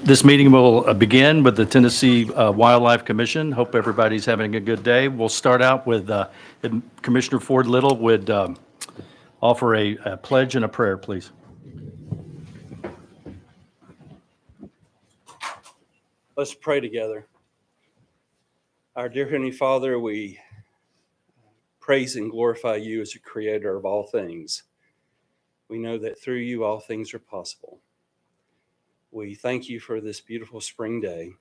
This meeting will begin with the Tennessee Wildlife Commission. Hope everybody's having a good day. We'll start out with Commissioner Ford Little would offer a pledge and a prayer, please. Let's pray together. Our dear Heavenly Father, we praise and glorify you as the creator of all things. We know that through you all things are possible. We thank you for this beautiful spring day.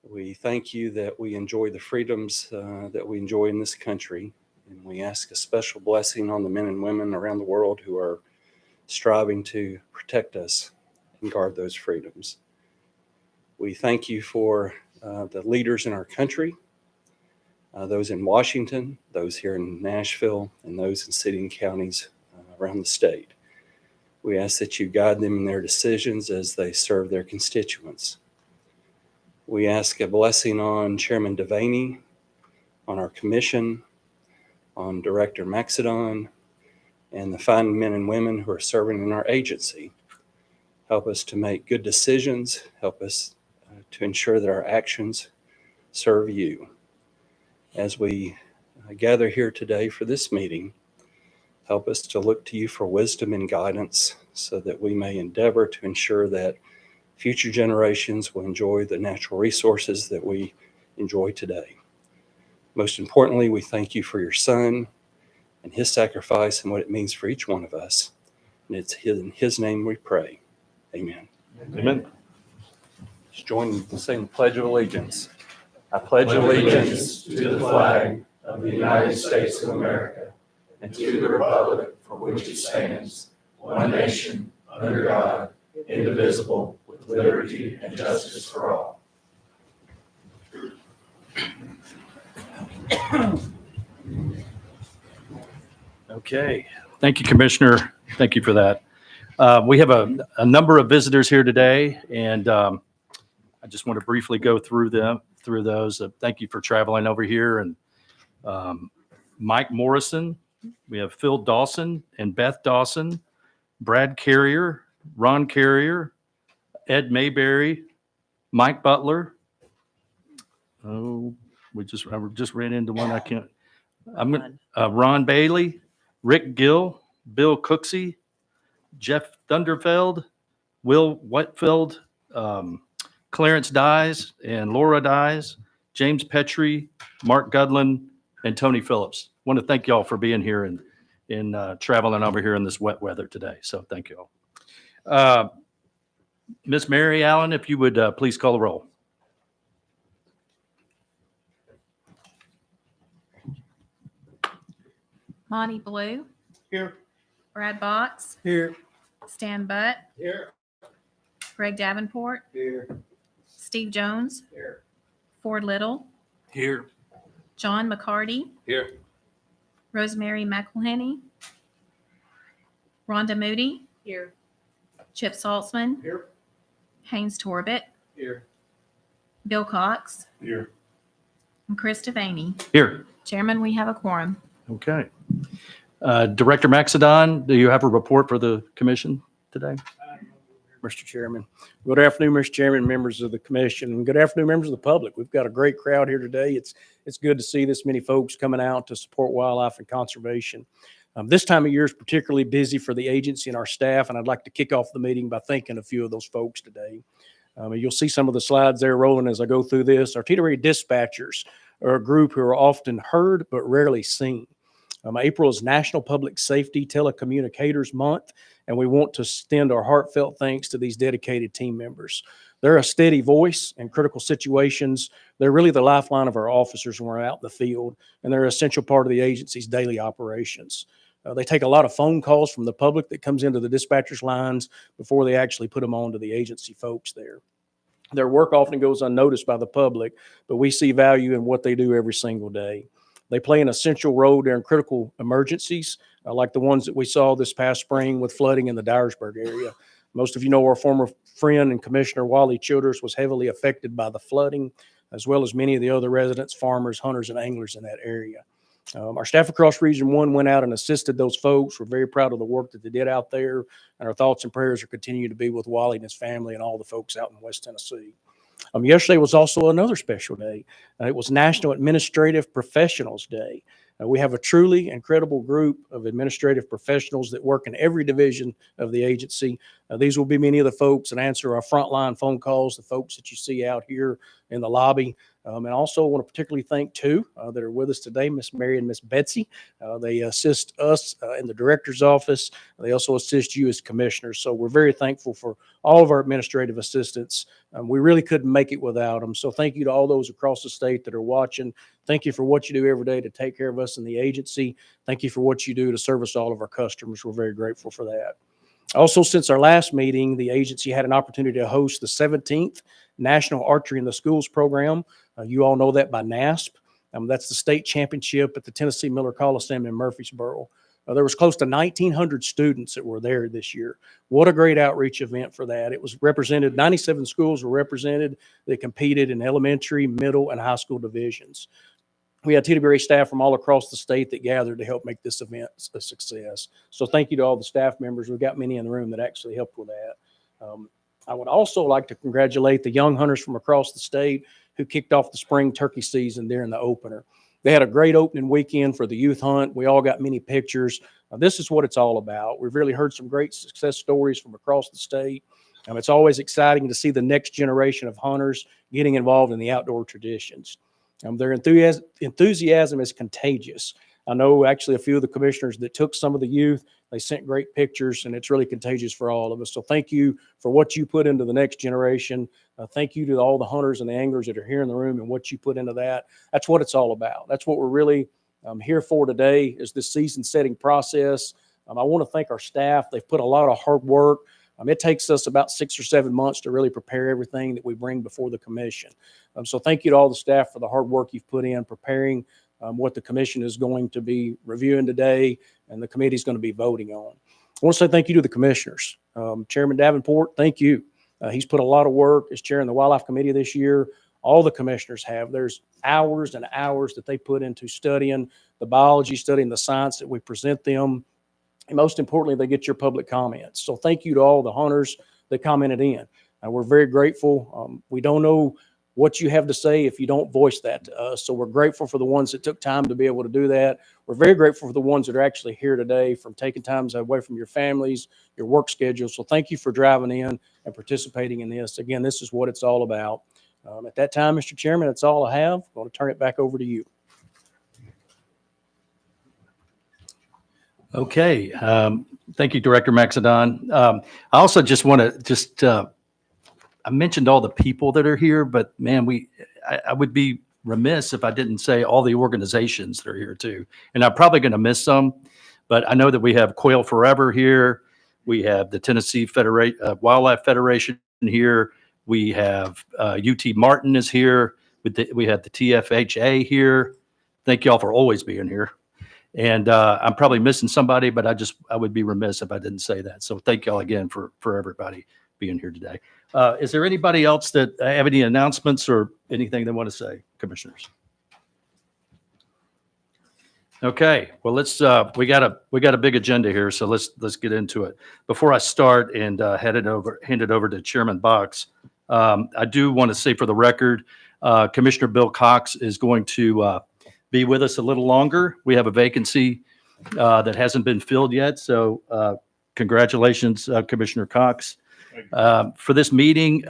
We thank you that we enjoy the freedoms that we enjoy in this country. And we ask a special blessing on the men and women around the world who are striving to protect us and guard those freedoms. We thank you for the leaders in our country, those in Washington, those here in Nashville, and those in city and counties around the state. We ask that you guide them in their decisions as they serve their constituents. We ask a blessing on Chairman Devaney, on our commission, on Director Maxidon, and the fine men and women who are serving in our agency. Help us to make good decisions. Help us to ensure that our actions serve you. As we gather here today for this meeting, help us to look to you for wisdom and guidance so that we may endeavor to ensure that future generations will enjoy the natural resources that we enjoy today. Most importantly, we thank you for your Son and his sacrifice and what it means for each one of us. And it's in his name we pray. Amen. Amen. Let's join in saying the Pledge of Allegiance. I pledge allegiance to the flag of the United States of America and to the republic for which it stands, one nation, under God, indivisible, with liberty and justice for all. Okay. Thank you, Commissioner. Thank you for that. We have a number of visitors here today, and I just want to briefly go through those. Thank you for traveling over here. And Mike Morrison, we have Phil Dawson and Beth Dawson, Brad Carrier, Ron Carrier, Ed Mayberry, Mike Butler. Oh, I just ran into one. Ron Bailey, Rick Gill, Bill Cooksey, Jeff Thunderfeld, Will Whitfield, Clarence Dyes and Laura Dyes, James Petrie, Mark Gudlin, and Tony Phillips. I want to thank y'all for being here and traveling over here in this wet weather today. So thank you all. Miss Mary Allen, if you would please call the roll. Monty Blue. Here. Brad Box. Here. Stan Butt. Here. Greg Davenport. Here. Steve Jones. Here. Ford Little. Here. John McCarty. Here. Rosemary McElhenney. Rhonda Moody. Here. Chip Saltzman. Here. Haynes Torbett. Here. Bill Cox. Here. And Chris Devaney. Here. Chairman, we have a quorum. Okay. Director Maxidon, do you have a report for the commission today? Mr. Chairman. Good afternoon, Mr. Chairman, members of the commission, and good afternoon, members of the public. We've got a great crowd here today. It's good to see this many folks coming out to support wildlife and conservation. This time of year is particularly busy for the agency and our staff, and I'd like to kick off the meeting by thanking a few of those folks today. You'll see some of the slides there rolling as I go through this. Artillery dispatchers are a group who are often heard but rarely seen. April is National Public Safety Telecommunicators Month, and we want to extend our heartfelt thanks to these dedicated team members. They're a steady voice in critical situations. They're really the lifeline of our officers when we're out in the field, and they're an essential part of the agency's daily operations. They take a lot of phone calls from the public that comes into the dispatchers' lines before they actually put them on to the agency folks there. Their work often goes unnoticed by the public, but we see value in what they do every single day. They play an essential role during critical emergencies, like the ones that we saw this past spring with flooding in the Dyersburg area. Most of you know our former friend and Commissioner Wally Childers was heavily affected by the flooding, as well as many of the other residents, farmers, hunters, and anglers in that area. Our staff across Region 1 went out and assisted those folks. We're very proud of the work that they did out there, and our thoughts and prayers are continuing to be with Wally and his family and all the folks out in West Tennessee. Yesterday was also another special day. It was National Administrative Professionals Day. We have a truly incredible group of administrative professionals that work in every division of the agency. These will be many of the folks that answer our frontline phone calls, the folks that you see out here in the lobby. And also want to particularly thank two that are with us today, Miss Mary and Miss Betsy. They assist us in the director's office. They also assist you as commissioners. So we're very thankful for all of our administrative assistants. We really couldn't make it without them. So thank you to all those across the state that are watching. Thank you for what you do every day to take care of us in the agency. Thank you for what you do to service all of our customers. We're very grateful for that. Also, since our last meeting, the agency had an opportunity to host the 17th National Archery in the Schools program. You all know that by NASP. That's the state championship at the Tennessee Miller Coliseum in Murfreesboro. There was close to 1,900 students that were there this year. What a great outreach event for that. It was represented, 97 schools were represented. They competed in elementary, middle, and high school divisions. We had TWA staff from all across the state that gathered to help make this event a success. So thank you to all the staff members. We've got many in the room that actually helped with that. I would also like to congratulate the young hunters from across the state who kicked off the spring turkey season there in the opener. They had a great opening weekend for the youth hunt. We all got many pictures. This is what it's all about. We've really heard some great success stories from across the state. It's always exciting to see the next generation of hunters getting involved in the outdoor traditions. Their enthusiasm is contagious. I know actually a few of the commissioners that took some of the youth, they sent great pictures, and it's really contagious for all of us. So thank you for what you put into the next generation. Thank you to all the hunters and the anglers that are here in the room and what you put into that. That's what it's all about. That's what we're really here for today is this season setting process. I want to thank our staff. They've put a lot of hard work. It takes us about 6 or 7 months to really prepare everything that we bring before the commission. So thank you to all the staff for the hard work you've put in preparing what the commission is going to be reviewing today and the committee is going to be voting on. I want to say thank you to the commissioners. Chairman Davenport, thank you. He's put a lot of work as chair in the Wildlife Committee this year. All the commissioners have. There's hours and hours that they put into studying the biology, studying the science that we present them. And most importantly, they get your public comments. So thank you to all the hunters that commented in. We're very grateful. We don't know what you have to say if you don't voice that to us. So we're grateful for the ones that took time to be able to do that. We're very grateful for the ones that are actually here today from taking time away from your families, your work schedules. So thank you for driving in and participating in this. Again, this is what it's all about. At that time, Mr. Chairman, that's all I have. I'm going to turn it back over to you. Okay. Thank you, Director Maxedon. I also just want to I mentioned all the people that are here, but man, I would be remiss if I didn't say all the organizations that are here too. And I'm probably going to miss some, but I know that we have Quail Forever here. We have the Tennessee Wildlife Federation here. We have UT Martin is here. We have the TFHA here. Thank y'all for always being here. And I'm probably missing somebody, but I would be remiss if I didn't say that. So thank y'all again for everybody being here today. Is there anybody else that have any announcements or anything they want to say, commissioners? Okay, well, we got a big agenda here, so let's get into it. Before I start and hand it over to Chairman Box, I do want to say for the record, Commissioner Bill Cox is going to be with us a little longer. We have a vacancy that hasn't been filled yet, so congratulations, Commissioner Cox. For this meeting,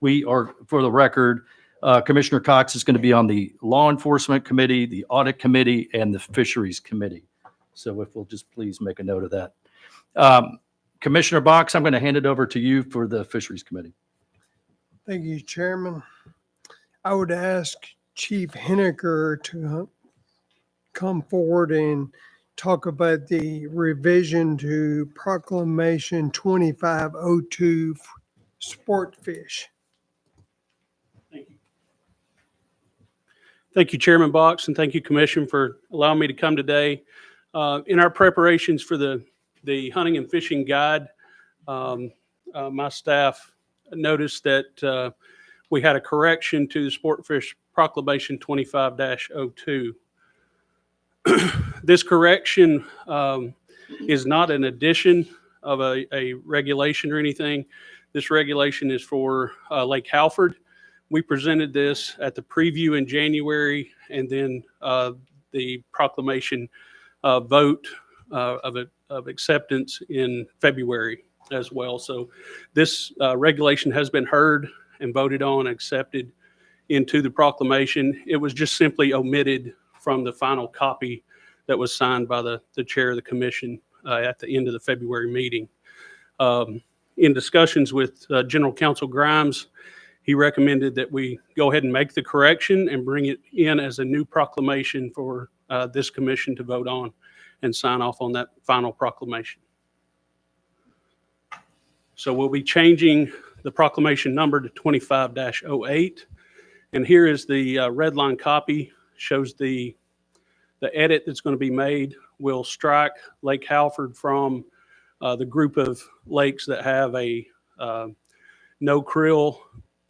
we are, for the record, Commissioner Cox is going to be on the Law Enforcement Committee, the Audit Committee, and the Fisheries Committee. So if we'll just please make a note of that. Commissioner Box, I'm going to hand it over to you for the Fisheries Committee. Thank you, Chairman. I would ask Chief Henegar to come forward and talk about the revision to Proclamation 2502 Sportfish. Thank you. Thank you, Chairman Box, and thank you, Commission, for allowing me to come today. In our preparations for the hunting and fishing guide, my staff noticed that we had a correction to the Sportfish Proclamation 25-02. This correction is not an addition of a regulation or anything. This regulation is for Lake Halford. We presented this at the preview in January, and then the proclamation vote of acceptance in February as well. So this regulation has been heard and voted on, accepted into the proclamation. It was just simply omitted from the final copy that was signed by the chair of the commission at the end of the February meeting. In discussions with General Counsel Grimes, he recommended that we go ahead and make the correction and bring it in as a new proclamation for this commission to vote on and sign off on that final proclamation. So we'll be changing the proclamation number to 25-08. And here is the red line copy, shows the edit that's going to be made. We'll strike Lake Halford from the group of lakes that have a no krill,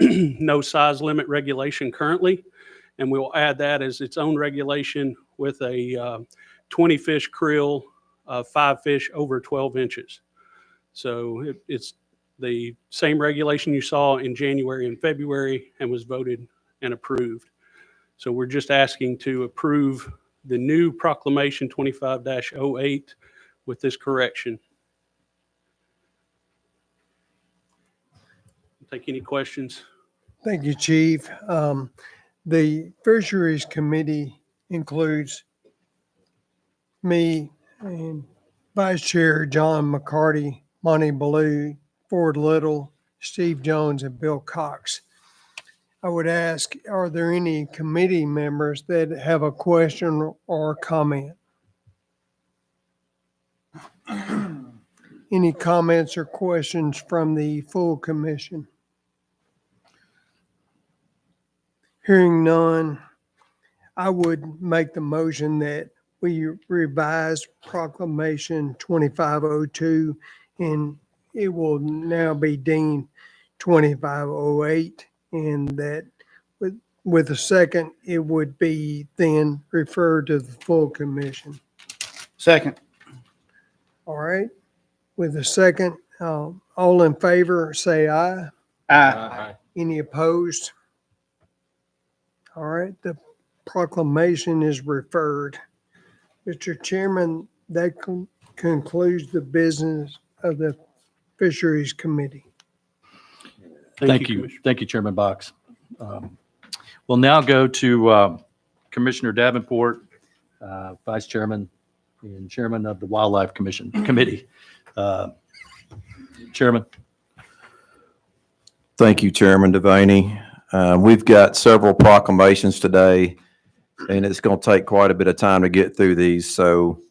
no size limit regulation currently. And we'll add that as its own regulation with a 20 fish krill, 5 fish over 12 inches. So it's the same regulation you saw in January and February and was voted and approved. So we're just asking to approve the new proclamation 25-08 with this correction. Take any questions? Thank you, Chief. The Fisheries Committee includes me and Vice Chair John McCarty, Monty Ballou, Ford Little, Steve Jones, and Bill Cox. I would ask, are there any committee members that have a question or comment? Any comments or questions from the full commission? Hearing none, I would make the motion that we revise proclamation 2502 and it will now be deemed 2508, and that with a second, it would be then referred to the full commission. Second. All right. With a second, all in favor, say aye. Aye. Any opposed? All right, the proclamation is referred. Mr. Chairman, that concludes the business of the Fisheries Committee. Thank you. Commissioner. Thank you, Chairman Box. We'll now go to Commissioner Davenport, Vice Chairman and Chairman of the Wildlife Committee. Chairman. Thank you, Chairman Devaney. We've got several proclamations today, and it's going to take quite a bit of time to get through these. So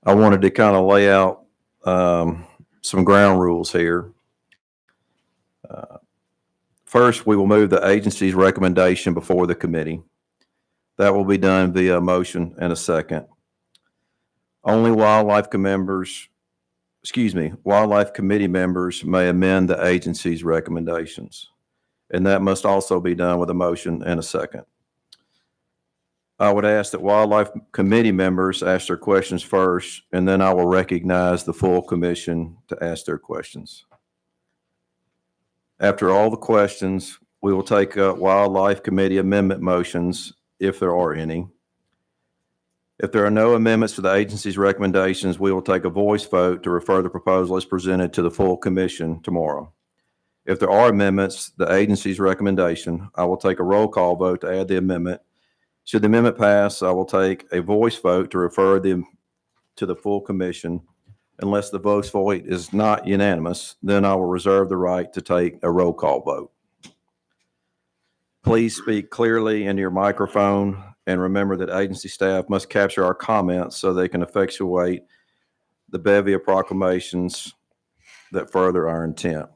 I wanted to kind of lay out some ground rules here. First, we will move the agency's recommendation before the committee. That will be done via a motion and a second. Only wildlife committee members may amend the agency's recommendations, and that must also be done with a motion and a second. I would ask that wildlife committee members ask their questions first, and then I will recognize the full commission to ask their questions. After all the questions, we will take up wildlife committee amendment motions, if there are any. If there are no amendments to the agency's recommendations, we will take a voice vote to refer the proposal as presented to the full commission tomorrow. If there are amendments to the agency's recommendation, I will take a roll call vote to add the amendment. Should the amendment pass, I will take a voice vote to refer them to the full commission. Unless the voice vote is not unanimous, then I will reserve the right to take a roll call vote. Please speak clearly into your microphone, and remember that agency staff must capture our comments so they can effectuate the bevy of proclamations that further our intent.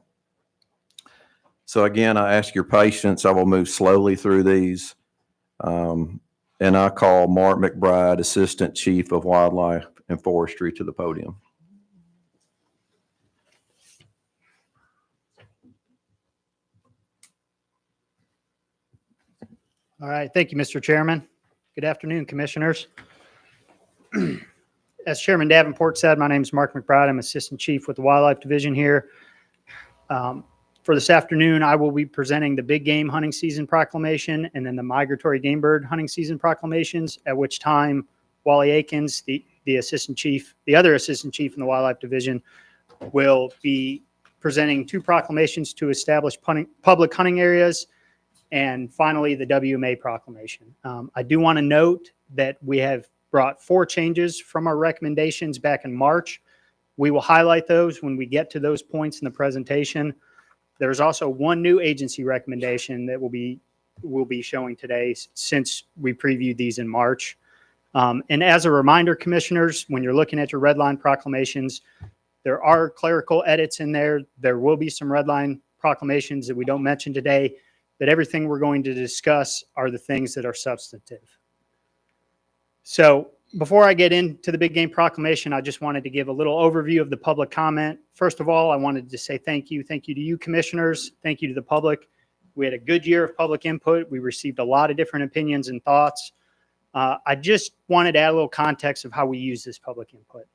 So again, I ask your patience. I will move slowly through these. And I call Mark McBride, Assistant Chief of Wildlife and Forestry, to the podium. All right. Thank you, Mr. Chairman. Good afternoon, commissioners. As Chairman Davenport said, my name is Mark McBride. I'm Assistant Chief with the Wildlife Division here. For this afternoon, I will be presenting the big game hunting season proclamation and then the migratory game bird hunting season proclamations, at which time Wally Akins, the other Assistant Chief in the Wildlife Division, will be presenting 2 proclamations to establish public hunting areas, and finally the WMA proclamation. I do want to note that we have brought 4 changes from our recommendations back in March. We will highlight those when we get to those points in the presentation. There's also 1 new agency recommendation that we'll be showing today since we previewed these in March. And as a reminder, commissioners, when you're looking at your red line proclamations, there are clerical edits in there. There will be some red line proclamations that we don't mention today, but everything we're going to discuss are the things that are substantive. So before I get into the big game proclamation, I just wanted to give a little overview of the public comment. First of all, I wanted to say thank you. Thank you to you commissioners. Thank you to the public. We had a good year of public input. We received a lot of different opinions and thoughts. I just wanted to add a little context of how we use this public input.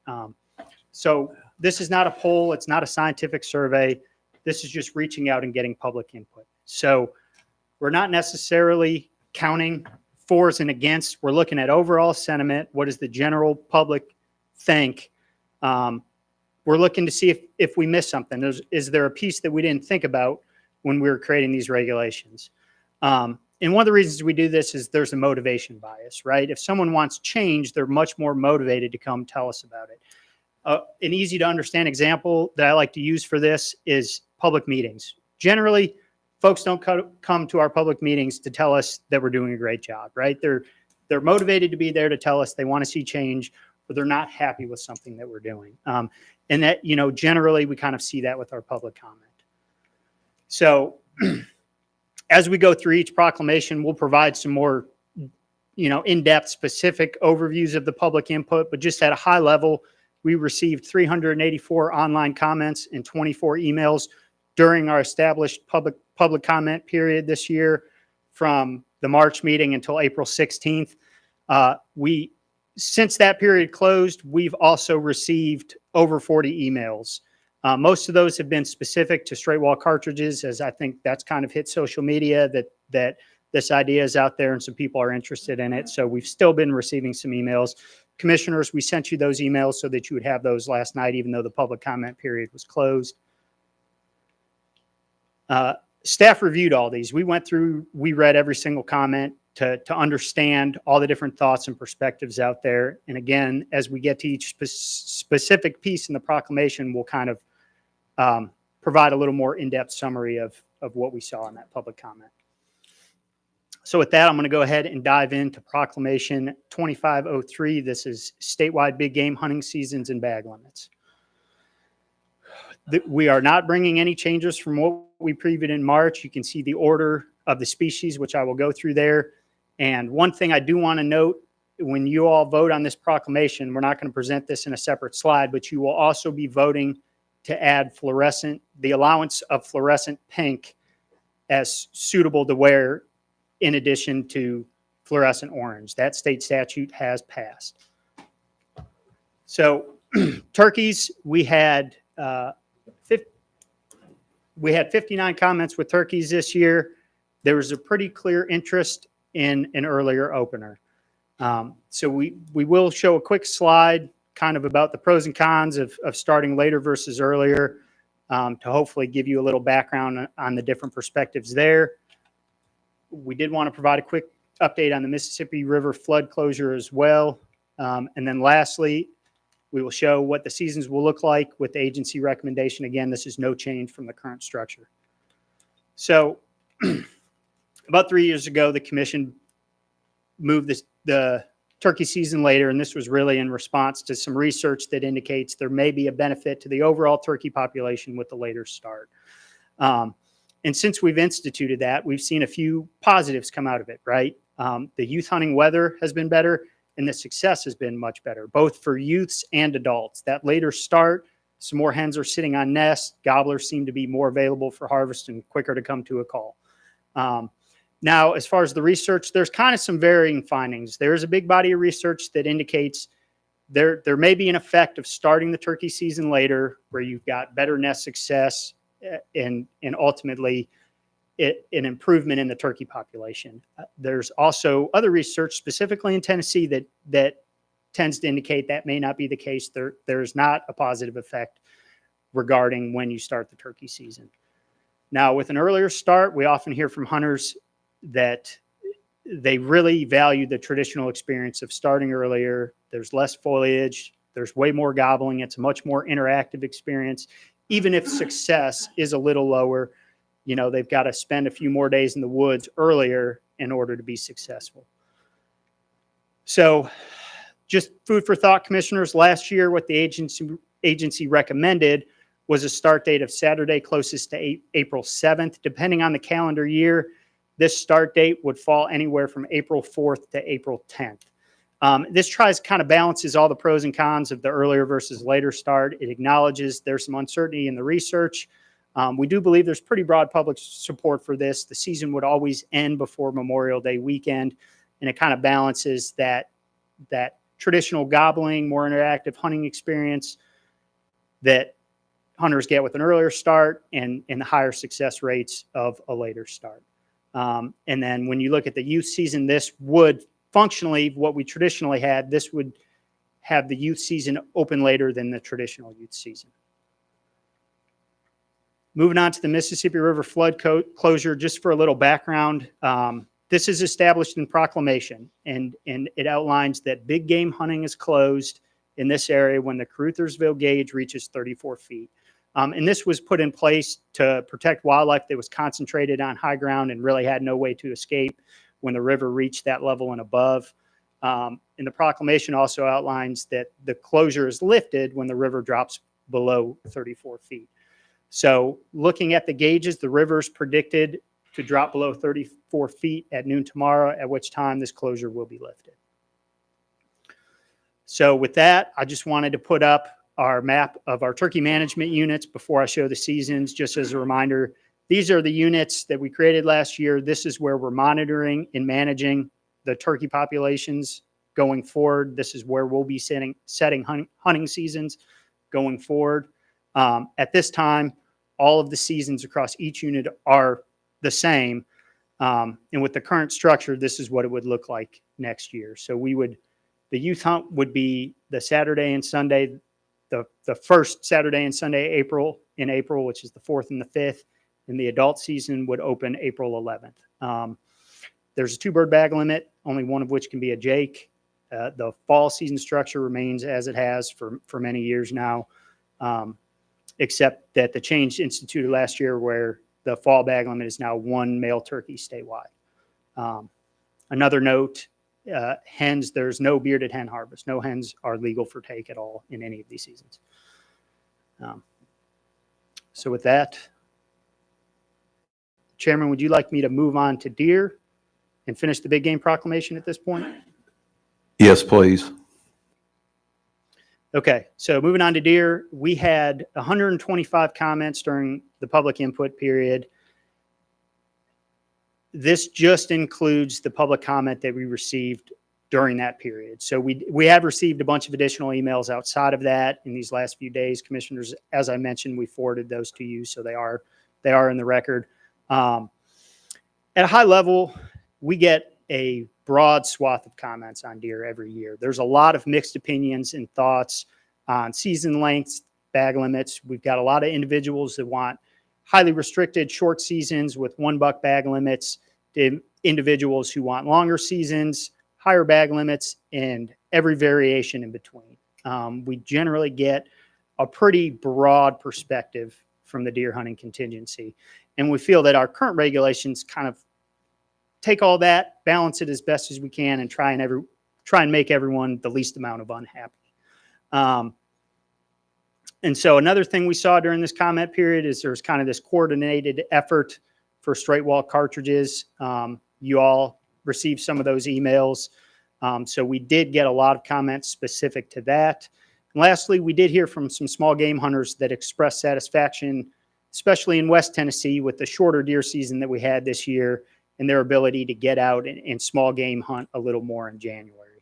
So this is not a poll. It's not a scientific survey. This is just reaching out and getting public input. So we're not necessarily counting fors and against. We're looking at overall sentiment. What does the general public think? We're looking to see if we missed something. Is there a piece that we didn't think about when we were creating these regulations? And one of the reasons we do this is there's a motivation bias, right? If someone wants change, they're much more motivated to come tell us about it. An easy to understand example that I like to use for this is public meetings. Generally, folks don't come to our public meetings to tell us that we're doing a great job, right? They're motivated to be there to tell us they want to see change, but they're not happy with something that we're doing. And that, generally we kind of see that with our public comment. So as we go through each proclamation, we'll provide some more, in-depth specific overviews of the public input, but just at a high level, we received 384 online comments and 24 emails during our established public comment period this year from the March meeting until April 16th. Since that period closed, we've also received over 40 emails. Most of those have been specific to straight wall cartridges, as I think that's kind of hit social media that this idea is out there and some people are interested in it. So we've still been receiving some emails. Commissioners, we sent you those emails so that you would have those last night, even though the public comment period was closed. Staff reviewed all these. We went through, we read every single comment to understand all the different thoughts and perspectives out there. And again, as we get to each specific piece in the proclamation, we'll kind of provide a little more in-depth summary of what we saw in that public comment. So with that, I'm going to go ahead and dive into Proclamation 2503. This is statewide big game hunting seasons and bag limits. We are not bringing any changes from what we previewed in March. You can see the order of the species, which I will go through there. And one thing I do want to note, when you all vote on this proclamation, we're not going to present this in a separate slide, but you will also be voting to add the allowance of fluorescent pink as suitable to wear in addition to fluorescent orange. That state statute has passed. So turkeys, we had 59 comments with turkeys this year. There was a pretty clear interest in an earlier opener. So we will show a quick slide kind of about the pros and cons of starting later versus earlier to hopefully give you a little background on the different perspectives there. We did want to provide a quick update on the Mississippi River flood closure as well. And then lastly, we will show what the seasons will look like with the agency recommendation. Again, this is no change from the current structure. So about 3 years ago, the commission moved the turkey season later, and this was really in response to some research that indicates there may be a benefit to the overall turkey population with the later start. And since we've instituted that, we've seen a few positives come out of it, right? The youth hunting weather has been better, and the success has been much better, both for youths and adults. That later start, some more hens are sitting on nests. Gobblers seem to be more available for harvest and quicker to come to a call. Now, as far as the research, there's kind of some varying findings. There's a big body of research that indicates there may be an effect of starting the turkey season later where you've got better nest success and ultimately an improvement in the turkey population. There's also other research specifically in Tennessee that tends to indicate that may not be the case. There's not a positive effect regarding when you start the turkey season. Now, with an earlier start, we often hear from hunters that they really value the traditional experience of starting earlier. There's less foliage. There's way more gobbling. It's a much more interactive experience. Even if success is a little lower, you know, they've got to spend a few more days in the woods earlier in order to be successful. So just food for thought, commissioners. Last year, what the agency recommended was a start date of Saturday closest to April 7th. Depending on the calendar year, this start date would fall anywhere from April 4th to April 10th. This kind of balances all the pros and cons of the earlier versus later start. It acknowledges there's some uncertainty in the research. We do believe there's pretty broad public support for this. The season would always end before Memorial Day weekend, and it kind of balances that traditional gobbling, more interactive hunting experience that hunters get with an earlier start and the higher success rates of a later start. And then when you look at the youth season, this would functionally, what we traditionally had, this would have the youth season open later than the traditional youth season. Moving on to the Mississippi River flood closure, just for a little background, this is established in proclamation, and it outlines that big game hunting is closed in this area when the Caruthersville gauge reaches 34 feet. And this was put in place to protect wildlife that was concentrated on high ground and really had no way to escape when the river reached that level and above. And the proclamation also outlines that the closure is lifted when the river drops below 34 feet. So looking at the gauges, the river is predicted to drop below 34 feet at noon tomorrow, at which time this closure will be lifted. So with that, I just wanted to put up our map of our turkey management units before I show the seasons. Just as a reminder, these are the units that we created last year. This is where we're monitoring and managing the turkey populations going forward. This is where we'll be setting hunting seasons going forward. At this time, all of the seasons across each unit are the same. And with the current structure, this is what it would look like next year. So the youth hunt would be the Saturday and Sunday, the first Saturday and Sunday in April, which is the 4th and the 5th, and the adult season would open April 11th. There's a 2-bird bag limit, only one of which can be a Jake. The fall season structure remains as it has for many years now, except that the change instituted last year where the fall bag limit is now 1 male turkey statewide. Another note, hens, there's no bearded hen harvest. No hens are legal for take at all in any of these seasons. So with that, Chairman, would you like me to move on to deer and finish the big game proclamation at this point? Yes, please. Okay, so moving on to deer, we had 125 comments during the public input period. This just includes the public comment that we received during that period. So we have received a bunch of additional emails outside of that in these last few days. Commissioners, as I mentioned, we forwarded those to you, so they are in the record. At a high level, we get a broad swath of comments on deer every year. There's a lot of mixed opinions and thoughts on season lengths, bag limits. We've got a lot of individuals that want highly restricted short seasons with 1 buck bag limits, to individuals who want longer seasons, higher bag limits, and every variation in between. We generally get a pretty broad perspective from the deer hunting contingency. And we feel that our current regulations kind of take all that, balance it as best as we can, and try and make everyone the least amount of unhappy. And so another thing we saw during this comment period is there's kind of this coordinated effort for straight wall cartridges. You all received some of those emails. So we did get a lot of comments specific to that. And lastly, we did hear from some small game hunters that expressed satisfaction, especially in West Tennessee, with the shorter deer season that we had this year and their ability to get out and small game hunt a little more in January.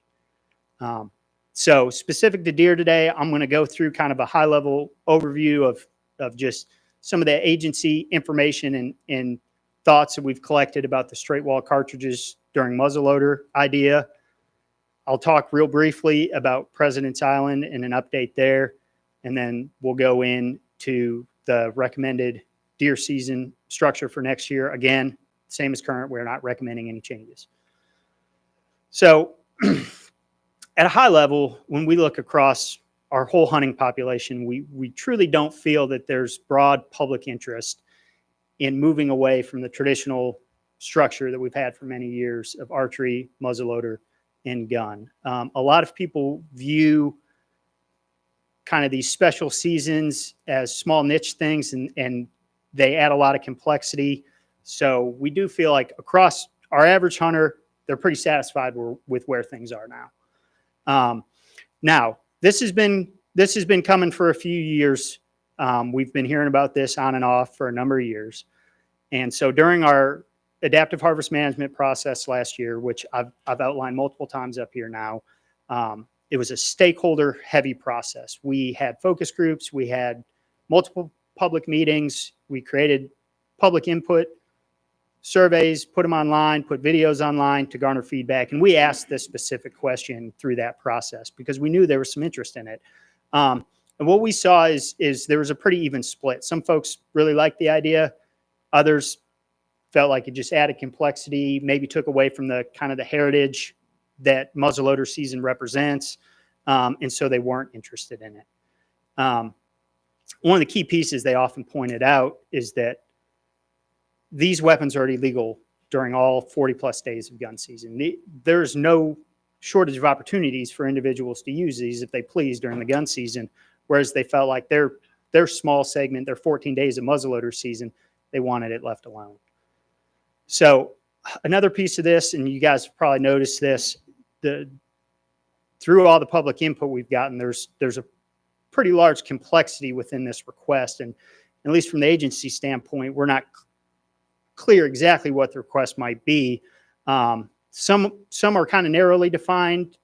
So specific to deer today, I'm going to go through kind of a high level overview of just some of the agency information and thoughts that we've collected about the straight wall cartridges during muzzleloader idea. I'll talk real briefly about President's Island and an update there, and then we'll go into the recommended deer season structure for next year. Again, same as current, we're not recommending any changes. So at a high level, when we look across our whole hunting population, we truly don't feel that there's broad public interest in moving away from the traditional structure that we've had for many years of archery, muzzleloader, and gun. A lot of people view kind of these special seasons as small niche things, and they add a lot of complexity. So we do feel like across our average hunter, they're pretty satisfied with where things are now. Now, this has been coming for a few years. We've been hearing about this on and off for a number of years. And so during our adaptive harvest management process last year, which I've outlined multiple times up here now, it was a stakeholder heavy process. We had focus groups, we had multiple public meetings, we created public input surveys, put them online, put videos online to garner feedback. And we asked this specific question through that process because we knew there was some interest in it. And what we saw is there was a pretty even split. Some folks really liked the idea. Others felt like it just added complexity, maybe took away from the kind of the heritage that muzzleloader season represents. And so they weren't interested in it. One of the key pieces they often pointed out is that these weapons are illegal during all 40 plus days of gun season. There's no shortage of opportunities for individuals to use these if they please during the gun season, whereas they felt like their small segment, their 14 days of muzzleloader season, they wanted it left alone. So another piece of this, and you guys probably noticed this, through all the public input we've gotten, there's a pretty large complexity within this request. And at least from the agency standpoint, we're not clear exactly what the request might be. Some are kind of narrowly defining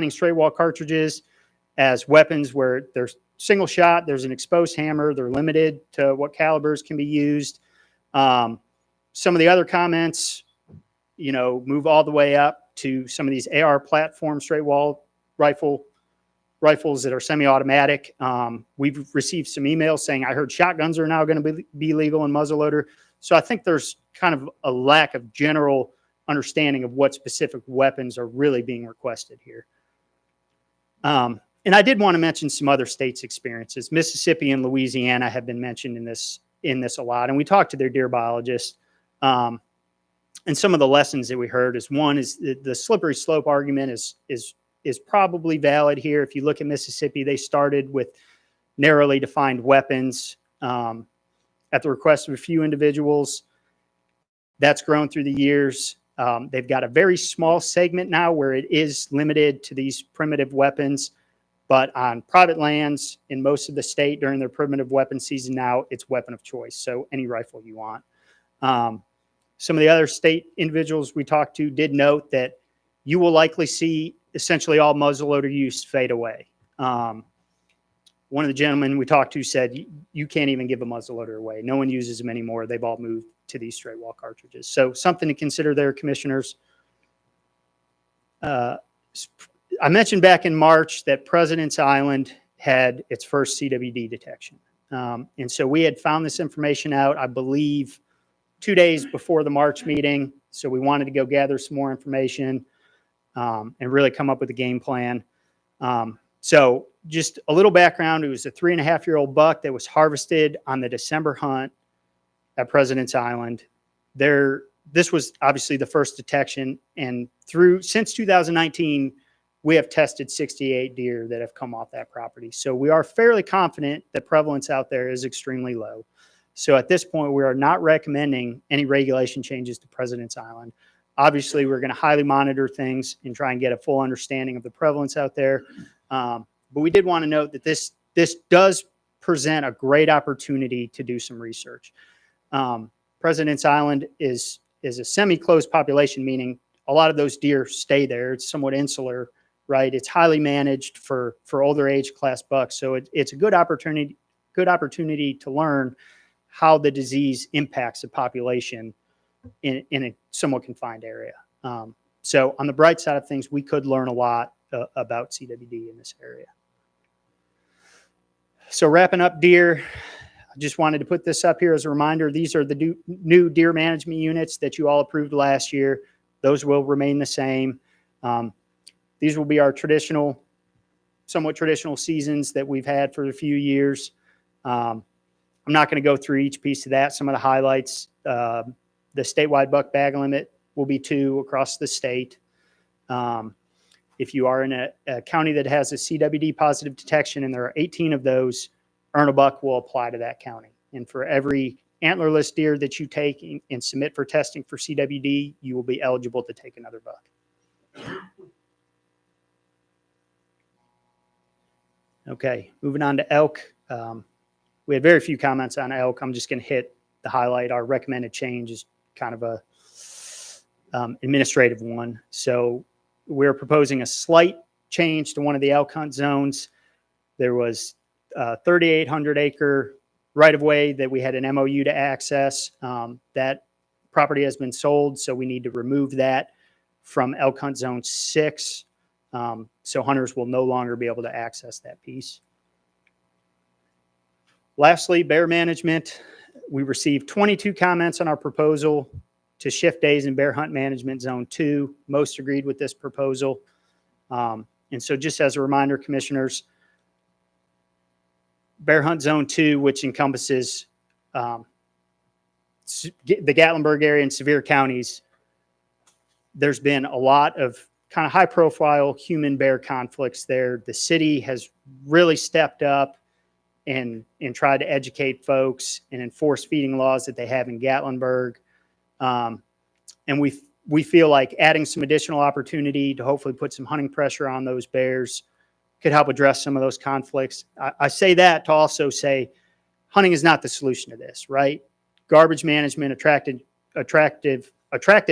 straight wall cartridges as weapons where there's single shot, there's an exposed hammer, they're limited to what calibers can be used. Some of the other comments, move all the way up to some of these AR platform straight wall rifles that are semi-automatic. We've received some emails saying, I heard shotguns are now going to be legal in muzzleloader. So I think there's kind of a lack of general understanding of what specific weapons are really being requested here. And I did want to mention some other states' experiences. Mississippi and Louisiana have been mentioned in this a lot. And we talked to their deer biologists. And some of the lessons that we heard is one is the slippery slope argument is probably valid here. If you look at Mississippi, they started with narrowly defined weapons at the request of a few individuals. That's grown through the years. They've got a very small segment now where it is limited to these primitive weapons, but on private lands in most of the state during their primitive weapon season now, it's weapon of choice. So any rifle you want. Some of the other state individuals we talked to did note that you will likely see essentially all muzzleloader use fade away. One of the gentlemen we talked to said, you can't even give a muzzleloader away. No one uses them anymore. They've all moved to these straight wall cartridges. So something to consider there, commissioners. I mentioned back in March that President's Island had its first CWD detection. And so we had found this information out, I believe, 2 days before the March meeting. So we wanted to go gather some more information and really come up with a game plan. So just a little background, it was a 3.5-year-old buck that was harvested on the December hunt at President's Island. This was obviously the first detection, and since 2019, we have tested 68 deer that have come off that property. So we are fairly confident that prevalence out there is extremely low. So at this point, we are not recommending any regulation changes to President's Island. Obviously, we're going to highly monitor things and try and get a full understanding of the prevalence out there. But we did want to note that this does present a great opportunity to do some research. President's Island is a semi-closed population, meaning a lot of those deer stay there. It's somewhat insular right? It's highly managed for older age class bucks. So it's a good opportunity to learn how the disease impacts the population in a somewhat confined area. So on the bright side of things, we could learn a lot about CWD in this area. So wrapping up deer, I just wanted to put this up here as a reminder. These are the new deer management units that you all approved last year. Those will remain the same. These will be our somewhat traditional seasons that we've had for a few years. I'm not going to go through each piece of that. Some of the highlights, the statewide buck bag limit will be 2 across the state. If you are in a county that has a CWD positive detection and there are 18 of those, earn a buck will apply to that county. And for every antlerless deer that you take and submit for testing for CWD, you will be eligible to take another buck. Okay, moving on to elk. We had very few comments on elk. I'm just going to hit the highlight. Our recommended change is kind of a administrative one. So we're proposing a slight change to one of the elk hunt zones. There was a 3,800 acre right of way that we had an MOU to access. That property has been sold, so we need to remove that from elk hunt zone 6. So hunters will no longer be able to access that piece. Lastly, bear management. We received 22 comments on our proposal to shift days in bear hunt management zone 2. Most agreed with this proposal. And so just as a reminder, commissioners, bear hunt zone 2, which encompasses the Gatlinburg area and Sevier counties, there's been a lot of kind of high profile human bear conflicts there. The city has really stepped up and tried to educate folks and enforce feeding laws that they have in Gatlinburg. And we feel like adding some additional opportunity to hopefully put some hunting pressure on those bears could help address some of those conflicts. I say that to also say hunting is not the solution to this, right? Garbage management, attractant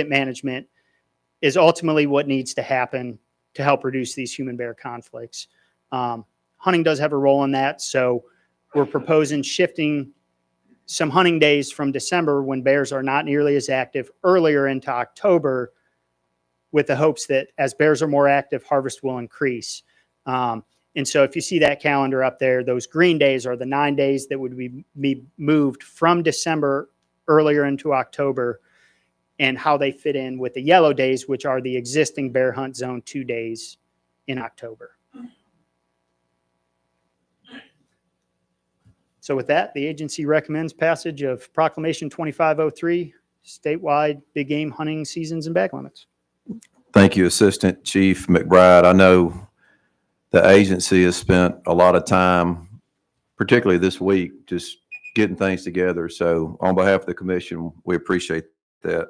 management is ultimately what needs to happen to help reduce these human bear conflicts. Hunting does have a role in that, so we're proposing shifting some hunting days from December when bears are not nearly as active earlier into October, with the hopes that as bears are more active, harvest will increase. And so if you see that calendar up there, those green days are the 9 days that would be moved from December earlier into October, and how they fit in with the yellow days, which are the existing bear hunt zone 2 days in October. So with that, the agency recommends passage of Proclamation 2503, statewide big game hunting seasons and bag limits. Thank you, Assistant Chief McBride. I know the agency has spent a lot of time, particularly this week, just getting things together. So on behalf of the commission, we appreciate that.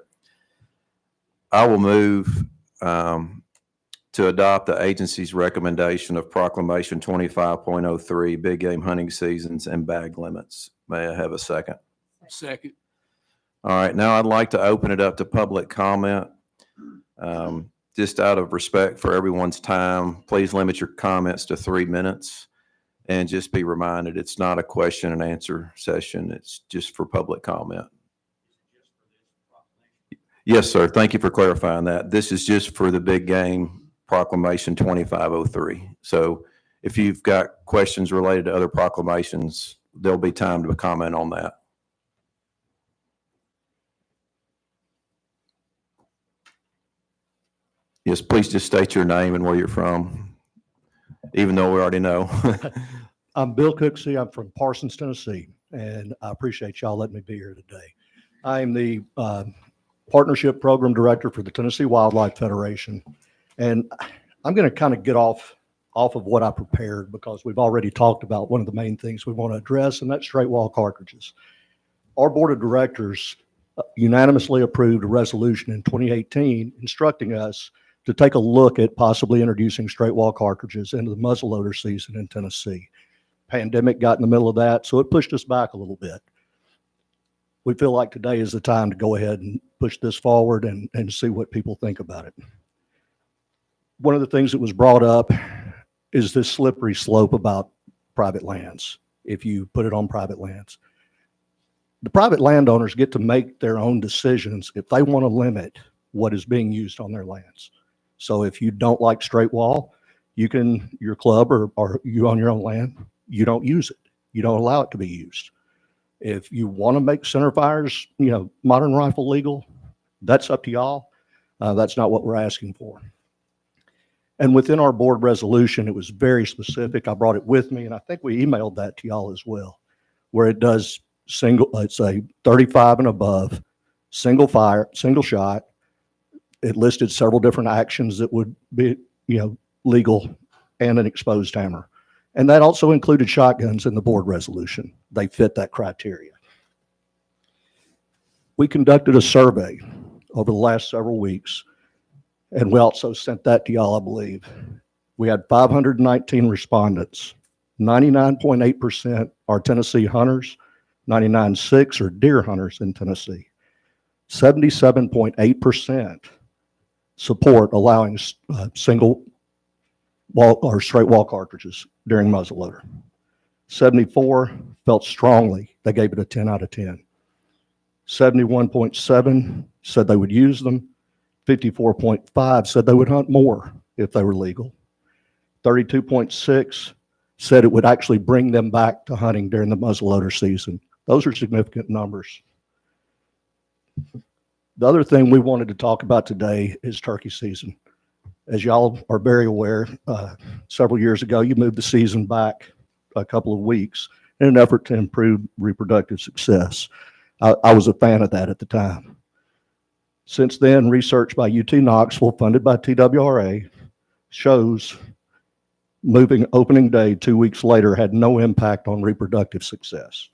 I will move to adopt the agency's recommendation of Proclamation 25.03, big game hunting seasons and bag limits. May I have a second? Second. All right, now I'd like to open it up to public comment. Just out of respect for everyone's time, please limit your comments to 3 minutes. And just be reminded, it's not a question and answer session. It's just for public comment. Yes, sir. Thank you for clarifying that. This is just for the big game Proclamation 2503. So if you've got questions related to other proclamations, there'll be time to comment on that. Yes, please just state your name and where you're from, even though we already know. I'm Bill Cooksey. I'm from Parsons, Tennessee, and I appreciate y'all letting me be here today. I'm the Partnership Program Director for the Tennessee Wildlife Federation, and I'm going to kind of get off of what I prepared because we've already talked about one of the main things we want to address, and that's straight wall cartridges. Our board of directors unanimously approved a resolution in 2018 instructing us to take a look at possibly introducing straight wall cartridges into the muzzleloader season in Tennessee. Pandemic got in the middle of that, so it pushed us back a little bit. We feel like today is the time to go ahead and push this forward and see what people think about it. one of the things that was brought up is this slippery slope about private lands, if you put it on private lands. The private landowners get to make their own decisions if they want to limit what is being used on their lands. So if you don't like straight wall, you can, your club or you on your own land, you don't use it. You don't allow it to be used. If you want to make center fires, modern rifle legal, that's up to y'all. That's not what we're asking for. And within our board resolution, it was very specific. I brought it with me, and I think we emailed that to y'all as well, where it does it's a 35 and above, single fire, single shot. It listed several different actions that would be, legal and an exposed hammer. And that also included shotguns in the board resolution. They fit that criteria. We conducted a survey over the last several weeks, and we also sent that to y'all, I believe. We had 519 respondents. 99.8% are Tennessee hunters. 99.6% are deer hunters in Tennessee. 77.8% support allowing single wall or straight wall cartridges during muzzleloader. 74 felt strongly. They gave it a 10 out of 10. 71.7 said they would use them. 54.5 said they would hunt more if they were legal. 32.6 said it would actually bring them back to hunting during the muzzleloader season. Those are significant numbers. The other thing we wanted to talk about today is turkey season. As y'all are very aware, several years ago, you moved the season back a couple of weeks in an effort to improve reproductive success. I was a fan of that at the time. Since then, research by UT Knoxville, funded by TWRA, shows moving opening day 2 weeks later had no impact on reproductive success.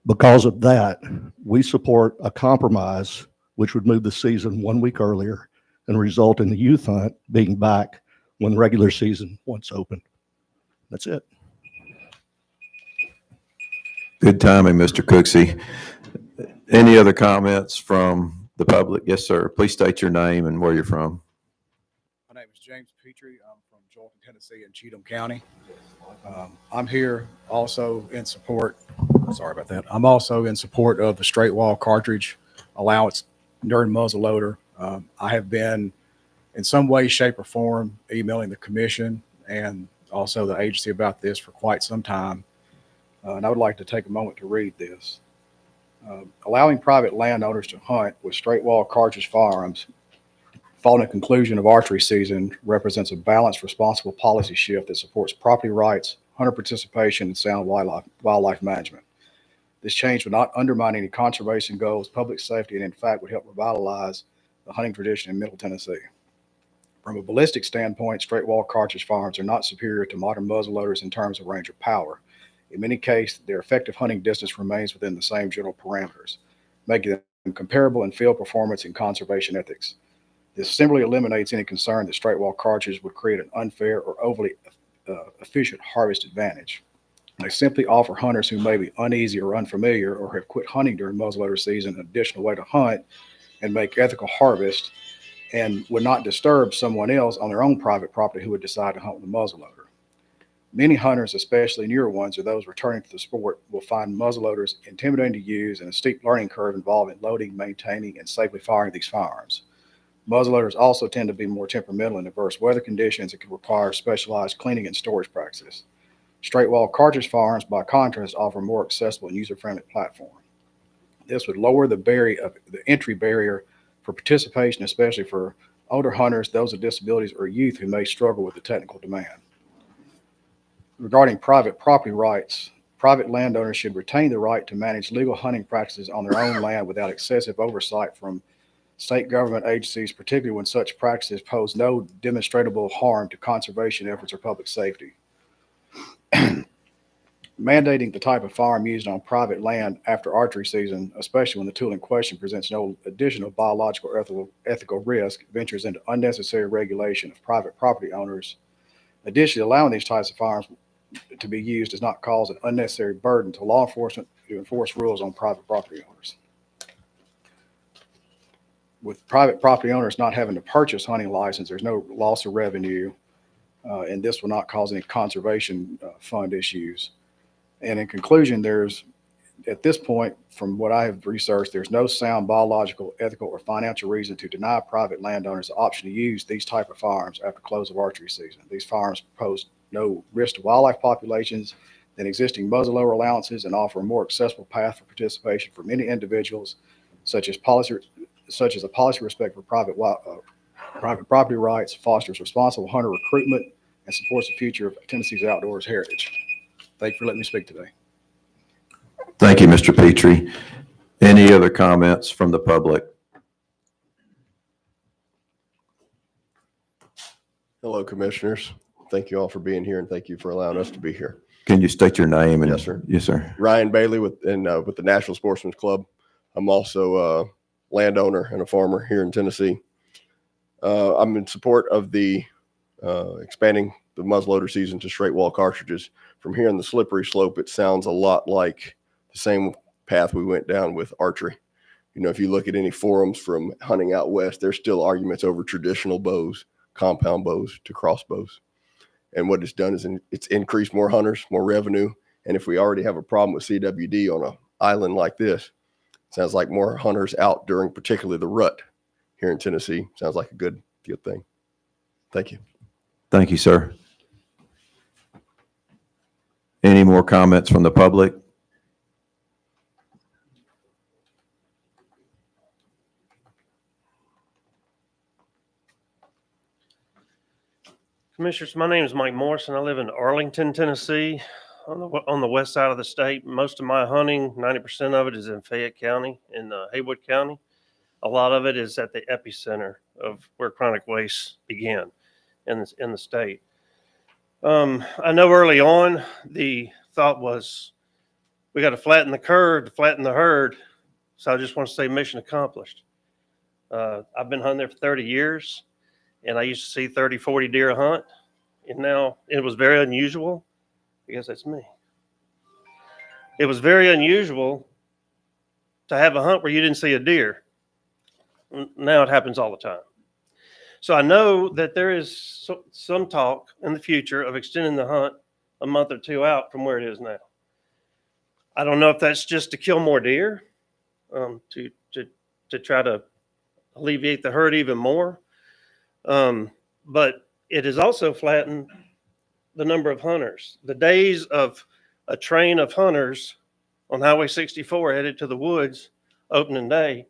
Because of that, we support a compromise which would move the season 1 week earlier and result in the youth hunt being back when the regular season once open. That's it. Good timing, Mr. Cooksey. Any other comments from the public? Yes, sir. Please state your name and where you're from. My name is James Petrie. I'm from Jolton, Tennessee in Cheatham County. I'm here also in support, sorry about that. I'm also in support of the straight wall cartridge allowance during muzzleloader. I have been in some way, shape, or form emailing the commission and also the agency about this for quite some time. And I would like to take a moment to read this. Allowing private landowners to hunt with straight wall cartridge firearms following the conclusion of archery season represents a balanced, responsible policy shift that supports property rights, hunter participation, and sound wildlife management. This change would not undermine any conservation goals, public safety, and in fact would help revitalize the hunting tradition in Middle Tennessee. From a ballistic standpoint, straight wall cartridge firearms are not superior to modern muzzleloaders in terms of range of power. In many cases, their effective hunting distance remains within the same general parameters, making them comparable in field performance and conservation ethics. This simply eliminates any concern that straight wall cartridges would create an unfair or overly efficient harvest advantage. They simply offer hunters who may be uneasy or unfamiliar or have quit hunting during muzzleloader season an additional way to hunt and make ethical harvest, and would not disturb someone else on their own private property who would decide to hunt with a muzzleloader. Many hunters, especially newer ones or those returning to the sport, will find muzzleloaders intimidating to use and a steep learning curve involving loading, maintaining, and safely firing these firearms. Muzzleloaders also tend to be more temperamental in diverse weather conditions and can require specialized cleaning and storage practices. Straight wall cartridge firearms, by contrast, offer a more accessible and user-friendly platform. This would lower the entry barrier for participation, especially for older hunters, those with disabilities, or youth who may struggle with the technical demand. Regarding private property rights, private landowners should retain the right to manage legal hunting practices on their own land without excessive oversight from state government agencies, particularly when such practices pose no demonstrable harm to conservation efforts or public safety. Mandating the type of firearm used on private land after archery season, especially when the tool in question presents no additional biological or ethical risk, ventures into unnecessary regulation of private property owners. Additionally, allowing these types of firearms to be used does not cause an unnecessary burden to law enforcement to enforce rules on private property owners. with private property owners not having to purchase hunting license, there's no loss of revenue. And this will not cause any conservation fund issues. And in conclusion, at this point, from what I have researched, there's no sound biological, ethical, or financial reason to deny private landowners the option to use these type of firearms after close of archery season. These firearms pose no risk to wildlife populations than existing muzzleloader allowances and offer a more accessible path for participation for many individuals, such as a policy respect for private property rights, fosters responsible hunter recruitment, and supports the future of Tennessee's outdoors heritage. Thank you for letting me speak today. Thank you, Mr. Petrie. Any other comments from the public? Hello, Commissioners. Thank you all for being here, and thank you for allowing us to be here. Can you state your name? Yes, sir. Yes, sir. Ryan Bailey with the National Sportsman's Club. I'm also a landowner and a farmer here in Tennessee. I'm in support of the expanding the muzzleloader season to straight wall cartridges. From here on the slippery slope, it sounds a lot like the same path we went down with archery. You know, if you look at any forums from hunting out west, there's still arguments over traditional bows, compound bows to crossbows. And what it's done is it's increased more hunters, more revenue. And if we already have a problem with CWD on an island like this, sounds like more hunters out during particularly the rut here in Tennessee. Sounds like a good thing. Thank you. Thank you, sir. Any more comments from the public? Commissioners, my name is Mike Morrison. I live in Arlington, Tennessee, on the west side of the state. Most of my hunting, 90% of it, is in Fayette County, in Haywood County. A lot of it is at the epicenter of where chronic waste began in the state. I know early on the thought was we got to flatten the curve to flatten the herd. So I just want to say mission accomplished. I've been hunting there for 30 years. And I used to see 30, 40 deer a hunt. And now it was very unusual. I guess that's me. It was very unusual to have a hunt where you didn't see a deer. Now it happens all the time. So I know that there is some talk in the future of extending the hunt a month or two out from where it is now. I don't know if that's just to kill more deer, to try to alleviate the herd even more. But it has also flattened the number of hunters. The days of a train of hunters on Highway 64 headed to the woods opening day,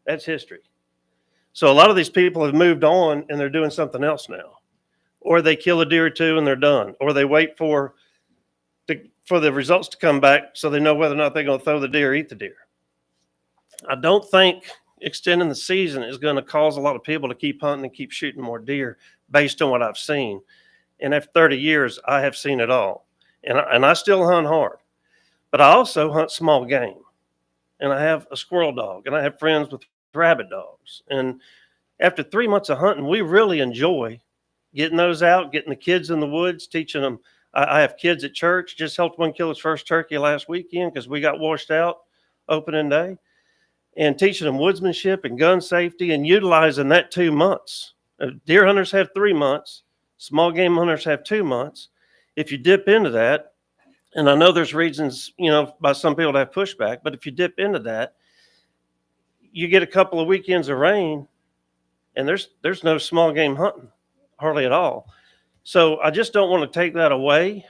that's history. So a lot of these people have moved on and they're doing something else now. Or they kill a deer or two and they're done. Or they wait for the results to come back so they know whether or not they're going to throw the deer or eat the deer. I don't think extending the season is going to cause a lot of people to keep hunting and keep shooting more deer based on what I've seen. And after 30 years, I have seen it all. And I still hunt hard. But I also hunt small game. And I have a squirrel dog. And I have friends with rabbit dogs. And after 3 months of hunting, we really enjoy getting those out, getting the kids in the woods, teaching them. I have kids at church. Just helped one kill his first turkey last weekend because we got washed out opening day. And teaching them woodsmanship and gun safety and utilizing that 2 months. Deer hunters have 3 months. Small game hunters have 2 months. If you dip into that, and I know there's reasons, by some people to have pushback, but if you dip into that, you get a couple of weekends of rain and there's no small game hunting hardly at all. So I just don't want to take that away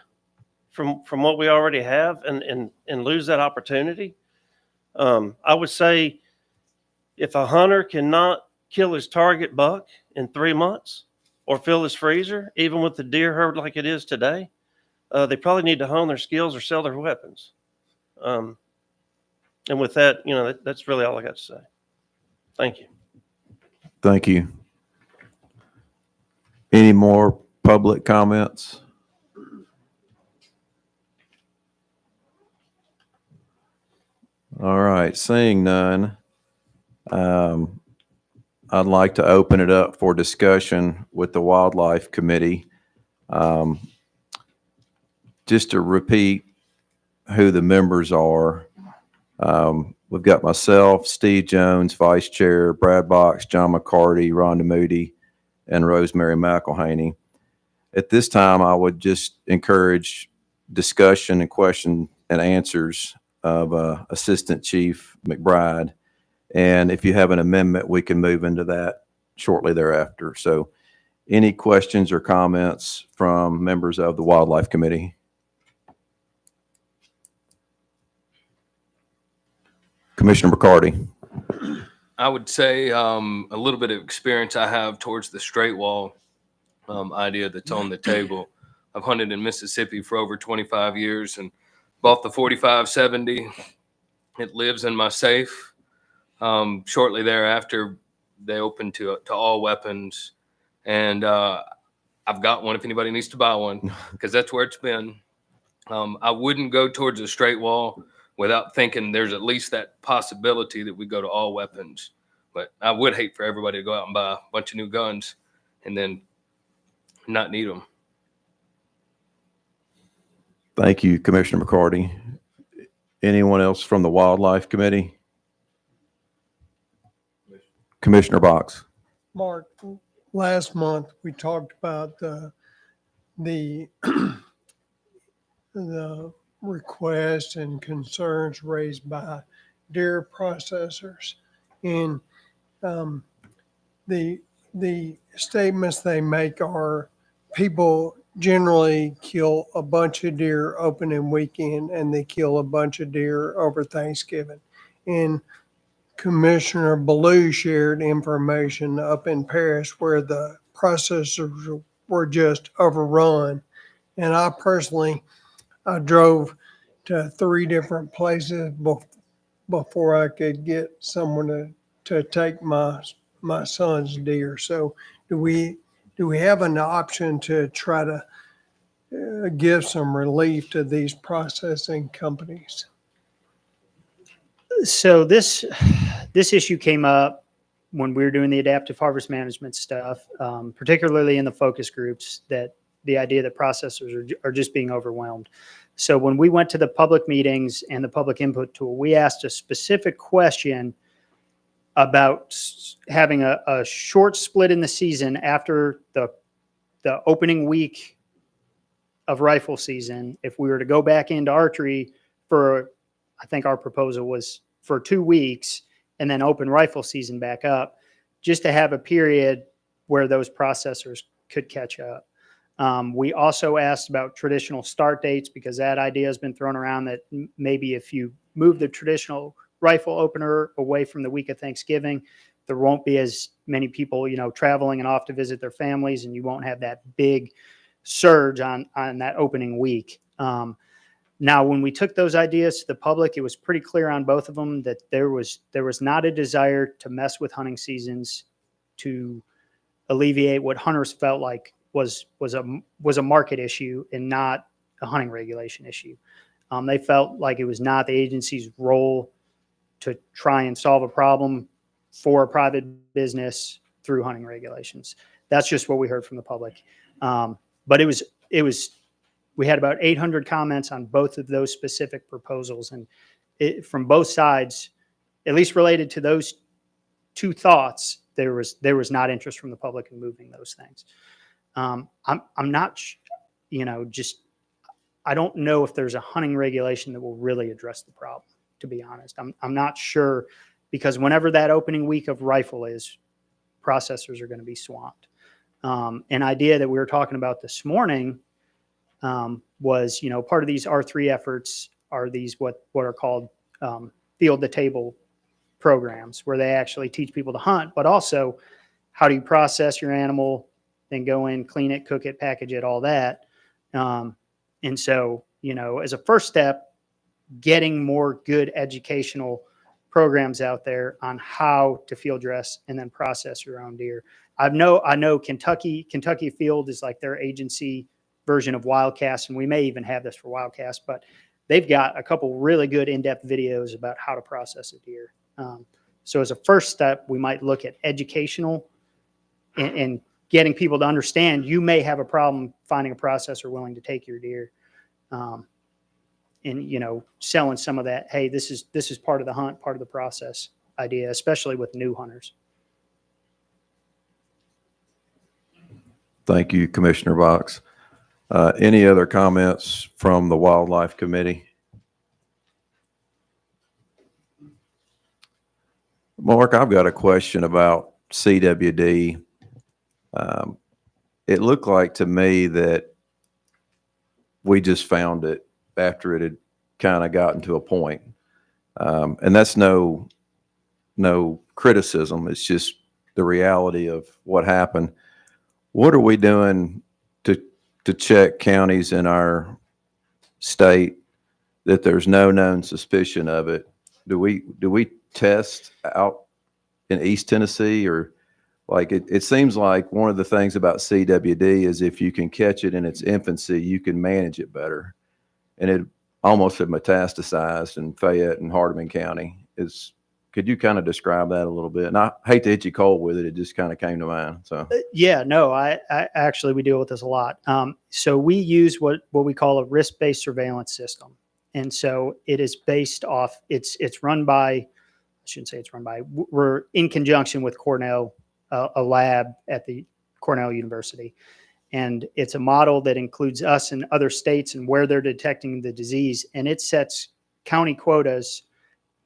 from what we already have and lose that opportunity. I would say if a hunter cannot kill his target buck in 3 months or fill his freezer, even with the deer herd like it is today, they probably need to hone their skills or sell their weapons. And with that, that's really all I got to say. Thank you. Thank you. Any more public comments? All right, seeing none, I'd like to open it up for discussion with the Wildlife Committee. Just to repeat who the members are, We've got myself, Steve Jones, Vice Chair, Brad Box, John McCarty, Rhonda Moody, and Rosemary McElhaney. At this time, I would just encourage discussion and question and answers of Assistant Chief McBride. And if you have an amendment, we can move into that shortly thereafter. So any questions or comments from members of the Wildlife Committee? Commissioner McCarty. I would say a little bit of experience I have towards the straight wall idea that's on the table. I've hunted in Mississippi for over 25 years and bought the 4570. It lives in my safe. Shortly thereafter, they opened to all weapons. And I've got one if anybody needs to buy one, because that's where it's been. I wouldn't go towards a straight wall without thinking there's at least that possibility that we go to all weapons. But I would hate for everybody to go out and buy a bunch of new guns and then not need them. Thank you, Commissioner McCarty. Anyone else from the Wildlife Committee? Commissioner Box. Mark, last month we talked about the requests and concerns raised by deer processors, and the statements they make are people generally kill a bunch of deer opening weekend and they kill a bunch of deer over Thanksgiving. And Commissioner Ballou shared information up in Paris where the processors were just overrun. And I personally, I drove to 3 different places before I could get someone to take my son's deer. So do we have an option to try to give some relief to these processing companies? So this issue came up when we were doing the adaptive harvest management stuff, particularly in the focus groups, that the idea that processors are just being overwhelmed. So when we went to the public meetings and the public input tool, we asked a specific question about having a short split in the season after the opening week of rifle season. If we were to go back into archery for, I think our proposal was for 2 weeks, and then open rifle season back up, just to have a period where those processors could catch up. We also asked about traditional start dates, because that idea has been thrown around that maybe if you move the traditional rifle opener away from the week of Thanksgiving, there won't be as many people, traveling and off to visit their families, and you won't have that big surge on that opening week. Now, when we took those ideas to the public, it was pretty clear on both of them that there was not a desire to mess with hunting seasons to alleviate what hunters felt like was a market issue and not a hunting regulation issue. They felt like it was not the agency's role to try and solve a problem for a private business through hunting regulations. That's just what we heard from the public. But we had about 800 comments on both of those specific proposals, and from both sides, at least related to those 2 thoughts, there was not interest from the public in moving those things. I'm not, I don't know if there's a hunting regulation that will really address the problem, to be honest. I'm not sure, because whenever that opening week of rifle is, processors are going to be swamped. An idea that we were talking about this morning was, part of these R3 efforts are these what are called field to table programs, where they actually teach people to hunt, but also how do you process your animal, then go in, clean it, cook it, package it, all that. And so, as a first step, getting more good educational programs out there on how to field dress and then process your own deer. I know Kentucky Field is like their agency version of Wildcast, and we may even have this for Wildcast, but they've got a couple really good in-depth videos about how to process a deer. So as a first step, we might look at educational and getting people to understand you may have a problem finding a processor willing to take your deer. in selling some of that, hey, this is part of the hunt, part of the process idea, especially with new hunters. Thank you, Commissioner Box. Any other comments from the Wildlife Committee? Mark, I've got a question about CWD. It looked like to me that we just found it after it had kind of gotten to a point. And that's no criticism. It's just the reality of what happened. What are we doing to check counties in our state that there's no known suspicion of it? Do we test out in East Tennessee, or like it seems like one of the things about CWD is if you can catch it in its infancy, you can manage it better. And it almost had metastasized in Fayette and Hardeman County. Could you kind of describe that a little bit? And I hate to hit you cold with it. It just kind of came to mind. So Yeah, no, I actually, we deal with this a lot. So we use what we call a risk-based surveillance system. And so it is based off, it's run by, I shouldn't say it's run by, we're in conjunction with Cornell, a lab at the Cornell University. And it's a model that includes us and other states and where they're detecting the disease. And it sets county quotas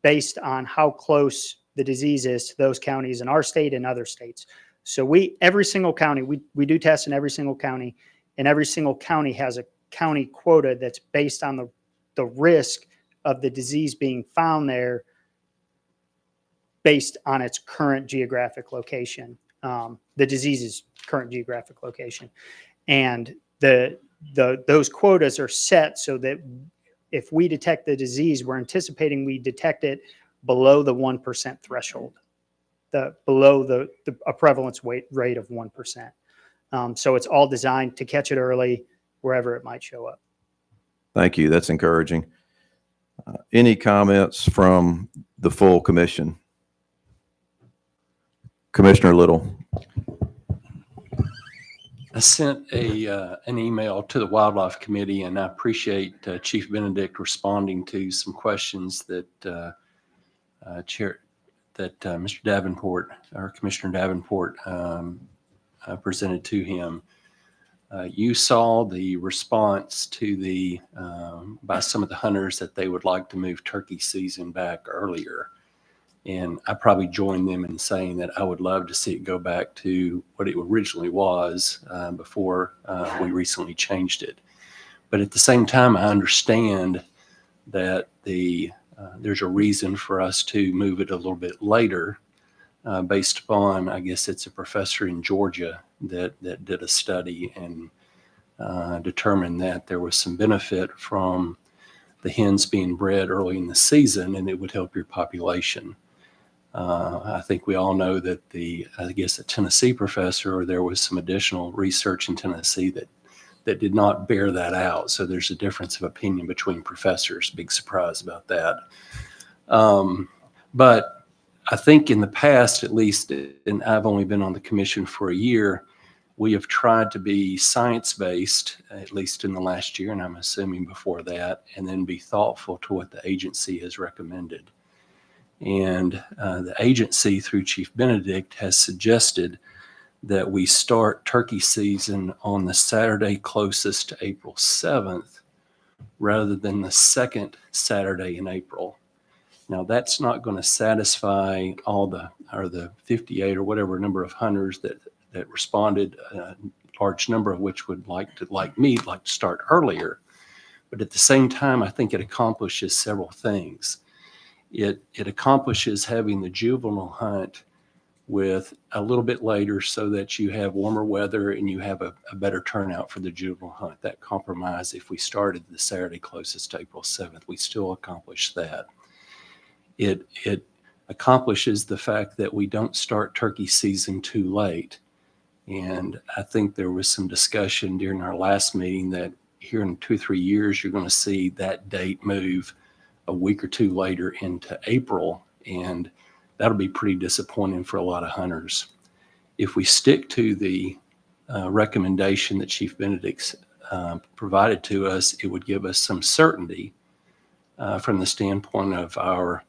based on how close the disease is to those counties in our state and other states. So every single county, we do tests in every single county, and every single county has a county quota that's based on the risk of the disease being found there based on its current geographic location, the disease's current geographic location. And those quotas are set so that if we detect the disease, we're anticipating we detect it below the 1% threshold, below a prevalence rate of 1%. So it's all designed to catch it early wherever it might show up. thank you. That's encouraging. Any comments from the full commission? Commissioner Little. I sent an email to the Wildlife Committee, and I appreciate Chief Benedict responding to some questions that Mr. Davenport, or Commissioner Davenport, presented to him. You saw the response to by some of the hunters that they would like to move turkey season back earlier. And I probably joined them in saying that I would love to see it go back to what it originally was before we recently changed it. But at the same time, I understand that there's a reason for us to move it a little bit later based upon, I guess it's a professor in Georgia that did a study and determined that there was some benefit from the hens being bred early in the season, and it would help your population. I think we all know that I guess a Tennessee professor, or there was some additional research in Tennessee that did not bear that out. So there's a difference of opinion between professors. Big surprise about that. But I think in the past, at least, and I've only been on the commission for a year, we have tried to be science-based, at least in the last year, and I'm assuming before that, and then be thoughtful to what the agency has recommended. And the agency, through Chief Benedict, has suggested that we start turkey season on the Saturday closest to April 7th rather than the second Saturday in April. Now, that's not going to satisfy all the 58 or whatever number of hunters that responded, a large number of which would like to start earlier. But at the same time, I think it accomplishes several things. It accomplishes having the juvenile hunt with a little bit later so that you have warmer weather and you have a better turnout for the juvenile hunt. That compromise, if we started the Saturday closest to April 7th, we still accomplish that. It accomplishes the fact that we don't start turkey season too late. And I think there was some discussion during our last meeting that here in 2-3 years, you're going to see that date move a week or two later into April, and that'll be pretty disappointing for a lot of hunters. If we stick to the recommendation that Chief Benedict provided to us, it would give us some certainty from the standpoint of our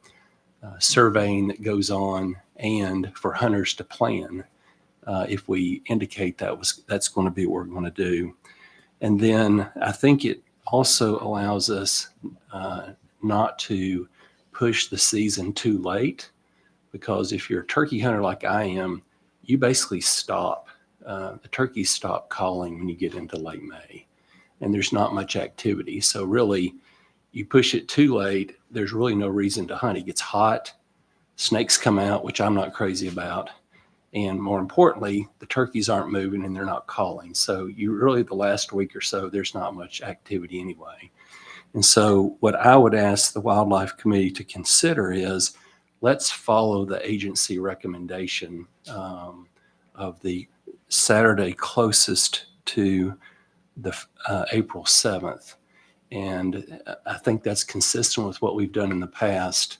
surveying that goes on and for hunters to plan if we indicate that's going to be what we're going to do. And then I think it also allows us not to push the season too late, because if you're a turkey hunter like I am, you basically stop. The turkeys stop calling when you get into late May, and there's not much activity. So really, you push it too late, there's really no reason to hunt. It gets hot, snakes come out, which I'm not crazy about. And more importantly, the turkeys aren't moving and they're not calling. So you really, the last week or so, there's not much activity anyway. And so what I would ask the Wildlife Committee to consider is, let's follow the agency recommendation of the Saturday closest to the April 7th. And I think that's consistent with what we've done in the past.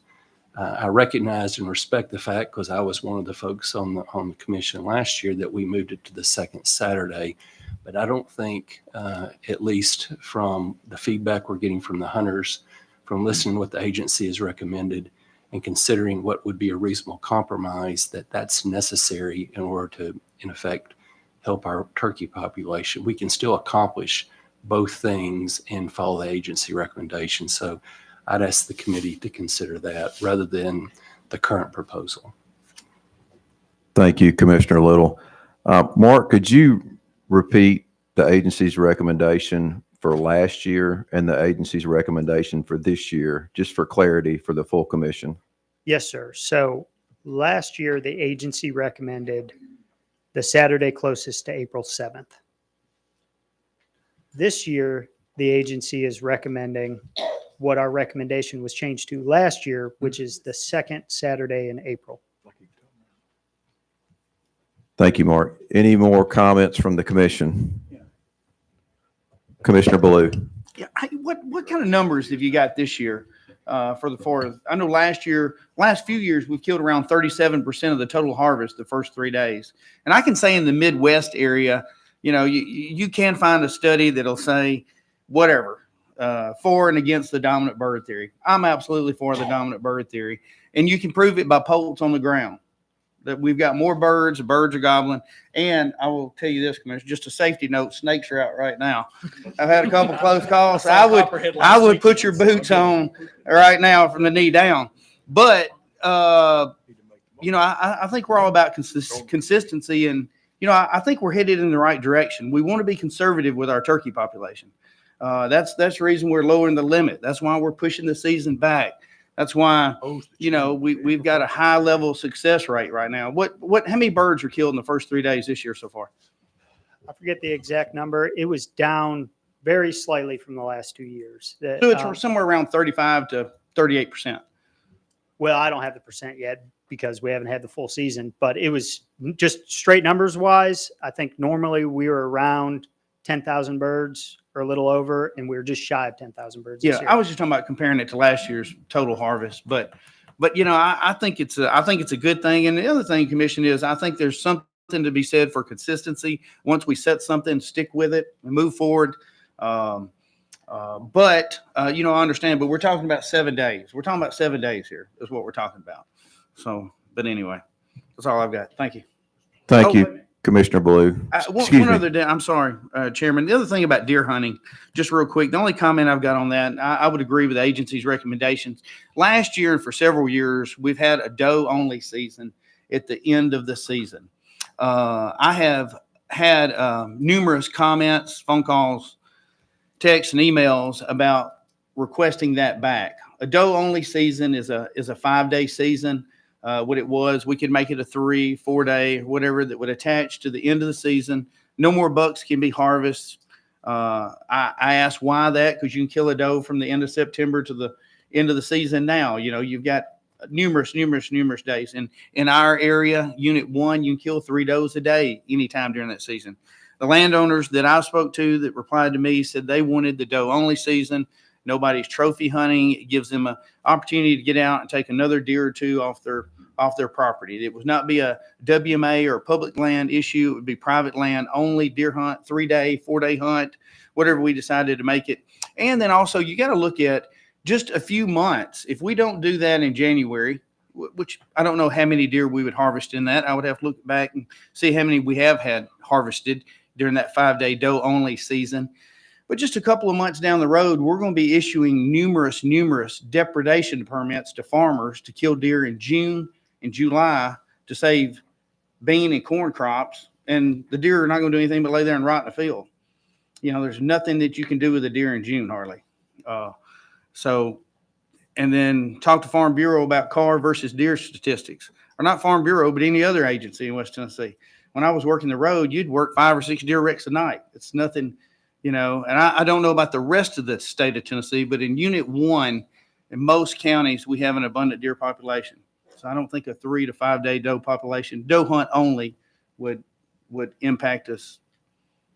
I recognize and respect the fact, because I was one of the folks on the commission last year, that we moved it to the second Saturday. But I don't think, at least from the feedback we're getting from the hunters, from listening to what the agency has recommended and considering what would be a reasonable compromise, that that's necessary in order to, in effect, help our turkey population. We can still accomplish both things and follow the agency recommendation. So I'd ask the committee to consider that rather than the current proposal. Thank you, Commissioner Little. Mark, could you repeat the agency's recommendation for last year and the agency's recommendation for this year, just for clarity for the full commission? Yes, sir. So last year, the agency recommended the Saturday closest to April 7th. This year, the agency is recommending what our recommendation was changed to last year, which is the second Saturday in April. Thank you, Mark. Any more comments from the commission? Commissioner Ballou. Yeah, what kind of numbers have you got this year for the forest? I know last few years, we've killed around 37% of the total harvest the first 3 days. And I can say in the Midwest area, you can find a study that'll say whatever, for and against the dominant bird theory. I'm absolutely for the dominant bird theory. And you can prove it by polls on the ground, that we've got more birds are gobbling. And I will tell you this, Commissioner, just a safety note, snakes are out right now. I've had a couple close calls. I would put your boots on right now from the knee down. But, I think we're all about consistency. And, I think we're headed in the right direction. We want to be conservative with our turkey population. That's the reason we're lowering the limit. That's why we're pushing the season back. That's why, we've got a high level of success rate right now. How many birds are killed in the first 3 days this year so far? I forget the exact number. It was down very slightly from the last 2 years. So it's somewhere around 35 to 38%. Well, I don't have the percent yet because we haven't had the full season, but it was just straight numbers wise. I think normally we were around 10,000 birds or a little over, and we were just shy of 10,000 birds. Yeah, I was just talking about comparing it to last year's total harvest, but I think it's a good thing. And the other thing, Commission, is I think there's something to be said for consistency. Once we set something, stick with it and move forward. I understand, but we're talking about 7 days. We're talking about 7 days here is what we're talking about. So, but anyway, that's all I've got. Thank you. Thank you, Commissioner Ballou. One other day, I'm sorry, Chairman. The other thing about deer hunting, just real quick, the only comment I've got on that, I would agree with the agency's recommendations. Last year and for several years, we've had a doe-only season at the end of the season. I have had numerous comments, phone calls, texts, and emails about requesting that back. A doe-only season is a 5-day season. What it was, we could make it a 3-4 day, whatever, that would attach to the end of the season. No more bucks can be harvested. I asked why that, because you can kill a doe from the end of September to the end of the season now. You've got numerous days. And in our area, Unit 1, you can kill 3 does a day anytime during that season. The landowners that I spoke to that replied to me said they wanted the doe-only season. Nobody's trophy hunting. It gives them an opportunity to get out and take another deer or two off their property. It would not be a WMA or a public land issue. It would be private land only, deer hunt, 3-day, 4-day hunt, whatever we decided to make it. And then also you got to look at just a few months. If we don't do that in January, which I don't know how many deer we would harvest in that. I would have to look back and see how many we have had harvested during that 5-day doe only season. But just a couple of months down the road, we're going to be issuing numerous depredation permits to farmers to kill deer in June and July to save bean and corn crops. And the deer are not going to do anything but lay there and rot in the field. You know, there's nothing that you can do with a deer in June, hardly. And then talk to Farm Bureau about car versus deer statistics. Or not Farm Bureau, but any other agency in West Tennessee. When I was working the road, you'd work 5 or 6 deer wrecks a night. It's nothing, you know, and I don't know about the rest of the state of Tennessee, but in Unit 1, in most counties, we have an abundant deer population. So I don't think a 3 to 5 day doe population, doe hunt only, would impact us,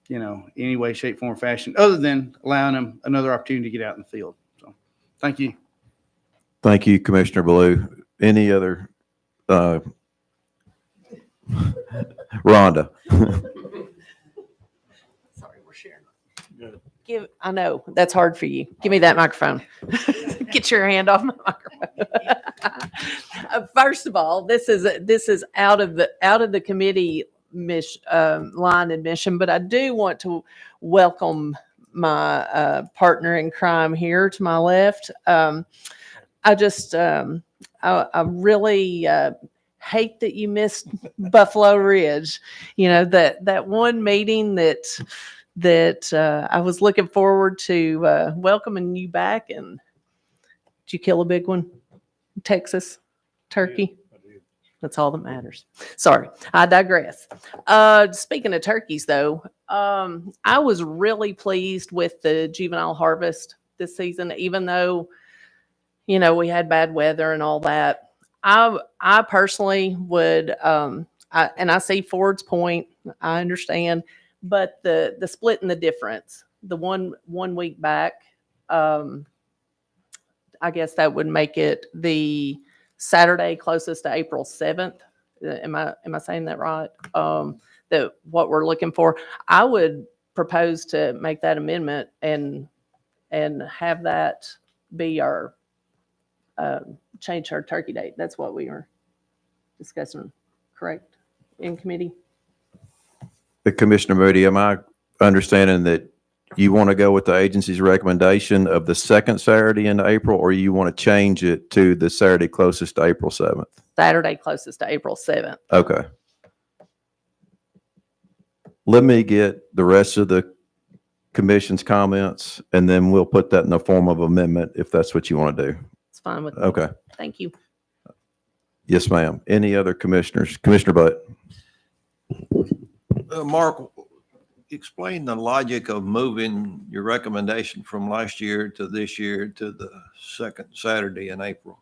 you know, any way, shape, form, fashion, other than allowing them another opportunity to get out in the field. So thank you. Thank you, Commissioner Blue. Any other, Rhonda? Sorry, we're sharing. I know that's hard for you. Give me that microphone. Get your hand off my microphone. First of all, this is out of the committee line admission, but I do want to welcome my partner in crime here to my left. I really hate that you missed Buffalo Ridge. You know, that one meeting that I was looking forward to welcoming you back. And did you kill a big one? Texas turkey? That's all that matters. Sorry, I digress. Speaking of turkeys, though, I was really pleased with the juvenile harvest this season, even though, you know, we had bad weather and all that. I personally would, and I see Ford's point, I understand, but the split and the difference, the one week back, I guess that would make it the Saturday closest to April 7th. Am I saying that right? That what we're looking for. I would propose to make that amendment and have that be our change our turkey date. That's what we are discussing, correct, in committee? Commissioner Moody, am I understanding that you want to go with the agency's recommendation of the second Saturday in April, or you want to change it to the Saturday closest to April 7th? Saturday closest to April 7th. Okay. Let me get the rest of the commission's comments, and then we'll put that in the form of amendment if that's what you want to do. It's fine with me. Okay. Thank you. Yes, ma'am. Any other commissioners? Commissioner Butt. Mark, explain the logic of moving your recommendation from last year to this year to the second Saturday in April.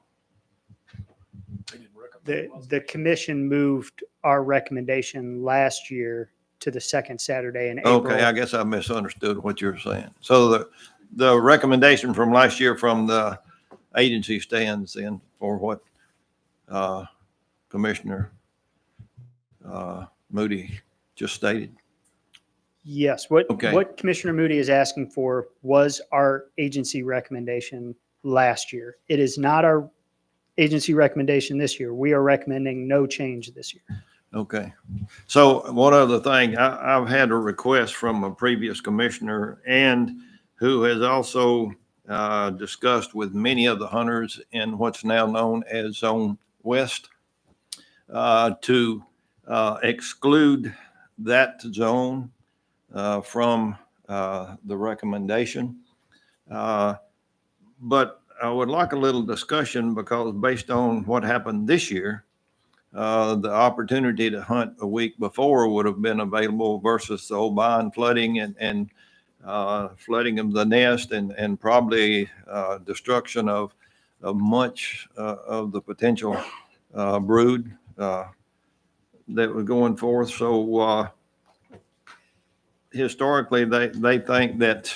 The commission moved our recommendation last year to the second Saturday in April. Okay, I guess I misunderstood what you were saying. So the recommendation from last year from the agency stands in for what Commissioner Moody just stated. Yes, what Commissioner Moody is asking for was our agency recommendation last year. It is not our agency recommendation this year. We are recommending no change this year. Okay. So one other thing, I've had a request from a previous commissioner and who has also discussed with many of the hunters in what's now known as Zone West to exclude that zone from the recommendation. But I would like a little discussion because based on what happened this year, the opportunity to hunt a week before would have been available versus the Obion flooding and flooding of the nest and probably destruction of much of the potential brood that was going forth. So historically, they think that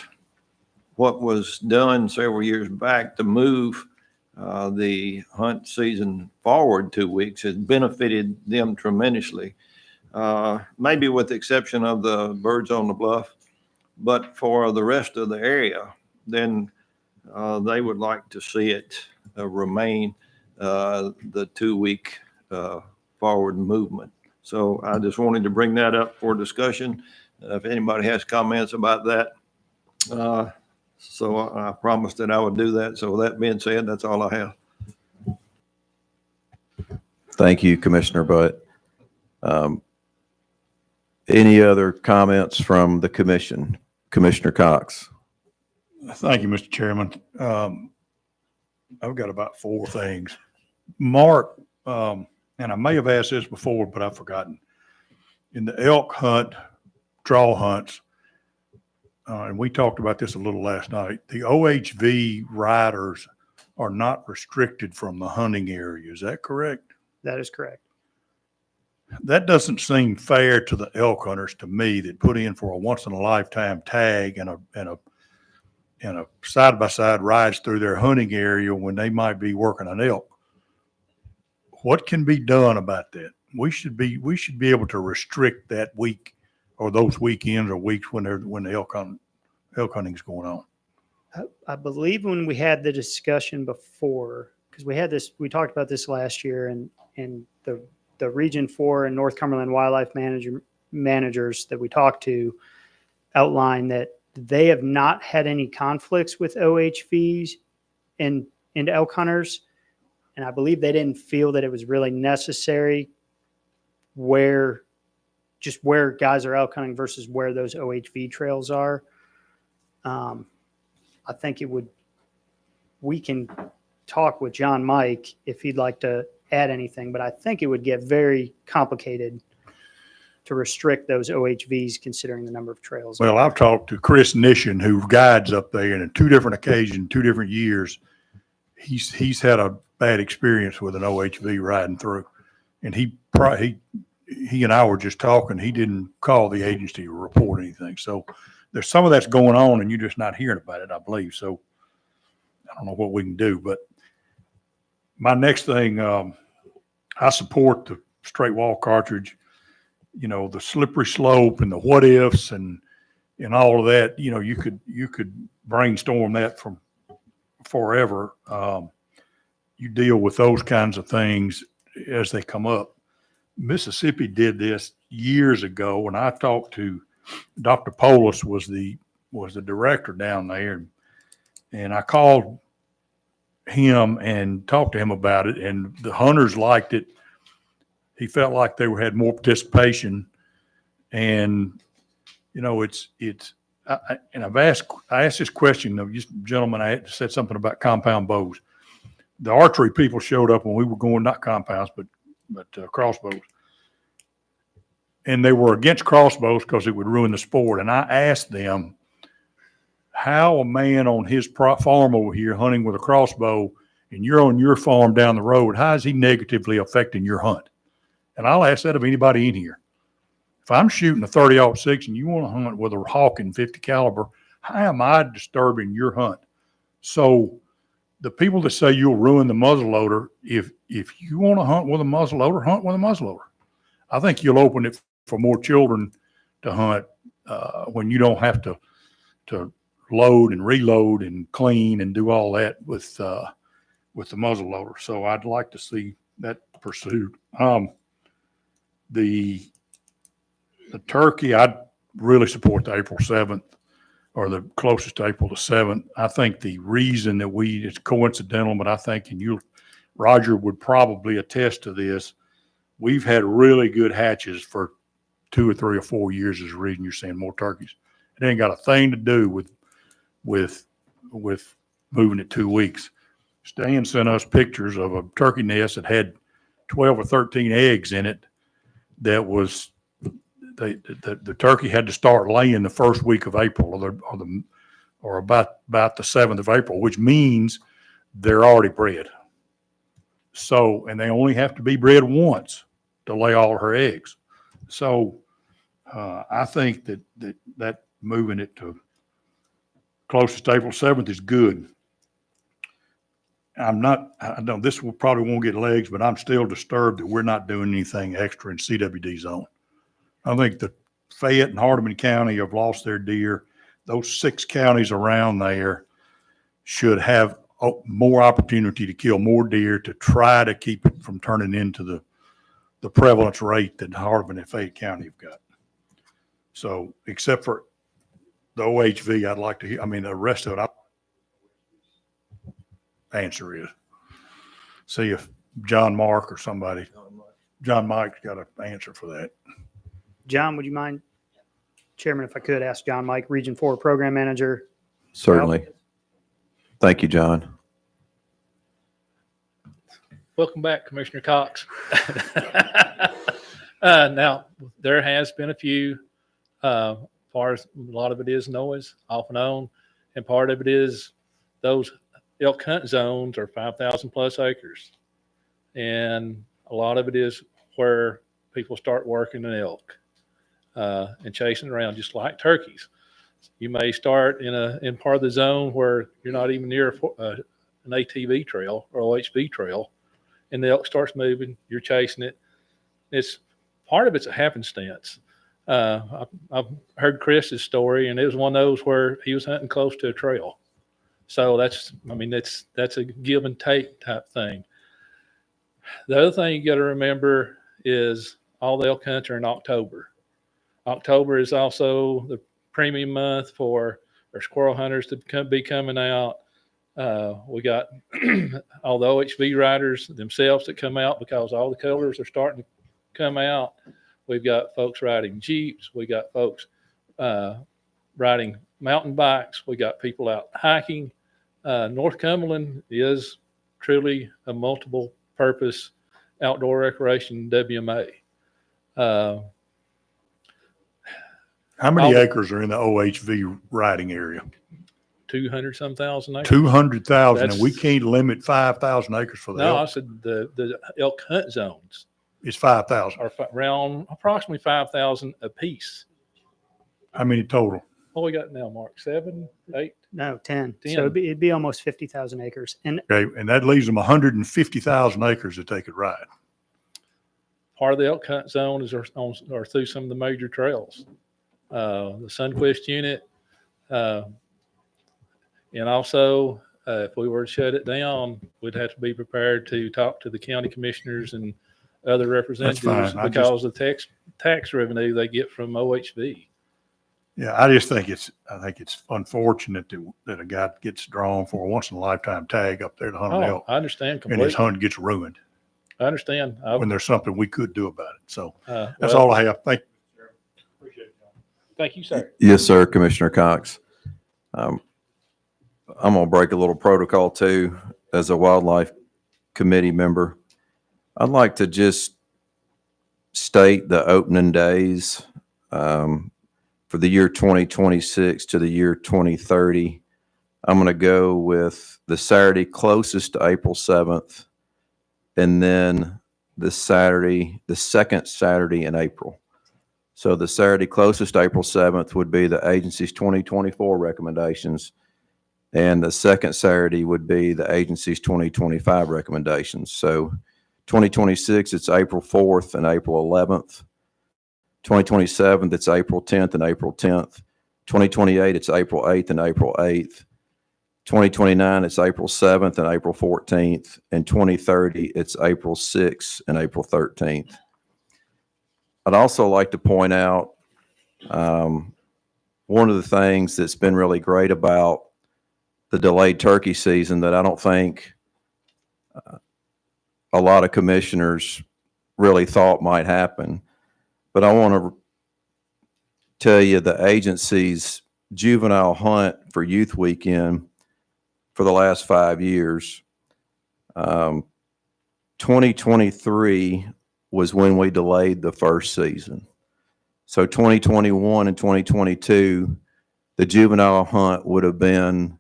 what was done several years back to move the hunt season forward 2 weeks has benefited them tremendously, maybe with the exception of the birds on the bluff. But for the rest of the area, then they would like to see it remain the 2-week forward movement. So I just wanted to bring that up for discussion. If anybody has comments about that. So I promised that I would do that. So with that being said, that's all I have. Thank you, Commissioner Butt. Any other comments from the commission? Commissioner Cox. Thank you, Mr. Chairman. I've got about 4 things. Mark, and I may have asked this before, but I've forgotten. In the elk hunt, draw hunts, and we talked about this a little last night, the OHV riders are not restricted from the hunting area. Is that correct? That is correct. That doesn't seem fair to the elk hunters to me that put in for a once in a lifetime tag and a side by side rides through their hunting area when they might be working an elk. What can be done about that? We should be able to restrict that week or those weekends or weeks when the elk hunting is going on. I believe when we had the discussion before, because we talked about this last year, and the Region 4 and North Cumberland wildlife managers that we talked to outlined that they have not had any conflicts with OHVs and elk hunters. And I believe they didn't feel that it was really necessary where guys are elk hunting versus where those OHV trails are. I think we can talk with John Mike if he'd like to add anything, but I think it would get very complicated to restrict those OHVs considering the number of trails. Well, I've talked to Chris Nishan, who guides up there, and on 2 different occasions, 2 different years, he's had a bad experience with an OHV riding through. And he and I were just talking. He didn't call the agency to report anything. So there's some of that's going on, and you're just not hearing about it, I believe. So I don't know what we can do. But my next thing, I support the straight wall cartridge. You know, the slippery slope and the what ifs and all of that. You know, you could brainstorm that from forever. You deal with those kinds of things as they come up. Mississippi did this years ago, and I talked to Dr. Polis was the director down there, and I called him and talked to him about it, and the hunters liked it. He felt like they had more participation, and you know, I asked this question of this gentleman. I said something about compound bows. The archery people showed up when we were going, not compounds, but crossbows. And they were against crossbows because it would ruin the sport. And I asked them how a man on his farm over here hunting with a crossbow, and you're on your farm down the road, how is he negatively affecting your hunt? And I'll ask that of anybody in here. If I'm shooting a 30-06 and you want to hunt with a Hawken 50 caliber, how am I disturbing your hunt? So the people that say you'll ruin the muzzleloader, if you want to hunt with a muzzleloader, hunt with a muzzleloader. I think you'll open it for more children to hunt when you don't have to load and reload and clean and do all that with the muzzleloader. So I'd like to see that pursued. The turkey, I'd really support the April 7th. Or the closest to April the 7th. I think the reason that it's coincidental, but I think, and Roger would probably attest to this, we've had really good hatches for 2 or 3 or 4 years is the reason you're seeing more turkeys. It ain't got a thing to do with moving it 2 weeks. Stan sent us pictures of a turkey nest that had 12 or 13 eggs in it that was the turkey had to start laying the first week of April or about the 7th of April, which means they're already bred. So, and they only have to be bred once to lay all of her eggs. So I think that moving it to closest to April 7th is good. I know this probably won't get legs, but I'm still disturbed that we're not doing anything extra in CWD zone. I think that Fayette and Hardeman County have lost their deer. Those 6 counties around there should have more opportunity to kill more deer to try to keep it from turning into the prevalence rate that Hardin and Fayette County have got. So except for the OHV, I'd like to hear, I mean, the rest of it, answer is. See if John Mark or somebody, John Mike's got an answer for that. John, would you mind, Chairman, if I could ask John Mike, Region 4 Program Manager? Certainly. Thank you, John. Welcome back, Commissioner Cox. Now, there has been a few, far as a lot of it is noise off and on, and part of it is those elk hunt zones are 5,000 plus acres. And a lot of it is where people start working an elk and chasing around just like turkeys. You may start in part of the zone where you're not even near an ATV trail or OHV trail, and the elk starts moving, you're chasing it. It's part of it's a happenstance. I've heard Chris's story, and it was one of those where he was hunting close to a trail. So that's a give and take type thing. The other thing you got to remember is all the elk hunts are in October. October is also the premium month for our squirrel hunters to be coming out. We got all the OHV riders themselves that come out because all the colors are starting to come out. We've got folks riding Jeeps. We got folks riding mountain bikes. We got people out hiking. North Cumberland is truly a multiple purpose outdoor recreation WMA. How many acres are in the OHV riding area? 200 some thousand acres. 200,000, and we can't limit 5,000 acres for the No, I elk. said the elk hunt zones It's 5,000. are around approximately 5,000 apiece. How many total? What we got now, Mark? 7, 8? No, 10. 10. So it'd be almost 50,000 acres. And Okay, and that leaves them 150,000 acres that they could ride. Part of the elk hunt zone is or through some of the major trails. The Sunquist unit, and also if we were to shut it down, we'd have to be prepared to talk to the county commissioners and other representatives fine. because of the tax revenue they get from OHV. Yeah, I just think it's unfortunate that a guy gets drawn for a once in a lifetime tag up there to hunt an elk, I understand and completely. his hunt gets ruined I understand. when there's something we could do about it. So that's well, all I have. Thank you. Thank you, sir. Yes, sir, Commissioner Cox. I'm going to break a little protocol too as a wildlife committee member. I'd like to just state the opening days for the year 2026 to the year 2030. I'm going to go with the Saturday closest to April 7th, and then the second Saturday in April. So the Saturday closest to April 7th would be the agency's 2024 recommendations, and the second Saturday would be the agency's 2025 recommendations. So 2026, it's April 4th and April 11th. 2027, it's April 10th and April 10th. 2028, it's April 8th and April 8th. 2029, it's April 7th and April 14th. And 2030, it's April 6th and April 13th. I'd also like to point out one of the things that's been really great about the delayed turkey season that I don't think a lot of commissioners really thought might happen. But I want to tell you the agency's juvenile hunt for Youth Weekend for the last 5 years. 2023 was when we delayed the first season. So 2021 and 2022, the juvenile hunt would have been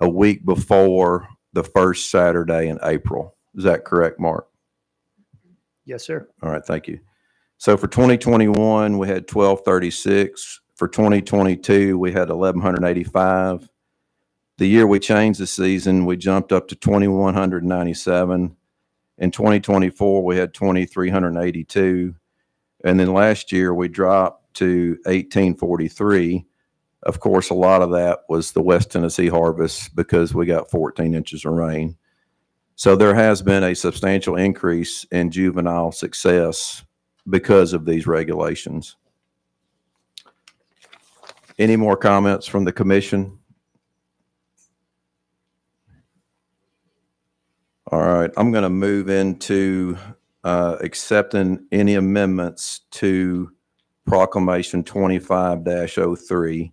a week before the first Saturday in April. Is that correct, Mark? yes, sir. All right, thank you. So for 2021, we had 1236. For 2022, we had 1185. The year we changed the season, we jumped up to 2197. In 2024, we had 2382. And then last year, we dropped to 1843. Of course, a lot of that was the West Tennessee harvest because we got 14 inches of rain. So there has been a substantial increase in juvenile success because of these regulations. Any more comments from the commission? All right, I'm going to move into accepting any amendments to Proclamation 25-03.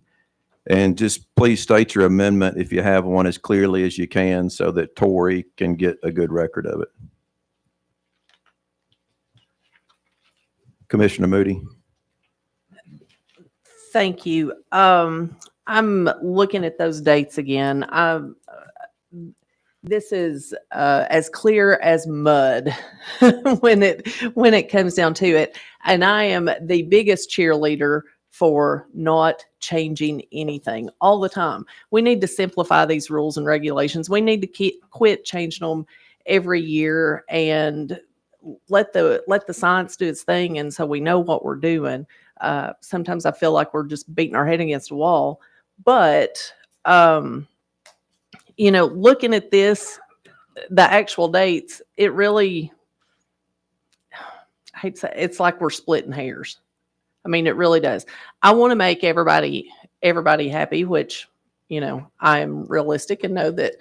And just please state your amendment if you have one as clearly as you can so that Tori can get a good record of it. Commissioner Moody. Thank you. I'm looking at those dates again. This is as clear as mud when it comes down to it. And I am the biggest cheerleader for not changing anything all the time. We need to simplify these rules and regulations. We need to quit changing them every year and let the science do its thing. And so we know what we're doing. Sometimes I feel like we're just beating our head against a wall, but looking at this, the actual dates, it really, I hate to say, it's like we're splitting hairs. I mean, it really does. I want to make everybody happy, which, I am realistic and know that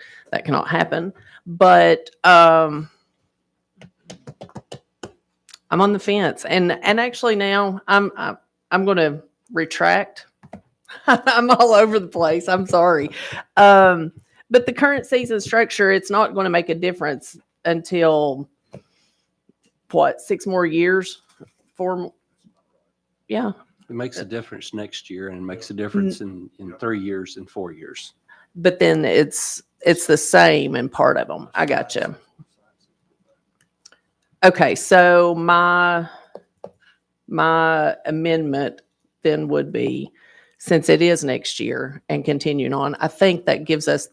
cannot happen. But I'm on the fence, and actually now I'm going to retract. I'm all over the place. I'm sorry. But the current season structure, it's not going to make a difference until, 6 more years? 4 more? Yeah. It makes a difference next year, and it makes a difference in 3 years and 4 years. But then it's the same in part of them. I gotcha. Okay, so my amendment then would be, since it is next year and continuing on, I think that gives us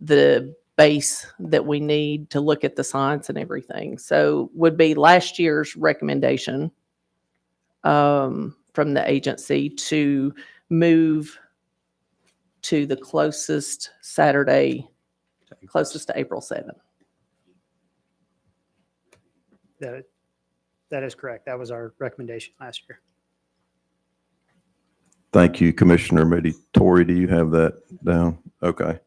the base that we need to look at the science and everything. So would be last year's recommendation from the agency to move to the closest Saturday, closest to April 7th. That is correct. That was our recommendation last year. Thank you, Commissioner Moody. Tori, do you have that down? Okay.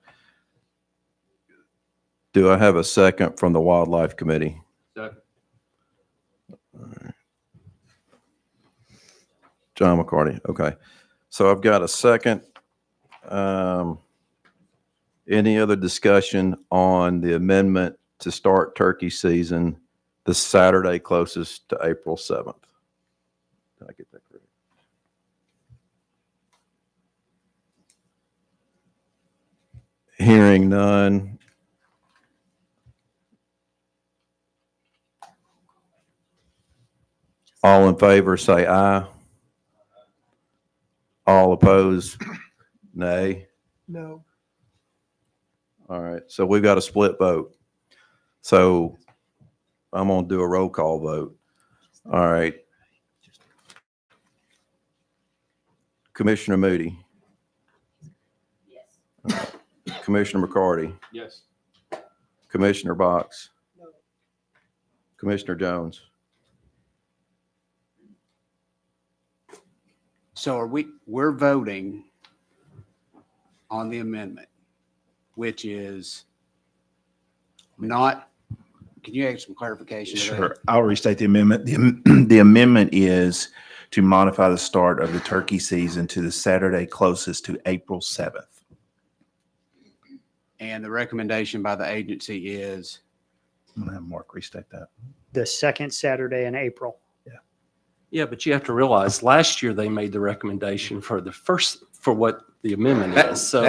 Do I have a second from the Wildlife Committee? Second. All right. John McCarty. Okay. So I've got a second. Any other discussion on the amendment to start turkey season the Saturday closest to April 7th? Did I get that correct? Hearing none. All in favor, say aye. All opposed, nay. No. All right, so we've got a split vote. So I'm going to do a roll call vote. All right. Commissioner Moody. Yes. Commissioner McCarty. Yes. Commissioner Box. No. Commissioner Jones. So we're voting on the amendment, which is not, can you add some clarification? Sure. I'll restate the amendment. The amendment is to modify the start of the turkey season to the Saturday closest to April 7th. And the recommendation by the agency is? I'm going to have Mark restate that. The second Saturday in April. Yeah, but you have to realize last year they made the recommendation for what the amendment is. So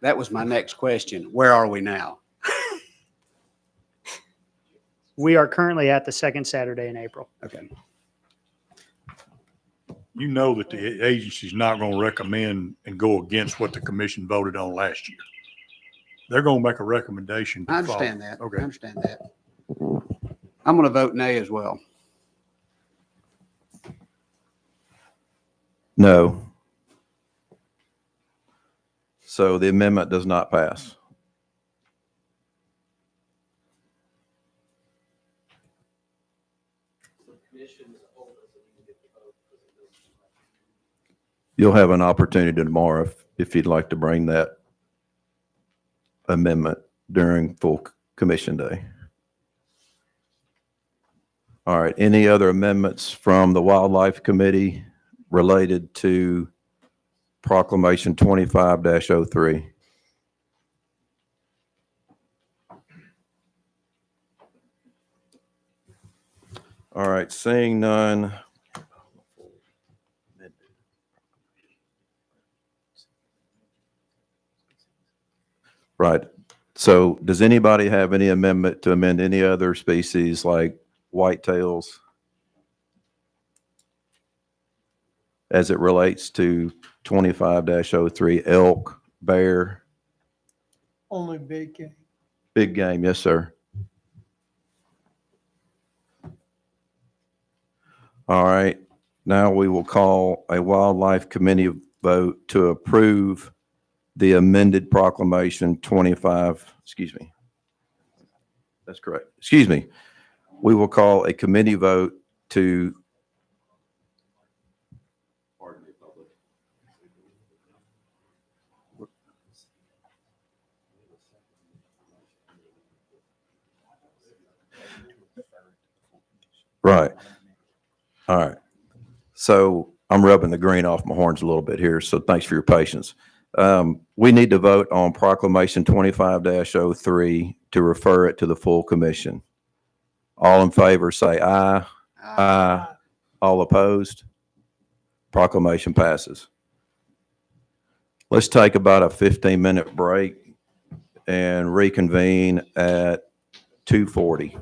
that was my next question. Where are we now? We are currently at the second Saturday in April. Okay. You know that the agency's not going to recommend and go against what the commission voted on last year. They're going to make a recommendation. I understand that. Okay. I understand that. I'm going to vote nay as well. No. So the amendment does not pass. You'll have an opportunity tomorrow if you'd like to bring that amendment during full commission day. All right, any other amendments from the Wildlife Committee related to Proclamation 25-03? All right, seeing none. Right. So does anybody have any amendment to amend any other species like whitetails as it relates to 25-03 elk, bear, Only big game. big game? Yes, sir. All right. Now we will call a Wildlife Committee vote to approve the amended proclamation 25, excuse me. That's correct. Excuse me. We will call a committee vote to right. All right. So I'm rubbing the green off my horns a little bit here, so thanks for your patience. We need to vote on Proclamation 25-03 to refer it to the full commission. All in favor, say aye. Aye. All opposed? Proclamation passes. Let's take about a 15-minute break and reconvene at 2:40.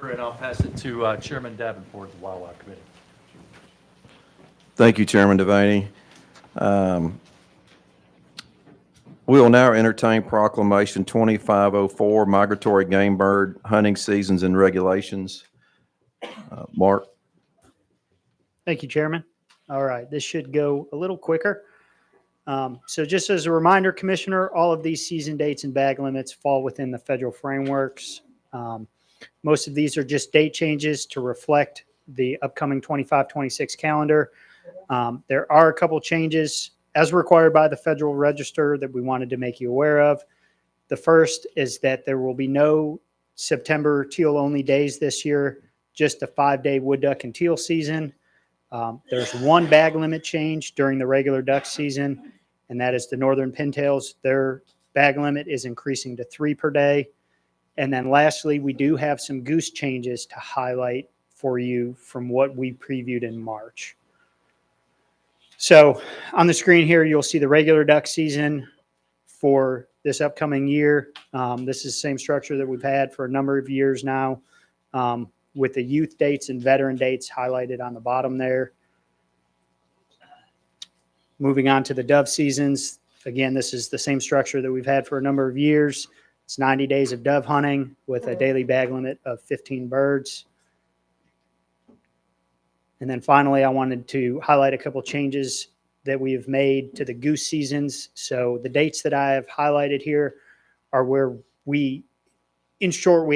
Commissioner, and I'll pass it to Chairman Davenport of the Wildlife Committee. Thank you, Chairman Devaney. We will now entertain Proclamation 2504, Migratory Gamebird Hunting Seasons and Regulations. Mark? Thank you, Chairman. All right, this should go a little quicker. So just as a reminder, Commissioner, all of these season dates and bag limits fall within the federal frameworks. Most of these are just date changes to reflect the upcoming 25-26 calendar. There are a couple changes as required by the Federal Register that we wanted to make you aware of. The first is that there will be no September teal only days this year, just a 5-day wood duck and teal season. There's one bag limit change during the regular duck season, and that is the northern pintails. Their bag limit is increasing to 3 per day. And then lastly, we do have some goose changes to highlight for you from what we previewed in March. So on the screen here, you'll see the regular duck season for this upcoming year. This is the same structure that we've had for a number of years now, with the youth dates and veteran dates highlighted on the bottom there. Moving on to the dove seasons. Again, this is the same structure that we've had for a number of years. It's 90 days of dove hunting with a daily bag limit of 15 birds. And then finally, I wanted to highlight a couple changes that we have made to the goose seasons. So the dates that I have highlighted here are where we, in short,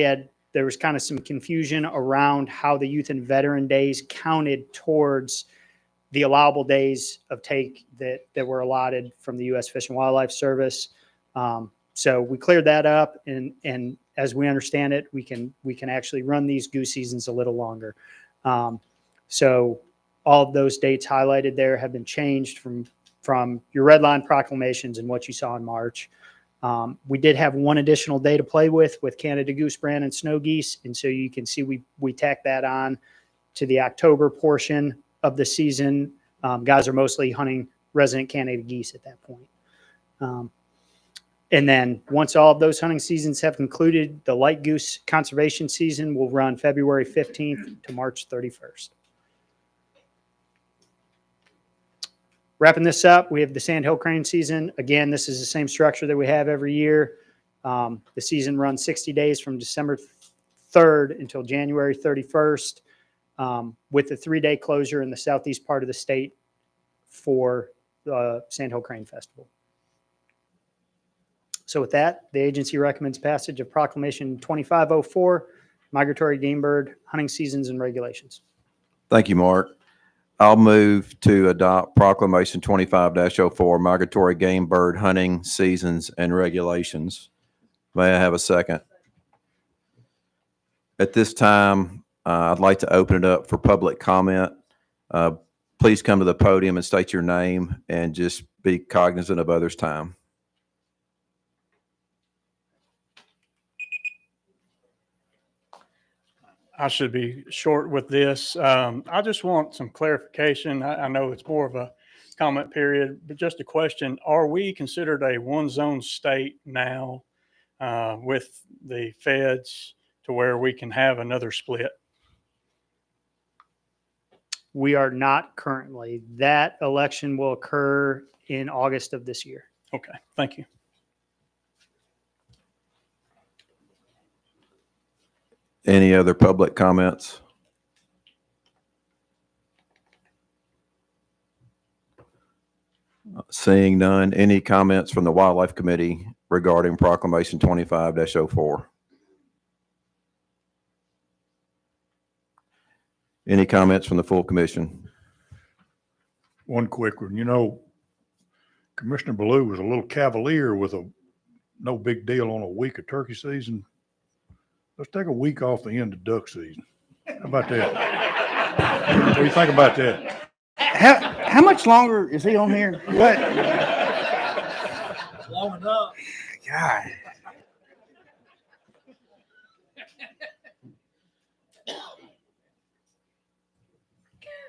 there was kind of some confusion around how the youth and veteran days counted towards the allowable days of take that were allotted from the U.S. Fish and Wildlife Service. So we cleared that up, and as we understand it, we can actually run these goose seasons a little longer. So all of those dates highlighted there have been changed from your red line proclamations and what you saw in March. We did have one additional day to play with Canada goose brand and snow geese, and so you can see we tacked that on to the October portion of the season. Guys are mostly hunting resident Canada geese at that point. And then once all of those hunting seasons have concluded, the light goose conservation season will run February 15th to March 31st. Wrapping this up, we have the sandhill crane season. Again, this is the same structure that we have every year. The season runs 60 days from December 3rd until January 31st, with the 3-day closure in the southeast part of the state for the Sandhill Crane Festival. So with that, the agency recommends passage of Proclamation 2504, Migratory Gamebird Hunting Seasons and Regulations. Thank you, Mark. I'll move to adopt Proclamation 25-04, Migratory Gamebird Hunting Seasons and Regulations. May I have a second? At this time, I'd like to open it up for public comment. Please come to the podium and state your name and just be cognizant of others' time. I should be short with this. I just want some clarification. I know it's more of a comment period, but just a question. Are we considered a one-zone state now with the feds to where we can have another split? We are not currently. That election will occur in August of this year. Okay, thank you. Any other public comments? Seeing none, any comments from the Wildlife Committee regarding Proclamation 25-04? Any comments from the full commission? One quick one. You know, Commissioner Ballou was a little cavalier with a no big deal on a week of turkey season. Let's take a week off the end of duck season. How about that? What do you think about that? How much longer is he on here? What? Long enough. God.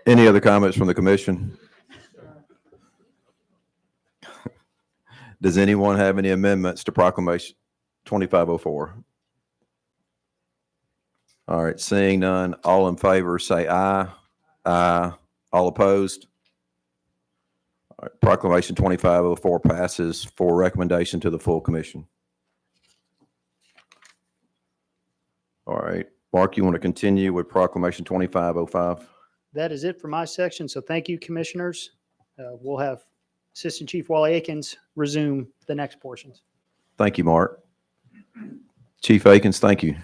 Any other comments from the commission? Does anyone have any amendments to Proclamation 2504? All right, seeing none, all in favor, say aye. Aye. All opposed? All right, Proclamation 2504 passes for recommendation to the full commission. All right, Mark, you want to continue with Proclamation 2505? That is it for my section. So thank you, commissioners. We'll have Assistant Chief Wally Akins resume the next portions. Thank you, Mark. Chief Akins, thank you.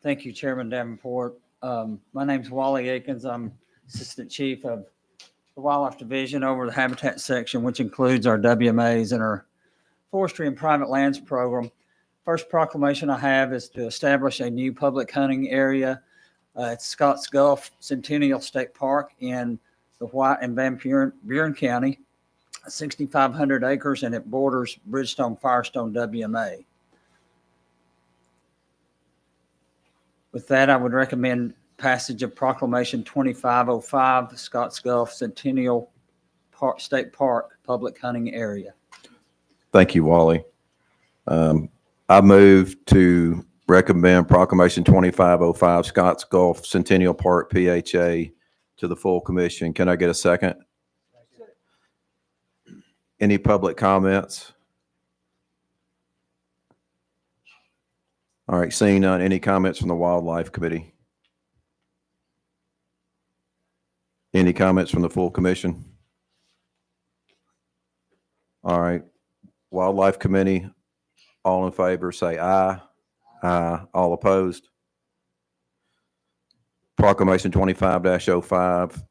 Thank you, Chairman Davenport. My name's Wally Akins. I'm Assistant Chief of the Wildlife Division over the Habitat section, which includes our WMAs and our Forestry and Private Lands program. First proclamation I have is to establish a new public hunting area at Scotts Gulf Centennial State Park in the White and Van Buren County, 6,500 acres, and it borders Bridgestone Firestone WMA. With that, I would recommend passage of Proclamation 2505, Scotts Gulf Centennial State Park Public Hunting Area. Thank you, Wally. I move to recommend Proclamation 2505, Scotts Gulf Centennial Park PHA to the full commission. Can I get a second? Any public comments? All right, seeing none, any comments from the Wildlife Committee? Any comments from the full commission? All right, Wildlife Committee, all in favor, say aye. Aye. All opposed? Proclamation 25-05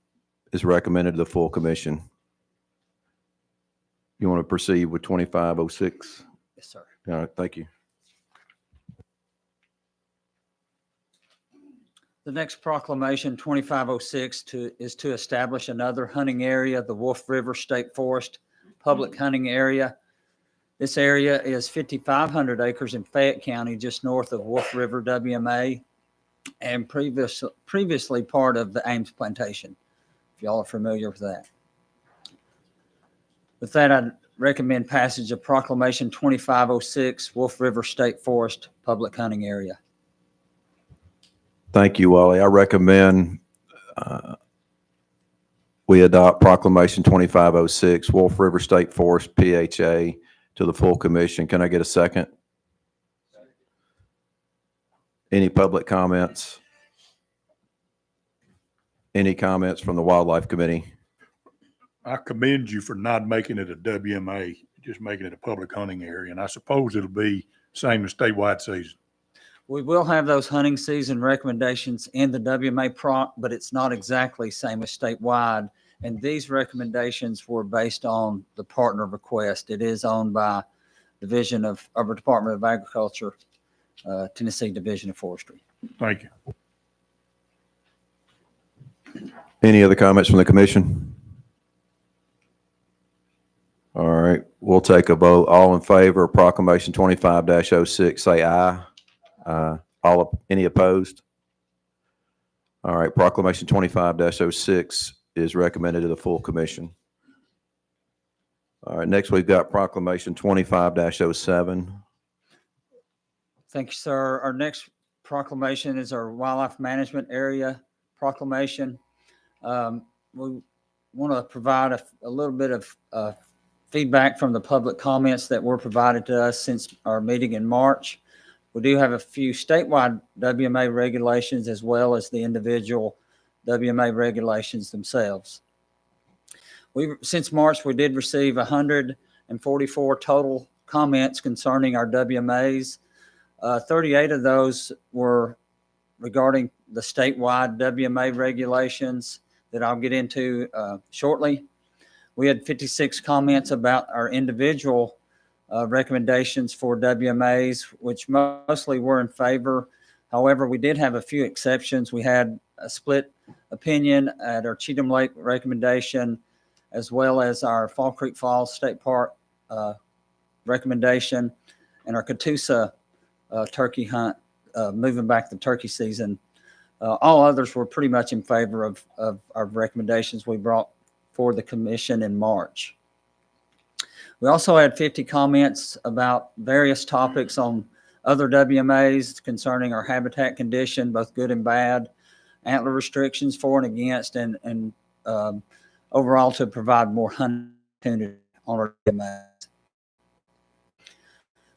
is recommended to the full commission. You want to proceed with 2506? Yes, sir. All right, thank you. The next proclamation, 2506, is to establish another hunting area, the Wolf River State Forest Public Hunting Area. This area is 5,500 acres in Fayette County, just north of Wolf River WMA, and previously part of the Ames Plantation, if y'all are familiar with that. With that, I'd recommend passage of Proclamation 2506, Wolf River State Forest Public Hunting Area. Thank you, Wally. I recommend we adopt Proclamation 2506, Wolf River State Forest PHA to the full commission. Can I get a second? Any public comments? Any comments from the Wildlife Committee? I commend you for not making it a WMA, just making it a public hunting area. And I suppose it'll be same as statewide season. We will have those hunting season recommendations in the WMA Proc, but it's not exactly same as statewide. And these recommendations were based on the partner request. It is owned by Division of Department of Agriculture, Tennessee Division of Forestry. Thank you. Any other comments from the commission? All right, we'll take a vote. All in favor of Proclamation 25-06, say aye. Any opposed? All right, Proclamation 25-06 is recommended to the full commission. All right, next we've got Proclamation 25-07. Thank you, sir. Our next proclamation is our Wildlife Management Area proclamation. We want to provide a little bit of feedback from the public comments that were provided to us since our meeting in March. We do have a few statewide WMA regulations as well as the individual WMA regulations themselves. Since March, we did receive 144 total comments concerning our WMAs. 38 of those were regarding the statewide WMA regulations that I'll get into shortly. We had 56 comments about our individual recommendations for WMAs, which mostly were in favor. However, we did have a few exceptions. We had a split opinion at our Cheatham Lake recommendation, as well as our Fall Creek Falls State Park recommendation, and our Catoosa turkey hunt, moving back the turkey season. All others were pretty much in favor of our recommendations we brought for the commission in March. We also had 50 comments about various topics on other WMAs concerning our habitat condition, both good and bad, antler restrictions for and against, and overall to provide more hunting opportunity on our WMAs.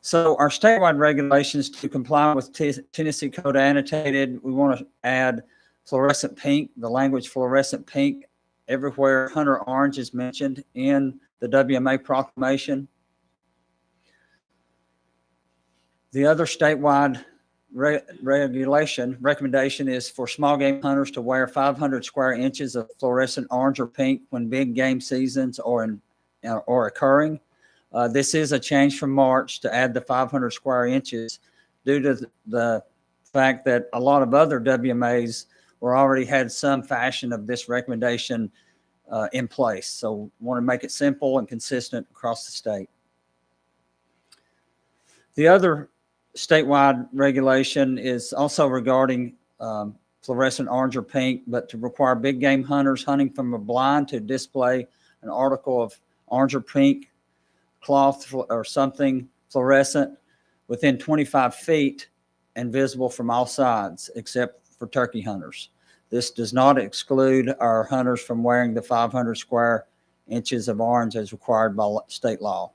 So our statewide regulations to comply with Tennessee Code Annotated, we want to add fluorescent pink, the language fluorescent pink, everywhere hunter orange is mentioned in the WMA proclamation. The other statewide recommendation is for small game hunters to wear 500 square inches of fluorescent orange or pink when big game seasons are occurring. This is a change from March to add the 500 square inches due to the fact that a lot of other WMAs were already had some fashion of this recommendation in place. So want to make it simple and consistent across the state. The other statewide regulation is also regarding fluorescent orange or pink, but to require big game hunters hunting from a blind to display an article of orange or pink cloth or something fluorescent within 25 feet and visible from all sides, except for turkey hunters. This does not exclude our hunters from wearing the 500 square inches of orange as required by state law.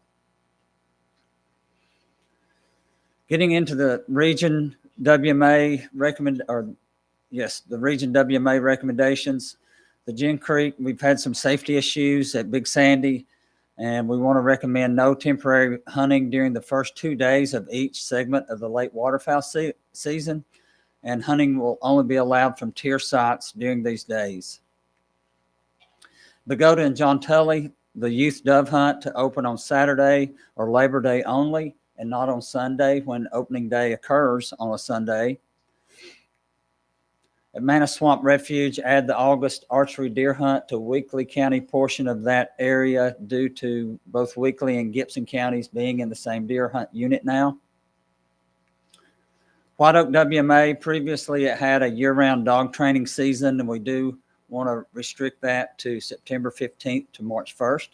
Getting into the region WMA the region WMA recommendations. The Gin Creek, we've had some safety issues at Big Sandy, and we want to recommend no temporary hunting during the first 2 days of each segment of the late waterfowl season, and hunting will only be allowed from tier sites during these days. Pagoda and John Tully, the youth dove hunt to open on Saturday or Labor Day only, and not on Sunday when opening day occurs on a Sunday. At Manna Swamp Refuge, add the August archery deer hunt to Weakley County portion of that area due to both Weakley and Gibson counties being in the same deer hunt unit now. White Oak WMA, previously it had a year-round dog training season, and we do want to restrict that to September 15th to March 1st.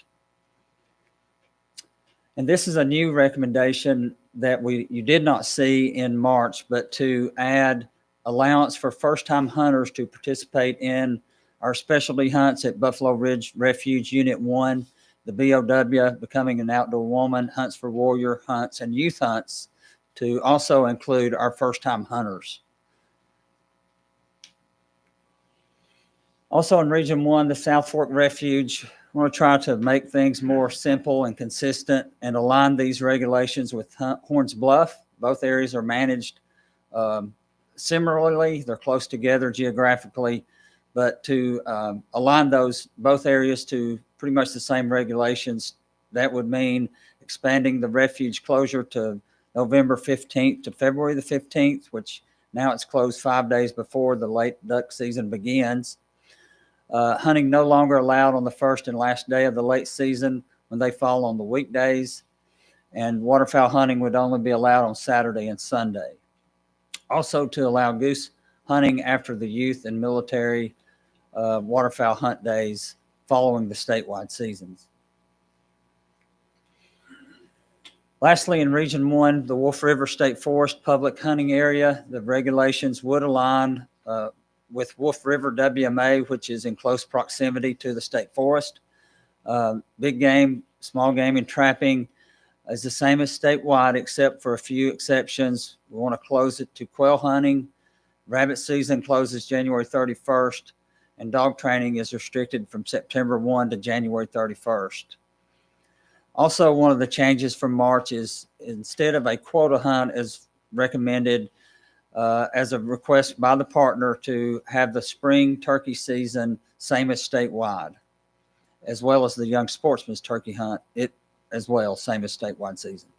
And this is a new recommendation that you did not see in March, but to add allowance for first-time hunters to participate in our specialty hunts at Buffalo Ridge Refuge Unit 1, the BOW, Becoming an Outdoor Woman, Hunts for Warrior hunts, and youth hunts, to also include our first-time hunters. Also in Region 1, the South Fork Refuge, I want to try to make things more simple and consistent and align these regulations with Horns Bluff. Both areas are managed similarly. They're close together geographically, but to align both areas to pretty much the same regulations, that would mean expanding the refuge closure to November 15th to February the 15th, which now it's closed 5 days before the late duck season begins. Hunting no longer allowed on the first and last day of the late season when they fall on the weekdays, and waterfowl hunting would only be allowed on Saturday and Sunday. Also to allow goose hunting after the youth and military waterfowl hunt days following the statewide seasons. Lastly, in Region 1, the Wolf River State Forest public hunting area, the regulations would align with Wolf River WMA, which is in close proximity to the state forest. Big game, small game, and trapping is the same as statewide, except for a few exceptions. We want to close it to quail hunting. Rabbit season closes January 31st, and dog training is restricted from September 1 to January 31st. Also, one of the changes from March is instead of a quota hunt as recommended, as a request by the partner to have the spring turkey season same as statewide, as well as the young sportsman's turkey hunt, it as well, same as statewide season.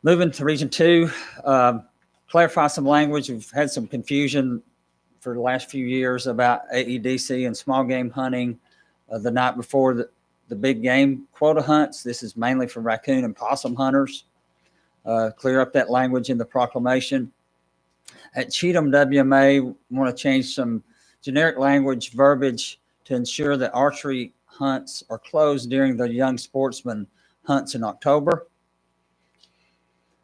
Moving to Region 2, clarify some language. We've had some confusion for the last few years about AEDC and small game hunting the night before the big game quota hunts. This is mainly for raccoon and possum hunters. Clear up that language in the proclamation. At Cheatham WMA, we want to change some generic language verbiage to ensure that archery hunts are closed during the young sportsman hunts in October.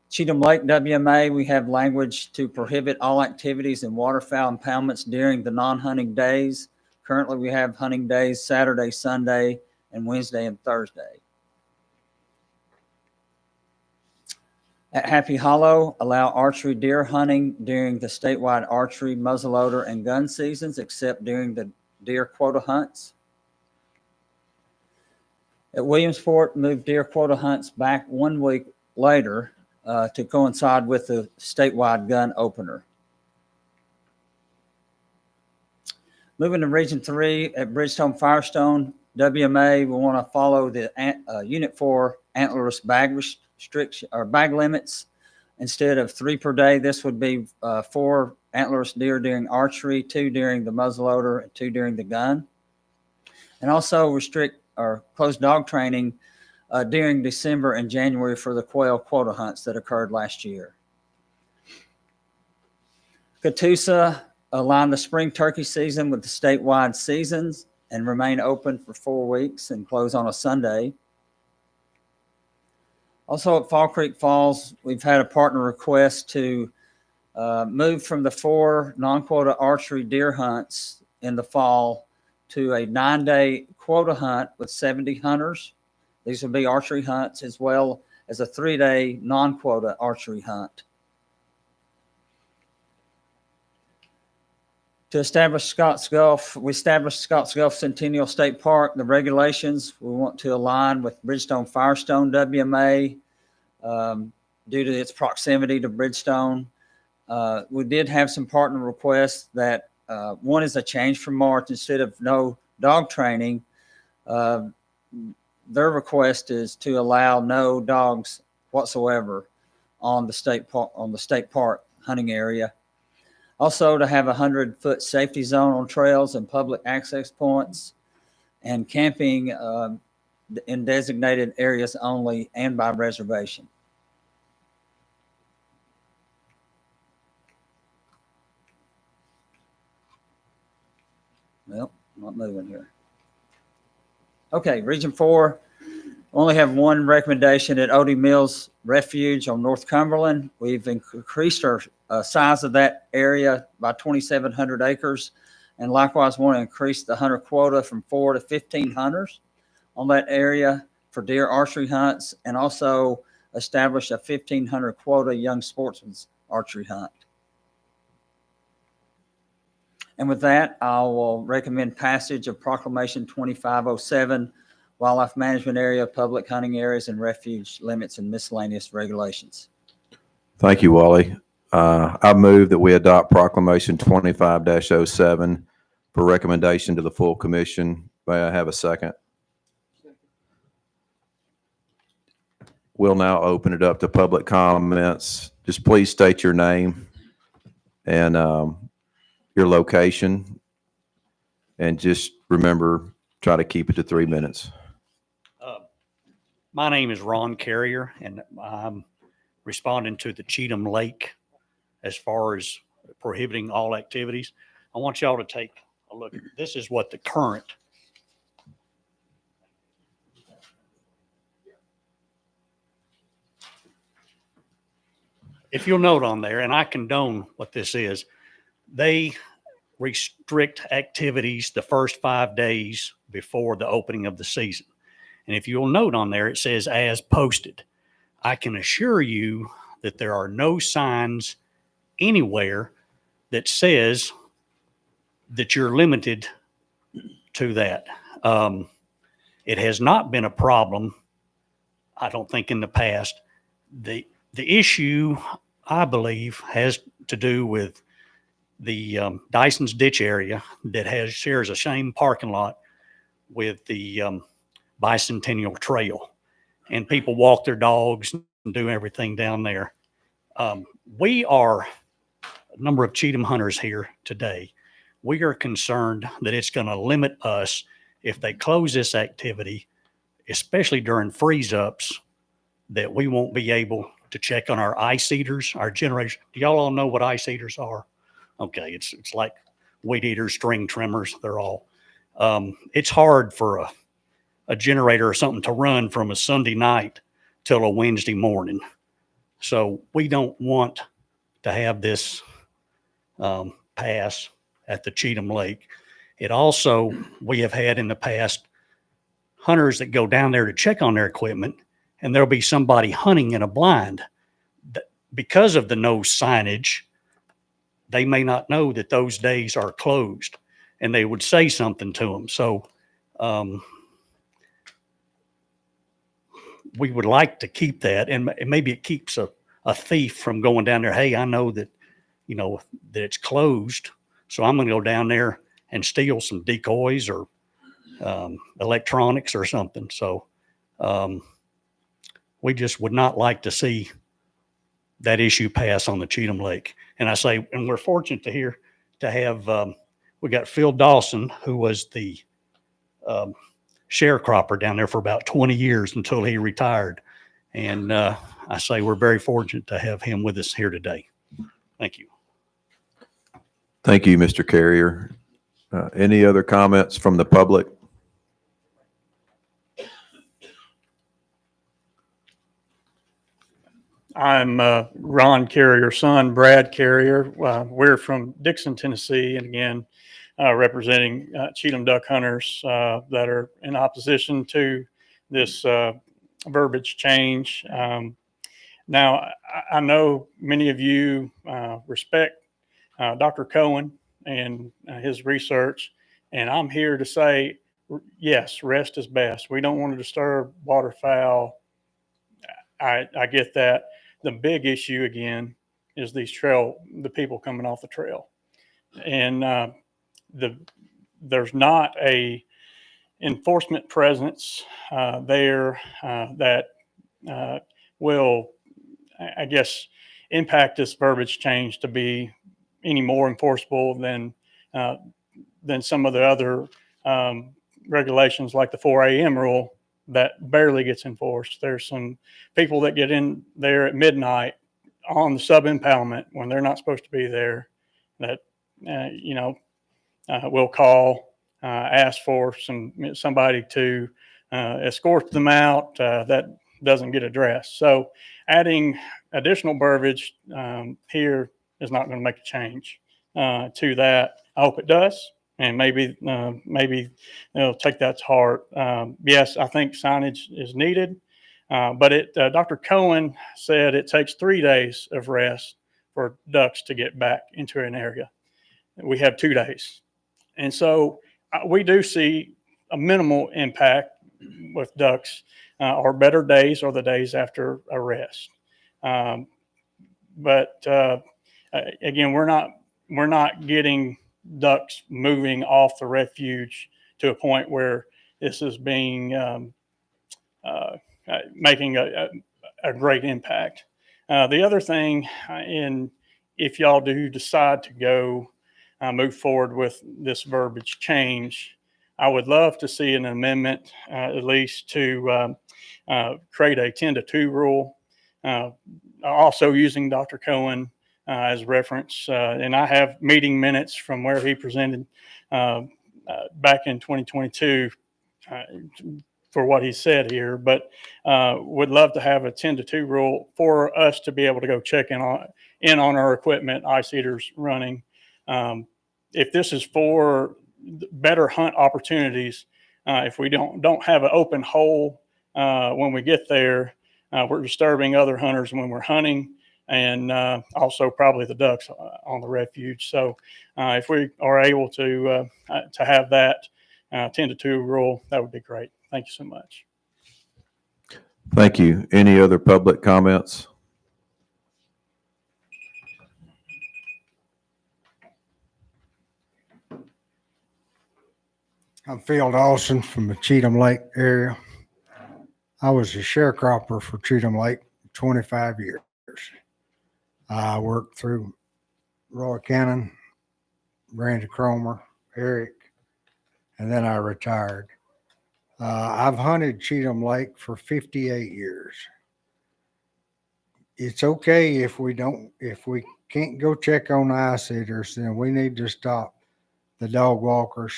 Cheatham Lake WMA, we have language to prohibit all activities and waterfowl impoundments during the non-hunting days. Currently, we have hunting days Saturday, Sunday, and Wednesday and Thursday. At Happy Hollow, allow archery deer hunting during the statewide archery, muzzleloader, and gun seasons, except during the deer quota hunts. At Williamsport, move deer quota hunts back 1 week later to coincide with the statewide gun opener. Moving to Region 3 at Bridgestone Firestone, WMA, we want to follow the Unit 4 antlerless bag restriction or bag limits. Instead of 3 per day, this would be 4 antlerless deer during archery, 2 during the muzzleloader, and 2 during the gun. And also restrict or close dog training during December and January for the quail quota hunts that occurred last year. Catoosa, align the spring turkey season with the statewide seasons and remain open for 4 weeks and close on a Sunday. Also at Fall Creek Falls, we've had a partner request to move from the 4 non-quota archery deer hunts in the fall to a 9-day quota hunt with 70 hunters. These will be archery hunts as well as a 3-day non-quota archery hunt. To establish Scotts Gulf, we established Scotts Gulf Centennial State Park. The regulations we want to align with Bridgestone Firestone WMA due to its proximity to Bridgestone. We did have some partner requests that one is a change from March. Instead of no dog training, their request is to allow no dogs whatsoever on the state park hunting area. Also, to have a 100-foot safety zone on trails and public access points, and camping in designated areas only and by reservation. Well, not moving here. Okay, Region 4, only have one recommendation at Odie Mills Refuge on North Cumberland. We've increased our size of that area by 2,700 acres, and likewise want to increase the hunter quota from 4 to 15 hunters on that area for deer archery hunts, and also establish a 1,500 quota young sportsman's archery hunt. And with that, I will recommend passage of Proclamation 2507, Wildlife Management Area, Public Hunting Areas, and Refuge Limits and Miscellaneous Regulations. Thank you, Wally. I move that we adopt Proclamation 25-07 for recommendation to the full commission. May I have a second? We'll now open it up to public comments. Just please state your name and your location, and just remember, try to keep it to 3 minutes. My name is Ron Carrier, and I'm responding to the Cheatham Lake as far as prohibiting all activities. I want y'all to take a look. This is what the current if you'll note on there, and I condone what this is, they restrict activities the first 5 days before the opening of the season. And if you'll note on there, it says as posted. I can assure you that there are no signs anywhere that says that you're limited to that. It has not been a problem, I don't think, in the past. The issue, I believe, has to do with the Dyson's Ditch area that shares a same parking lot with the Bicentennial Trail, and people walk their dogs and do everything down there. We are a number of Cheatham hunters here today. We are concerned that it's going to limit us if they close this activity, especially during freeze ups, that we won't be able to check on our ice eaters, our generation. Do y'all all know what ice eaters are? Okay, it's like weed eaters, string trimmers. They're all. It's hard for a generator or something to run from a Sunday night till a Wednesday morning. So we don't want to have this pass at the Cheatham Lake. It also, we have had in the past hunters that go down there to check on their equipment, and there'll be somebody hunting in a blind. Because of the no signage, they may not know that those days are closed, and they would say something to them. So we would like to keep that, and maybe it keeps a thief from going down there. Hey, I know that, that it's closed, so I'm going to go down there and steal some decoys or electronics or something. So we just would not like to see that issue pass on the Cheatham Lake. And I say, and we're fortunate to have, we got Phil Dawson, who was the sharecropper down there for about 20 years until he retired. And I say we're very fortunate to have him with us here today. Thank you. Thank you, Mr. Carrier. Any other comments from the public? I'm Ron Carrier's son, Brad Carrier. We're from Dixon, Tennessee, and again, representing Cheatham duck hunters that are in opposition to this verbiage change. Now, I know many of you respect Dr. Cohen and his research, and I'm here to say, yes, rest is best. We don't want to disturb waterfowl. I get that. The big issue again is the people coming off the trail, and there's not a enforcement presence there that will, I guess, impact this verbiage change to be any more enforceable than some of the other regulations, like the 4 a.m. rule that barely gets enforced. There's some people that get in there at midnight on the sub-impoundment when they're not supposed to be there that, will call, ask for somebody to escort them out. That doesn't get addressed. So adding additional verbiage here is not going to make a change to that. I hope it does. And maybe they'll take that to heart. Yes, I think signage is needed, but Dr. Cohen said it takes 3 days of rest for ducks to get back into an area. We have 2 days, and so we do see a minimal impact with ducks. Our better days are the days after a rest. But again, we're not getting ducks moving off the refuge to a point where this is being making a great impact. The other thing, if y'all do decide to go move forward with this verbiage change, I would love to see an amendment at least to create a 10-2 rule. Also using Dr. Cohen as reference, and I have meeting minutes from where he presented back in 2022 for what he said here, but would love to have a 10-2 rule for us to be able to go check in on our equipment, ice eaters running. If this is for better hunt opportunities, if we don't have an open hole when we get there, we're disturbing other hunters when we're hunting, and also probably the ducks on the refuge. So if we are able to have that 10-2 rule, that would be great. Thank you so much. Thank you. Any other public comments? I'm Phil Dawson from the Cheatham Lake area. I was a sharecropper for Cheatham Lake 25 years. I worked through Roy Cannon, Randy Cromer, Eric, and then I retired. I've hunted Cheatham Lake for 58 years. It's okay if we can't go check on the ice eaters, then we need to stop the dog walkers,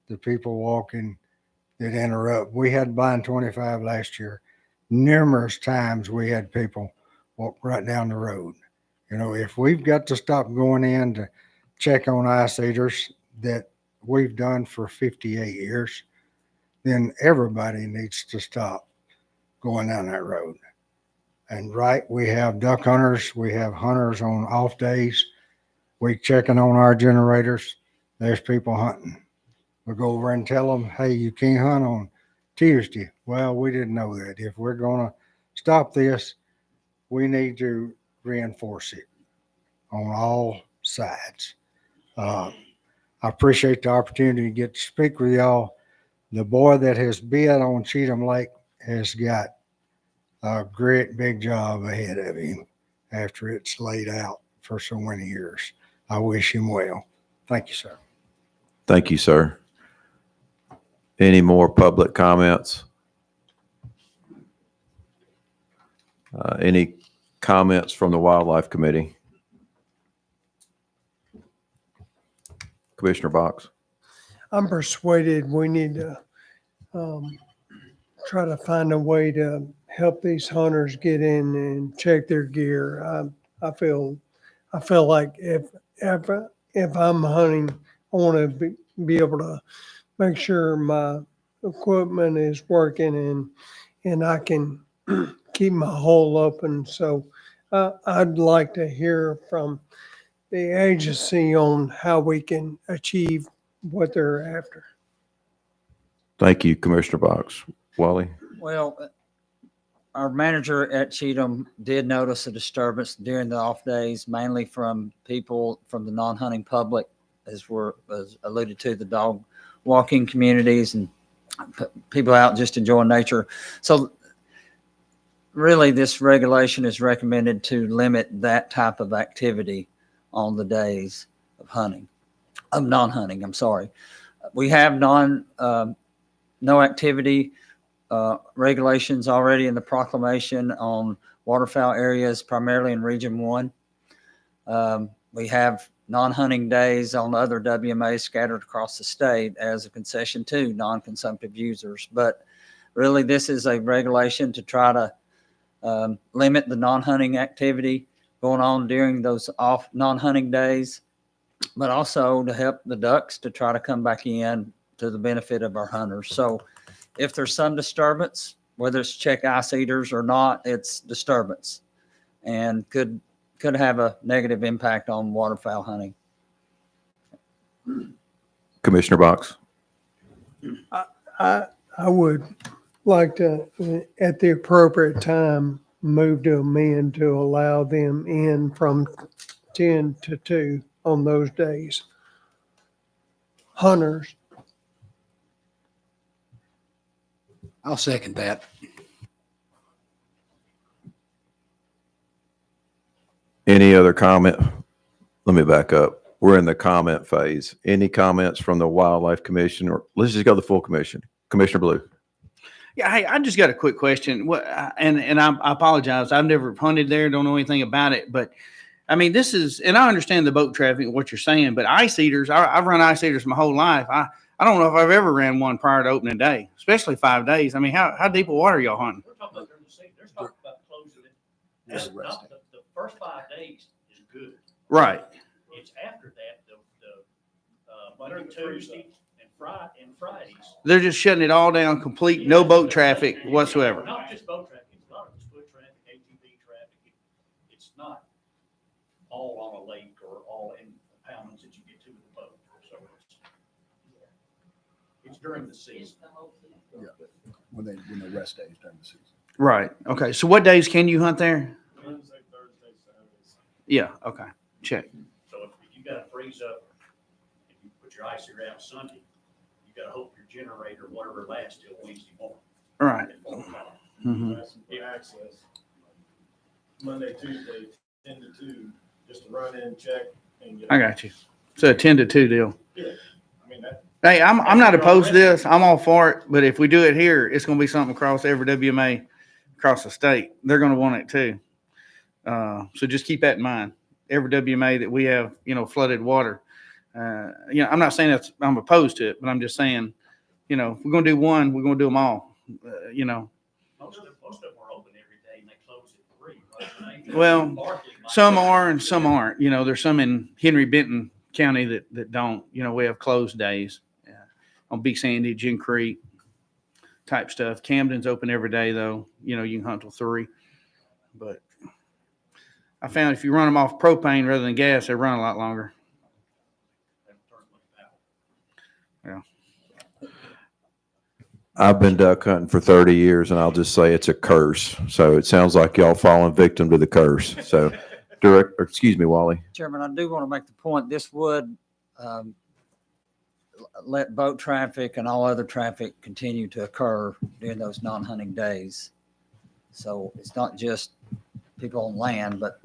the people walking that interrupt. We had blind 25 last year. Numerous times we had people walk right down the road. You know, if we've got to stop going in to check on ice eaters that we've done for 58 years, then everybody needs to stop going down that road. And right, we have duck hunters, we have hunters on off days. We checking on our generators. There's people hunting. We go over and tell them, hey, you can't hunt on Tuesday. Well, we didn't know that. If we're going to stop this, we need to reinforce it on all sides. I appreciate the opportunity to get to speak with y'all. The boy that has been on Cheatham Lake has got a great big job ahead of him after it's laid out for so many years. I wish him well. Thank you, sir. Thank you, sir. Any more public comments? Any comments from the Wildlife Committee? Commissioner Box. I'm persuaded we need to try to find a way to help these hunters get in and check their gear. I feel like if I'm hunting, I want to be able to make sure my equipment is working and I can keep my hole open. So I'd like to hear from the agency on how we can achieve what they're after. Thank you, Commissioner Box. Wally? Well, our manager at Cheatham did notice a disturbance during the off days, mainly from people from the non-hunting public, as alluded to, the dog walking communities and people out just enjoying nature. So really this regulation is recommended to limit that type of activity on the days of non-hunting, I'm sorry. We have no activity regulations already in the proclamation on waterfowl areas, primarily in Region 1. We have non-hunting days on other WMAs scattered across the state as a concession to non-consumptive users. But really, this is a regulation to try to limit the non-hunting activity going on during those off non-hunting days, but also to help the ducks to try to come back in to the benefit of our hunters. So if there's some disturbance, whether it's check ice eaters or not, it's disturbance and could have a negative impact on waterfowl hunting. Commissioner Box. I would like to, at the appropriate time, move to amend to allow them in from 10 to 2 on those days. Hunters. I'll second that. Any other comment? Let me back up. We're in the comment phase. Any comments from the Wildlife Commission, or let's just go to the full commission? Commissioner Blue. Yeah, hey, I just got a quick question. What, and I apologize. I've never hunted there, don't know anything about it. But I mean, this is, and I understand the boat traffic, what you're saying, but ice eaters, I've run ice eaters my whole life. I don't know if I've ever ran one prior to opening day, especially 5 days. I mean, how deep of water are y'all hunting? We're talking about during the season. They're talking about closing it. That's not the first 5 days is good. Right. It's after that, the Monday, Tuesday, and Fridays. They're just shutting it all down, complete, no boat traffic whatsoever. Not just boat traffic, it's a lot of it's foot traffic, ATV traffic. It's not all on a lake or all in pounds that you get to with the boat. So it's during the season. Yeah, when they rest days during the season. Right. Okay. So what days can you hunt there? Wednesday, Thursday, Saturdays. Yeah. Okay. Check. So if you got to freeze up, if you put your ice around Sunday, you got to hope your generator, whatever, lasts till Wednesday morning. All right. Mm-hmm. Access Monday, Tuesday, 10 to 2, just to run in, check, and get. I got you. So a 10 to 2 deal. Yeah, I mean that. Hey, I'm not opposed to this. I'm all for it. But if we do it here, it's going to be something across every WMA across the state. They're going to want it too. So just keep that in mind. Every WMA that we have, flooded water. I'm not saying I'm opposed to it, but I'm just saying You know, if we're going to do one, we're going to do them all. You know, Most of them are open every day and they close at 3. well, some are and some aren't. You know, there's some in Henry Benton County that don't. You know, we have closed days on Big Sandy, Gin Creek type stuff. Camden's open every day though. You know, you can hunt till 3. But I found if you run them off propane rather than gas, they run a lot longer. Yeah. I've been duck hunting for 30 years and I'll just say it's a curse. So it sounds like y'all falling victim to the curse. So excuse me, Wally. Chairman, I do want to make the point, this would let boat traffic and all other traffic continue to occur during those non-hunting days. So it's not just people on land, but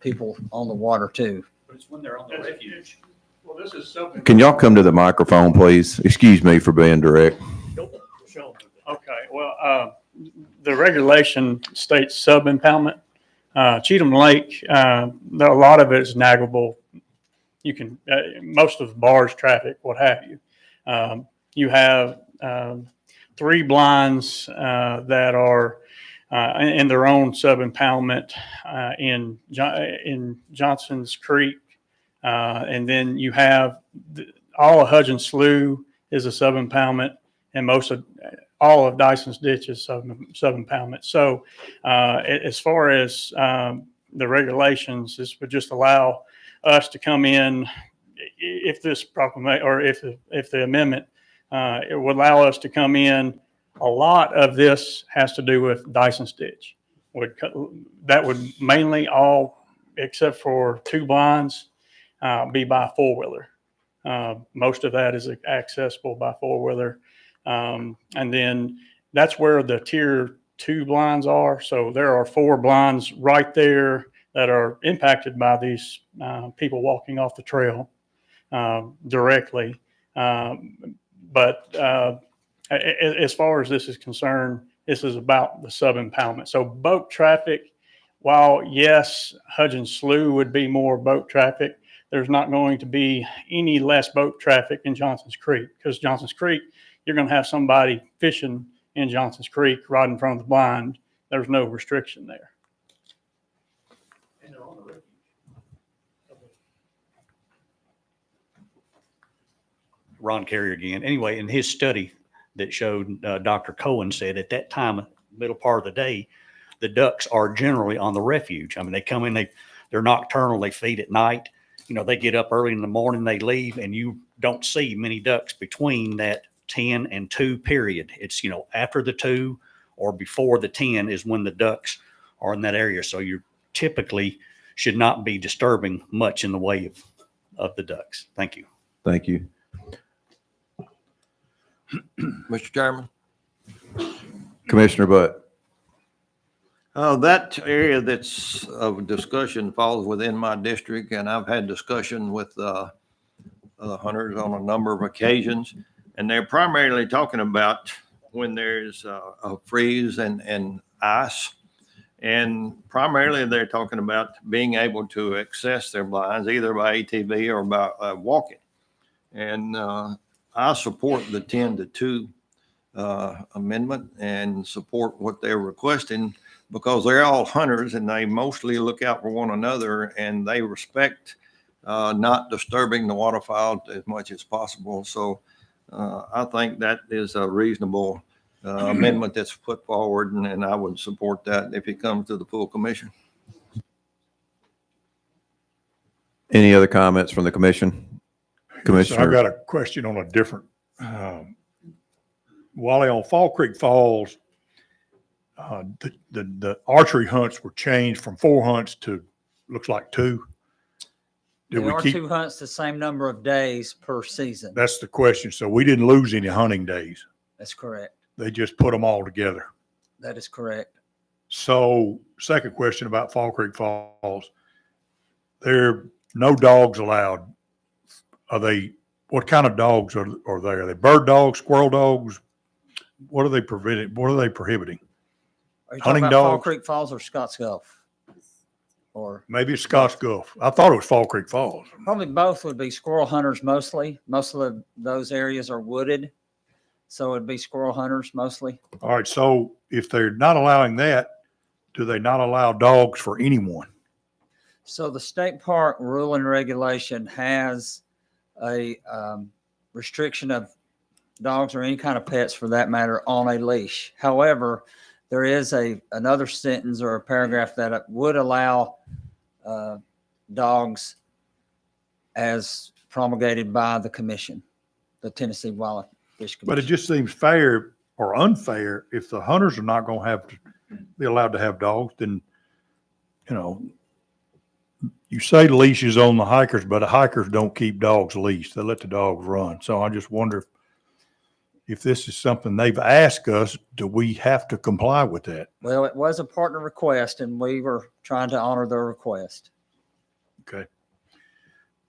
people on the water too. But it's when they're on the refuge. Well, this is something. Can y'all come to the microphone, please? Excuse me for being direct. Okay, well, the regulation states sub-impoundment. Cheatham Lake, a lot of it is navigable. You can, most of the barge traffic, what have you. You have 3 blinds that are in their own sub-impoundment in Johnson's Creek. And then you have all of Hudgens Slough is a sub-impoundment, and all of Dyson's Ditch is sub-impoundment. So as far as the regulations, this would just allow us to come in if this proclamation or if the amendment, it would allow us to come in. A lot of this has to do with Dyson's Ditch. That would mainly all, except for 2 blinds, be by 4-wheeler. Most of that is accessible by 4-wheeler. And then that's where the tier 2 blinds are. So there are 4 blinds right there that are impacted by these people walking off the trail directly. But as far as this is concerned, this is about the sub-impoundment. So boat traffic, while yes, Hudgens Slough would be more boat traffic, there's not going to be any less boat traffic in Johnson's Creek, because Johnson's Creek, you're going to have somebody fishing in Johnson's Creek right in front of the blind. There's no restriction there. And they're on the refuge. Ron Carrier again. Anyway, in his study that showed, Dr. Cohen said at that time, middle part of the day, the ducks are generally on the refuge. I mean, they come in, they're nocturnal, they feed at night. You know, they get up early in the morning, they leave, and you don't see many ducks between that 10 and 2 period. It's, you know, after the 2 or before the 10 is when the ducks are in that area. So you typically should not be disturbing much in the way of the ducks. Thank you. Thank you. Mr. Chairman. Commissioner Butt. That area that's of discussion falls within my district, and I've had discussion with hunters on a number of occasions, and they're primarily talking about when there's a freeze and ice, and primarily they're talking about being able to access their blinds either by ATV or by walking. And I support the 10 to 2 amendment and support what they're requesting, because they're all hunters and they mostly look out for one another, and they respect not disturbing the waterfowl as much as possible. So I think that is a reasonable amendment that's put forward, and I would support that if it comes to the full commission. Any other comments from the commission? Commissioner. So I got a question on a different, Wally, on Fall Creek Falls, the archery hunts were changed from 4 hunts to looks like 2. There are 2 hunts, the same number of days per season. That's the question. So we didn't lose any hunting days. That's correct. They just put them all together. That is correct. So second question about Fall Creek Falls, there are no dogs allowed. What kind of dogs are there? Are they bird dogs, squirrel dogs? What are they prohibiting? Are you talking about Fall Creek Falls or Scotts Gulf? or Maybe it's Scotts Gulf. I thought it was Fall Creek Falls. probably both would be squirrel hunters mostly. Most of those areas are wooded. So it'd be squirrel hunters mostly. All right, so if they're not allowing that, do they not allow dogs for anyone? So the state park rule and regulation has a restriction of dogs or any kind of pets for that matter on a leash. However, there is another sentence or a paragraph that would allow dogs as promulgated by the commission, the Tennessee Wildlife Fish Commission. But it just seems fair or unfair if the hunters are not going to have to be allowed to have dogs, then, you know, you say leashes on the hikers, but the hikers don't keep dogs leashed. They let the dogs run. So I just wonder if this is something they've asked us, do we have to comply with that? Well, it was a partner request and we were trying to honor their request. Okay.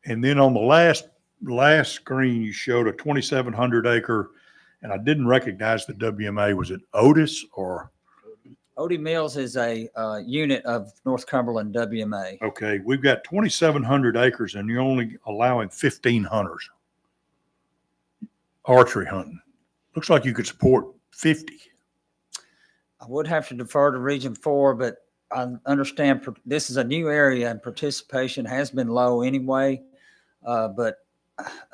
And then on the last screen, you showed a 2,700 acre, and I didn't recognize the WMA. Was it Otis or? Odie Mills is a unit of North Cumberland WMA. Okay, we've got 2,700 acres and you're only allowing 15 hunters. Archery hunting. Looks like you could support 50. I would have to defer to Region 4, but I understand this is a new area and participation has been low anyway. But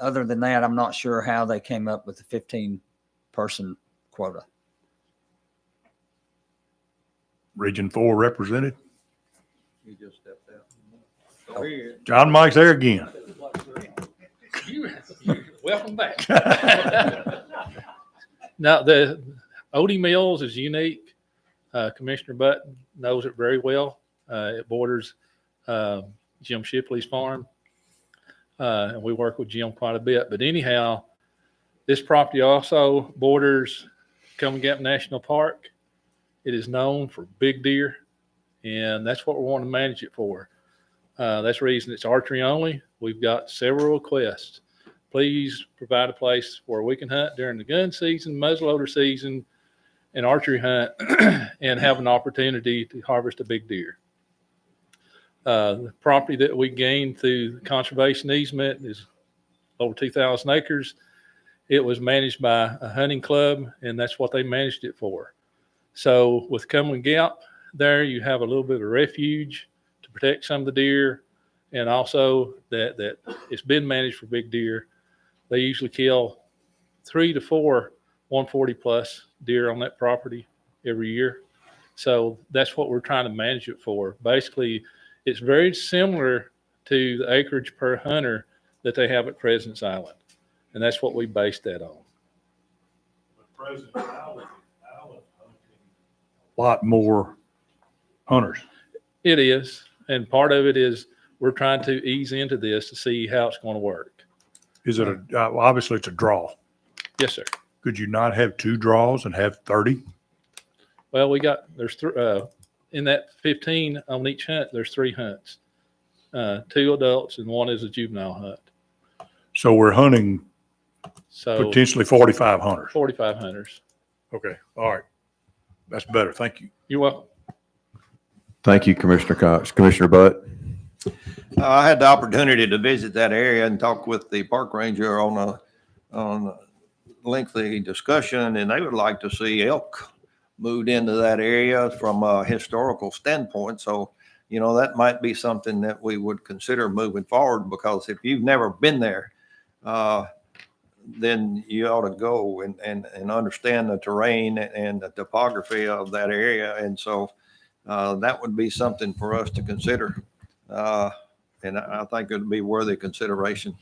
other than that, I'm not sure how they came up with the 15-person quota. Region 4 represented. You just stepped out. John Mike's there again. You welcome back. Now, the Odie Mills is unique. Commissioner Button knows it very well. It borders Jim Shipley's farm. And we work with Jim quite a bit. But anyhow, this property also borders Come Gap National Park. It is known for big deer, and that's what we want to manage it for. That's the reason it's archery only. We've got several requests. Please provide a place where we can hunt during the gun season, muzzleloader season, and archery hunt and have an opportunity to harvest a big deer. The property that we gained through the conservation easement is over 2,000 acres. It was managed by a hunting club, and that's what they managed it for. So with Cumberland Gap there, you have a little bit of refuge to protect some of the deer, and also that it's been managed for big deer. They usually kill 3 to 4 140 plus deer on that property every year. So that's what we're trying to manage it for. Basically, it's very similar to the acreage per hunter that they have at President's Island. And that's what we based that on. President's Island a lot more hunters. It is. And part of it is we're trying to ease into this to see how it's going to work. Is it obviously it's a draw. Yes, sir. Could you not have 2 draws and have 30? Well, there's in that 15 on each hunt, there's 3 hunts, 2 adults and 1 is a juvenile hunt. So we're hunting So potentially 45 hunters. 45 hunters. Okay. All right. That's better. Thank you. You're welcome. Thank you, Commissioner Cox. Commissioner Butt? I had the opportunity to visit that area and talk with the park ranger on a lengthy discussion, and they would like to see elk moved into that area from a historical standpoint. So, you know, that might be something that we would consider moving forward, because if you've never been there, then you ought to go and understand the terrain and the topography of that area. And so that would be something for us to consider. And I think it would be worthy consideration.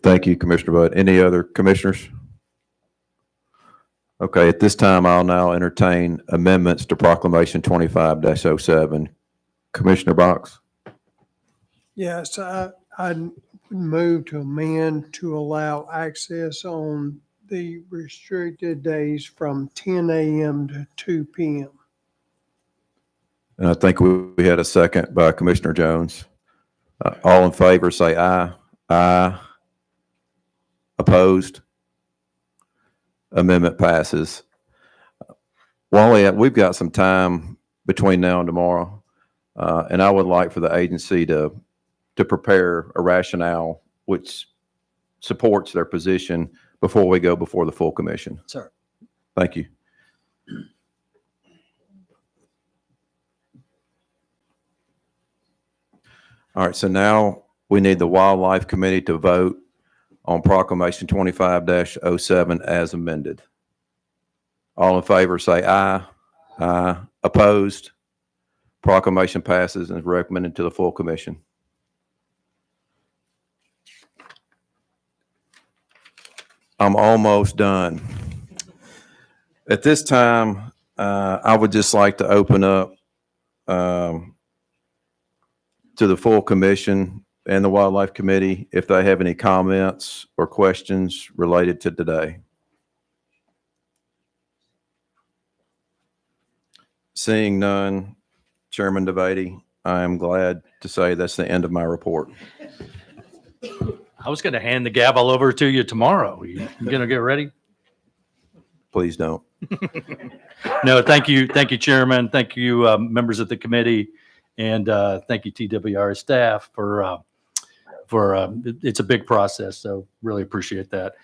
Thank you, Commissioner Butt. Any other commissioners? Okay, at this time, I'll now entertain amendments to Proclamation 25-07. Commissioner Box? Yes, I would move to amend to allow access on the restricted days from 10 a.m. to 2 p.m. And I think we had a second by Commissioner Jones. All in favor, say aye. Aye. Opposed? Amendment passes. Wally, we've got some time between now and tomorrow. And I would like for the agency to prepare a rationale which supports their position before we go before the full commission. Sir. Thank you. All right, so now we need the Wildlife Committee to vote on Proclamation 25-07 as amended. All in favor say aye. Aye. Opposed? Proclamation passes and is recommended to the full commission. I'm almost done. At this time, I would just like to open up to the full commission and the Wildlife Committee if they have any comments or questions related to today. Seeing none, Chairman Devaney, I am glad to say that's the end of my report. I was going to hand the gavel over to you tomorrow. You going to get ready? Please don't. No, thank you. Thank you, Chairman. Thank you, members of the committee. And thank you, TWR staff for it's a big process. So really appreciate that.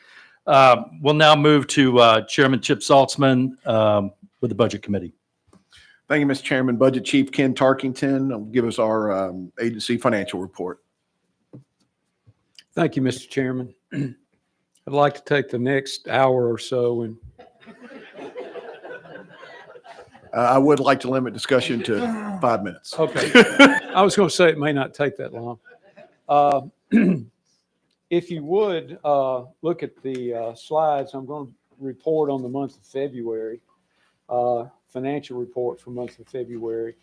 We'll now move to Chairman Chip Saltzman with the Budget Committee. Thank you, Mr. Chairman. Budget Chief Ken Tarkington will give us our agency financial report. Thank you, Mr. Chairman. I'd like to take the next hour or so and I would like to limit discussion to 5 minutes. okay. I was going to say it may not take that long. If you would look at the slides, I'm going to report on the month of February, financial report for month of February.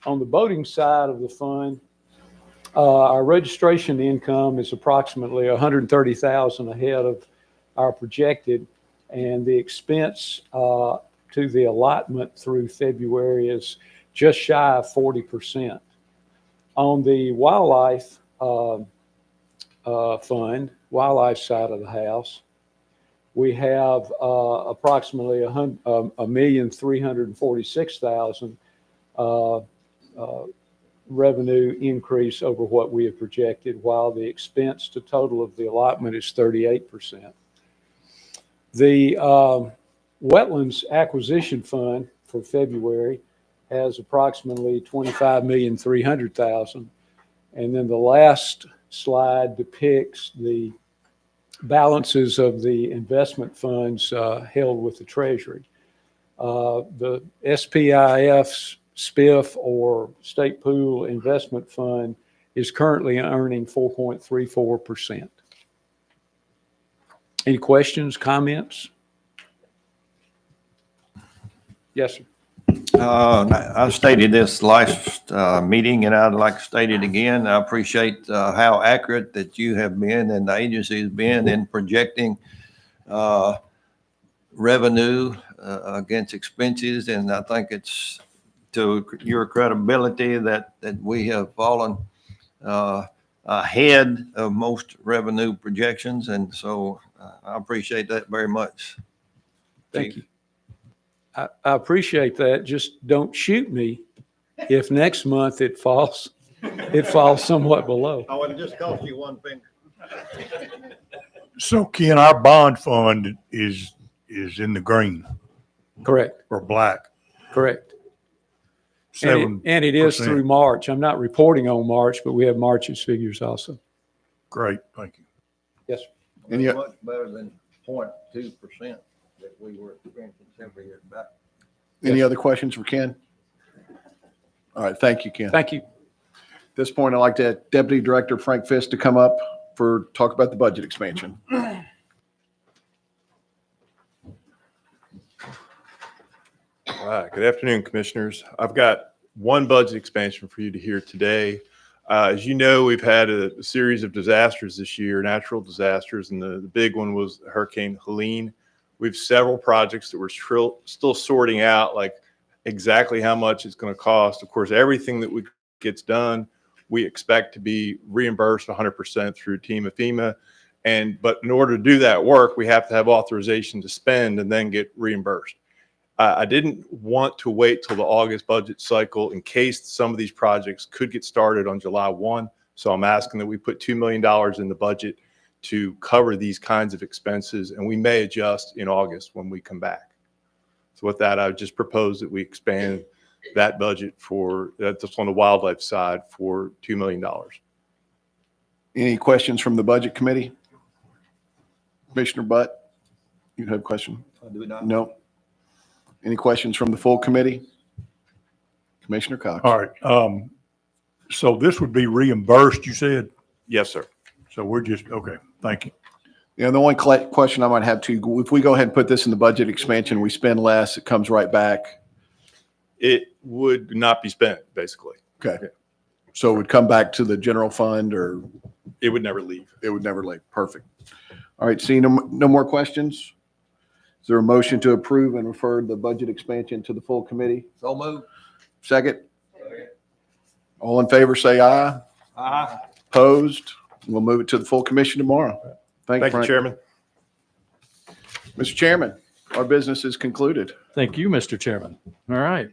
On the boating side of the fund, our registration income is approximately $130,000 ahead of our projected, and the expense to the allotment through February is just shy of 40%. On the wildlife fund, wildlife side of the house, we have approximately $1,346,000 revenue increase over what we have projected, while the expense to total of the allotment is 38%. The wetlands acquisition fund for February has approximately $25,300,000. And then the last slide depicts the balances of the investment funds held with the Treasury. The SPIF's SPIF or State Pool Investment Fund is currently earning 4.34%. Any questions, comments? Yes, sir. I stated this last meeting, and I'd like to state it again. I appreciate how accurate that you have been and the agency has been in projecting revenue against expenses, and I think it's to your credibility that we have fallen ahead of most revenue projections, and so I appreciate that very much. Thank you. I appreciate that. Just don't shoot me if next month it falls somewhat below. I would have just cost you one finger. So Ken, our bond fund is in the green. Correct. Or black. Correct. And it is through March. I'm not reporting on March, but we have March's figures also. Great, thank you. Yes, sir. And yet, much better than 0.2% that we were experiencing several years back. Any other questions for Ken? All right, thank you, Ken. Thank you. At this point, I'd like to Deputy Director Frank Fiss to come up for talk about the budget expansion. All right. Good afternoon, Commissioners. I've got one budget expansion for you to hear today. As you know, we've had a series of disasters this year, natural disasters, and the big one was Hurricane Helene. We have several projects that we're still sorting out, like exactly how much it's going to cost. Of course, everything that gets done, we expect to be reimbursed 100% through TEMA, FEMA. But in order to do that work, we have to have authorization to spend and then get reimbursed. I didn't want to wait till the August budget cycle in case some of these projects could get started on July 1. So I'm asking that we put $2 million in the budget to cover these kinds of expenses, and we may adjust in August when we come back. So with that, I would just propose that we expand that budget for, that's on the wildlife side, for $2 million. Any questions from the Budget Committee? Commissioner Butt, you have a question? Do we not? No. Any questions from the full committee? Commissioner Cox. All right. So this would be reimbursed, you said? Yes, sir. So we're just, okay, thank you. Yeah, the only question I might have too, if we go ahead and put this in the budget expansion, we spend less, it comes right back. It would not be spent, basically. Okay. So it would come back to the general fund, or? It would never leave. It would never leave. Perfect. All right, seeing no more questions? Is there a motion to approve and refer the budget expansion to the full committee? So moved. Second? All in favor, say aye. Aye. Opposed? We'll move it to the full commission tomorrow. Thank you, Thank you, Chairman. Mr. Chairman, our business is concluded. Thank you, Mr. Chairman. All right.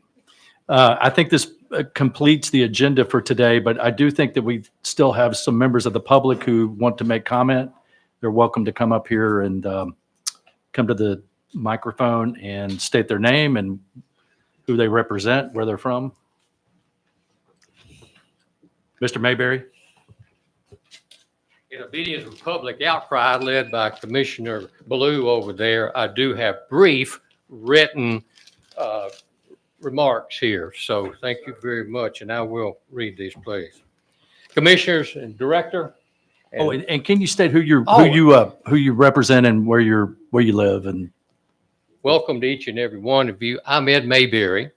I think this completes the agenda for today, but I do think that we still have some members of the public who want to make comment. They're welcome to come up here and come to the microphone and state their name and who they represent, where they're from. Mr. Mayberry. In obedience of public outcry led by Commissioner Ballou over there, I do have brief written remarks here. So thank you very much, and I will read these, please. Commissioners and Director. Oh, and can you state who you represent and where you live? And welcome to each and every one of you. I'm Ed Mayberry,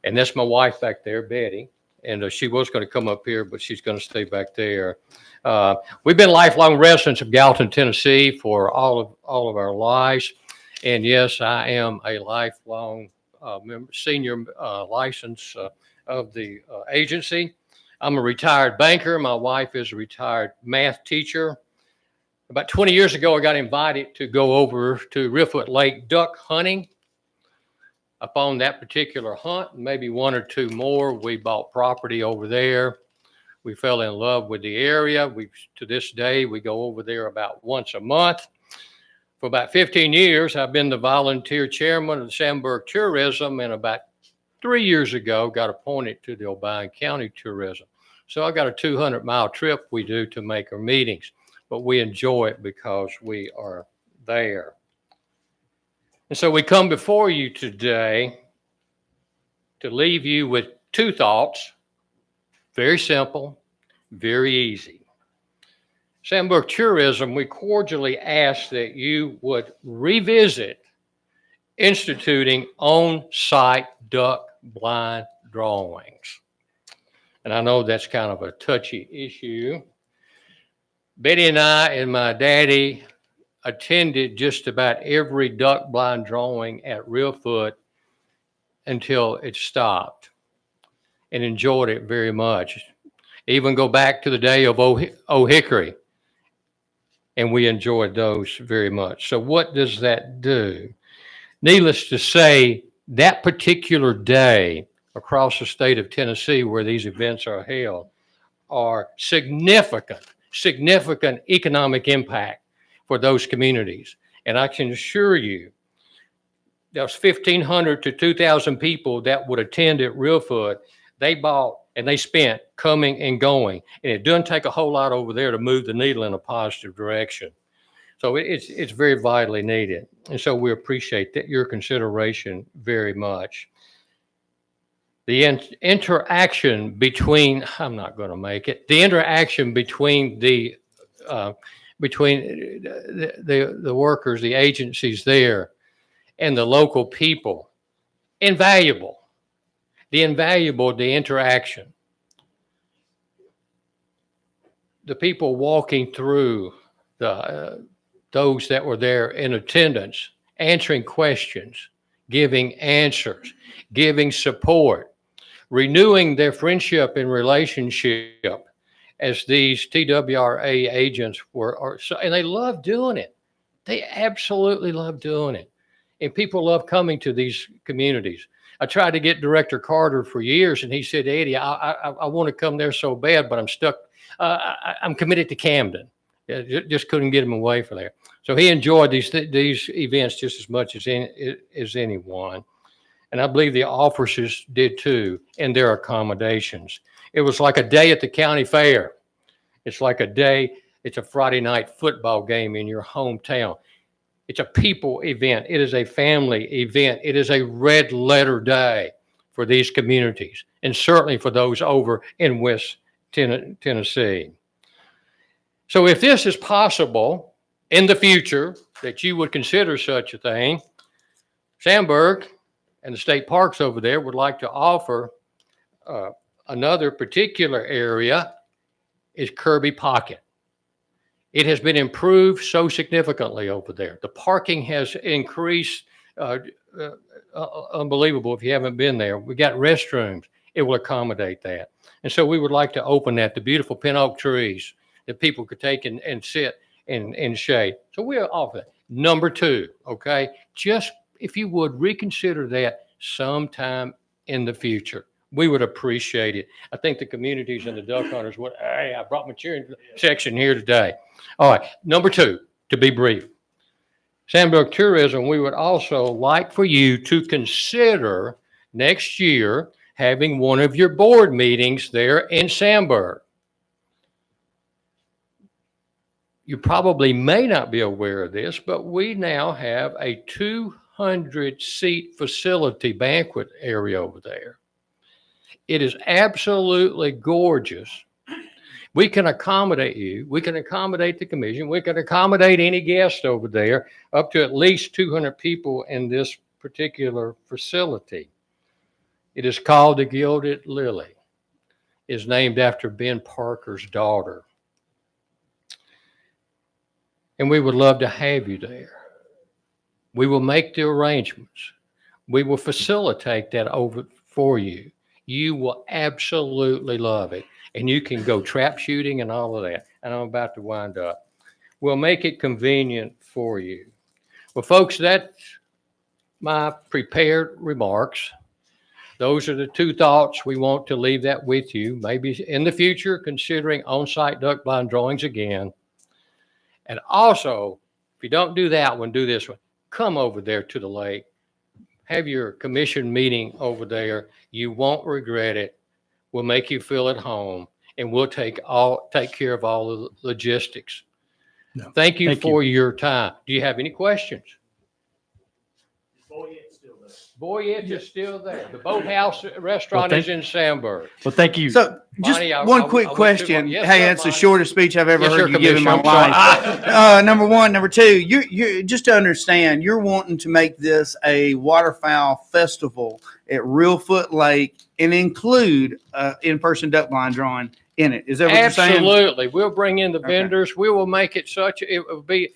and that's my wife back there, Betty. And she was going to come up here, but she's going to stay back there. We've been lifelong residents of Gallatin, Tennessee for all of our lives. And yes, I am a lifelong senior license of the agency. I'm a retired banker. My wife is a retired math teacher. About 20 years ago, I got invited to go over to Reelfoot Lake duck hunting. Upon that particular hunt, maybe one or two more, we bought property over there. We fell in love with the area. To this day, we go over there about once a month. For about 15 years, I've been the volunteer chairman of the Sandburg Tourism, and about 3 years ago, got appointed to the Obion County Tourism. So I got a 200-mile trip we do to make our meetings, but we enjoy it because we are there. And so we come before you today to leave you with two thoughts. Very simple, very easy. Sandburg Tourism, we cordially ask that you would revisit instituting on-site duck blind drawings. And I know that's kind of a touchy issue. Betty and I and my daddy attended just about every duck blind drawing at Reelfoot until it stopped, and enjoyed it very much. Even go back to the day of Old Hickory, and we enjoyed those very much. So what does that do? Needless to say, that particular day across the state of Tennessee where these events are held are significant economic impact for those communities. And I can assure you, those 1,500 to 2,000 people that would attend at Reelfoot, they bought and they spent coming and going. And it doesn't take a whole lot over there to move the needle in a positive direction. So it's very vitally needed. And so we appreciate that your consideration very much. The interaction between, I'm not going to make it, the interaction between the workers, the agencies there, and the local people, invaluable. The interaction. The people walking through, those that were there in attendance, answering questions, giving answers, giving support, renewing their friendship and relationship as these TWRA agents were, and they love doing it. They absolutely love doing it. and people love coming to these communities. I tried to get Director Carter for years, and he said, Eddie, I want to come there so bad, but I'm stuck. I'm committed to Camden. Just couldn't get him away from there. So he enjoyed these events just as much as anyone. And I believe the officers did too, and their accommodations. It was like a day at the county fair. It's like a day, it's a Friday night football game in your hometown. It's a people event. It is a family event. It is a red letter day for these communities, and certainly for those over in West Tennessee. So if this is possible in the future, that you would consider such a thing, Sandburg and the state parks over there would like to offer another particular area is Kirby Pocket. It has been improved so significantly over there. The parking has increased, unbelievable if you haven't been there. We got restrooms. It will accommodate that. And so we would like to open that to beautiful pin oak trees that people could take and sit in shade. So we'll offer that. Number 2, okay? Just if you would reconsider that sometime in the future. We would appreciate it. I think the communities and the duck hunters would, hey, I brought my cheering section here today. All right, number 2, to be brief. Sandburg Tourism, we would also like for you to consider next year having one of your board meetings there in Sandburg. You probably may not be aware of this, but we now have a 200-seat facility banquet area over there. It is absolutely gorgeous. We can accommodate you. We can accommodate the commission. We can accommodate any guest over there, up to at least 200 people in this particular facility. It is called the Gilded Lily. It's named after Ben Parker's daughter. And we would love to have you there. We will make the arrangements. We will facilitate that over for you. You will absolutely love it. And you can go trap shooting and all of that. And I'm about to wind up. We'll make it convenient for you. Well, folks, that's my prepared remarks. Those are the 2 thoughts. We want to leave that with you. Maybe in the future, considering on-site duck blind drawings again. And also, if you don't do that one, do this one. Come over there to the lake. Have your commission meeting over there. You won't regret it. We'll make you feel at home, and we'll take care of all the logistics. No, Thank you for your time. Do you have any questions? Boyette is still there. The Boathouse Restaurant is in Sandburg. Well, thank you. So just Bonnie, one quick question. Yes, Hey, sir, that's the Bonnie. shortest speech I've ever Yes, heard sir, you give in my Commissioner. life. Number 1. Number 2, you just to understand, you're wanting to make this a waterfowl festival at Reelfoot Lake and include in-person duck blind drawing in it. Is that what you're saying? Absolutely. We'll bring in the Okay. vendors. We will make it it will be,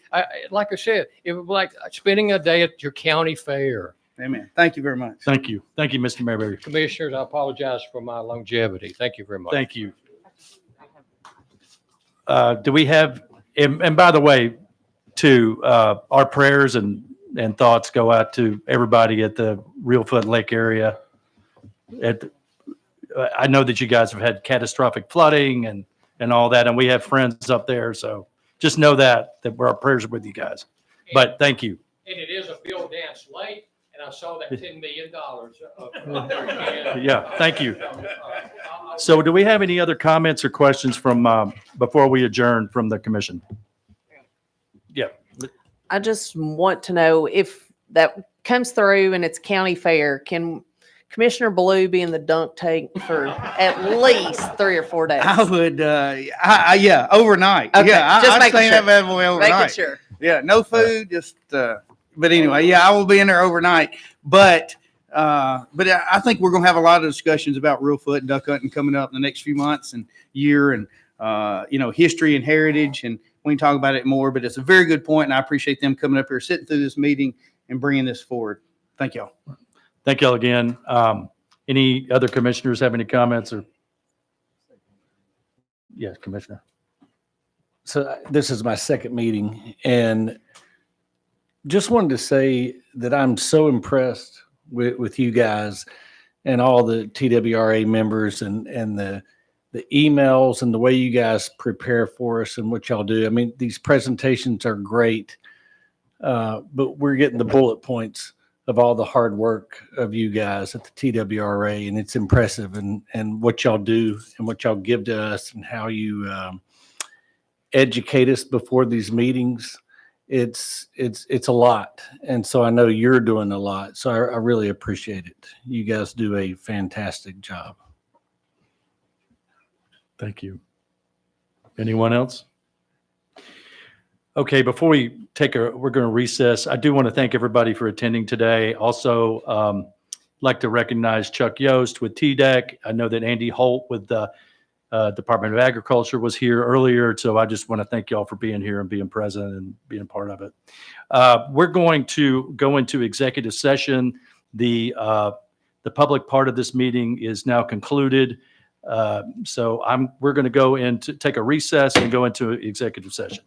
like I said, it would be like spending a day at your county fair. Amen. Thank you very much. Thank you. Thank you, Mr. Mayberry. Commissioners, I apologize for my longevity. Thank you very much. Thank you. Do we have, and by the way, our prayers and thoughts go out to everybody at the Reelfoot Lake area. I know that you guys have had catastrophic flooding and all that, and we have friends up there. So just know that our prayers are with you guys. But thank you. And it is a Bill Dance Lake, and I saw that $10 million. Yeah, thank you. So do we have any other comments or questions from before we adjourn from the commission? Yeah. I just want to know if that comes through and it's county fair, can Commissioner Blue be in the dunk tank for at least 3 or 4 days? I would, yeah, overnight. Okay, Yeah, just I'm making staying sure. that bad boy overnight. Making sure. Yeah, no food, just, but anyway, yeah, I will be in there overnight. But I think we're going to have a lot of discussions about Reelfoot and duck hunting coming up in the next few months and year and, history and heritage. And we can talk about it more, but it's a very good point, and I appreciate them coming up here, sitting through this meeting and bringing this forward. Thank y'all. Thank y'all again. Any other commissioners have any comments or? Yes, Commissioner. So this is my second meeting, and just wanted to say that I'm so impressed with you guys and all the TWRA members and the emails and the way you guys prepare for us and what y'all do. I mean, these presentations are great, but we're getting the bullet points of all the hard work of you guys at the TWRA, and it's impressive, and what y'all do and what y'all give to us and how you educate us before these meetings. It's a lot. And so I know you're doing a lot. So I really appreciate it. You guys do a fantastic job. Thank you. Anyone else? Okay, before we we're going to recess. I do want to thank everybody for attending today. Also, like to recognize Chuck Yost with TDEC. I know that Andy Holt with the Department of Agriculture was here earlier. So I just want to thank y'all for being here and being present and being part of it. We're going to go into executive session. The public part of this meeting is now concluded. So we're going to go into take a recess and go into executive session.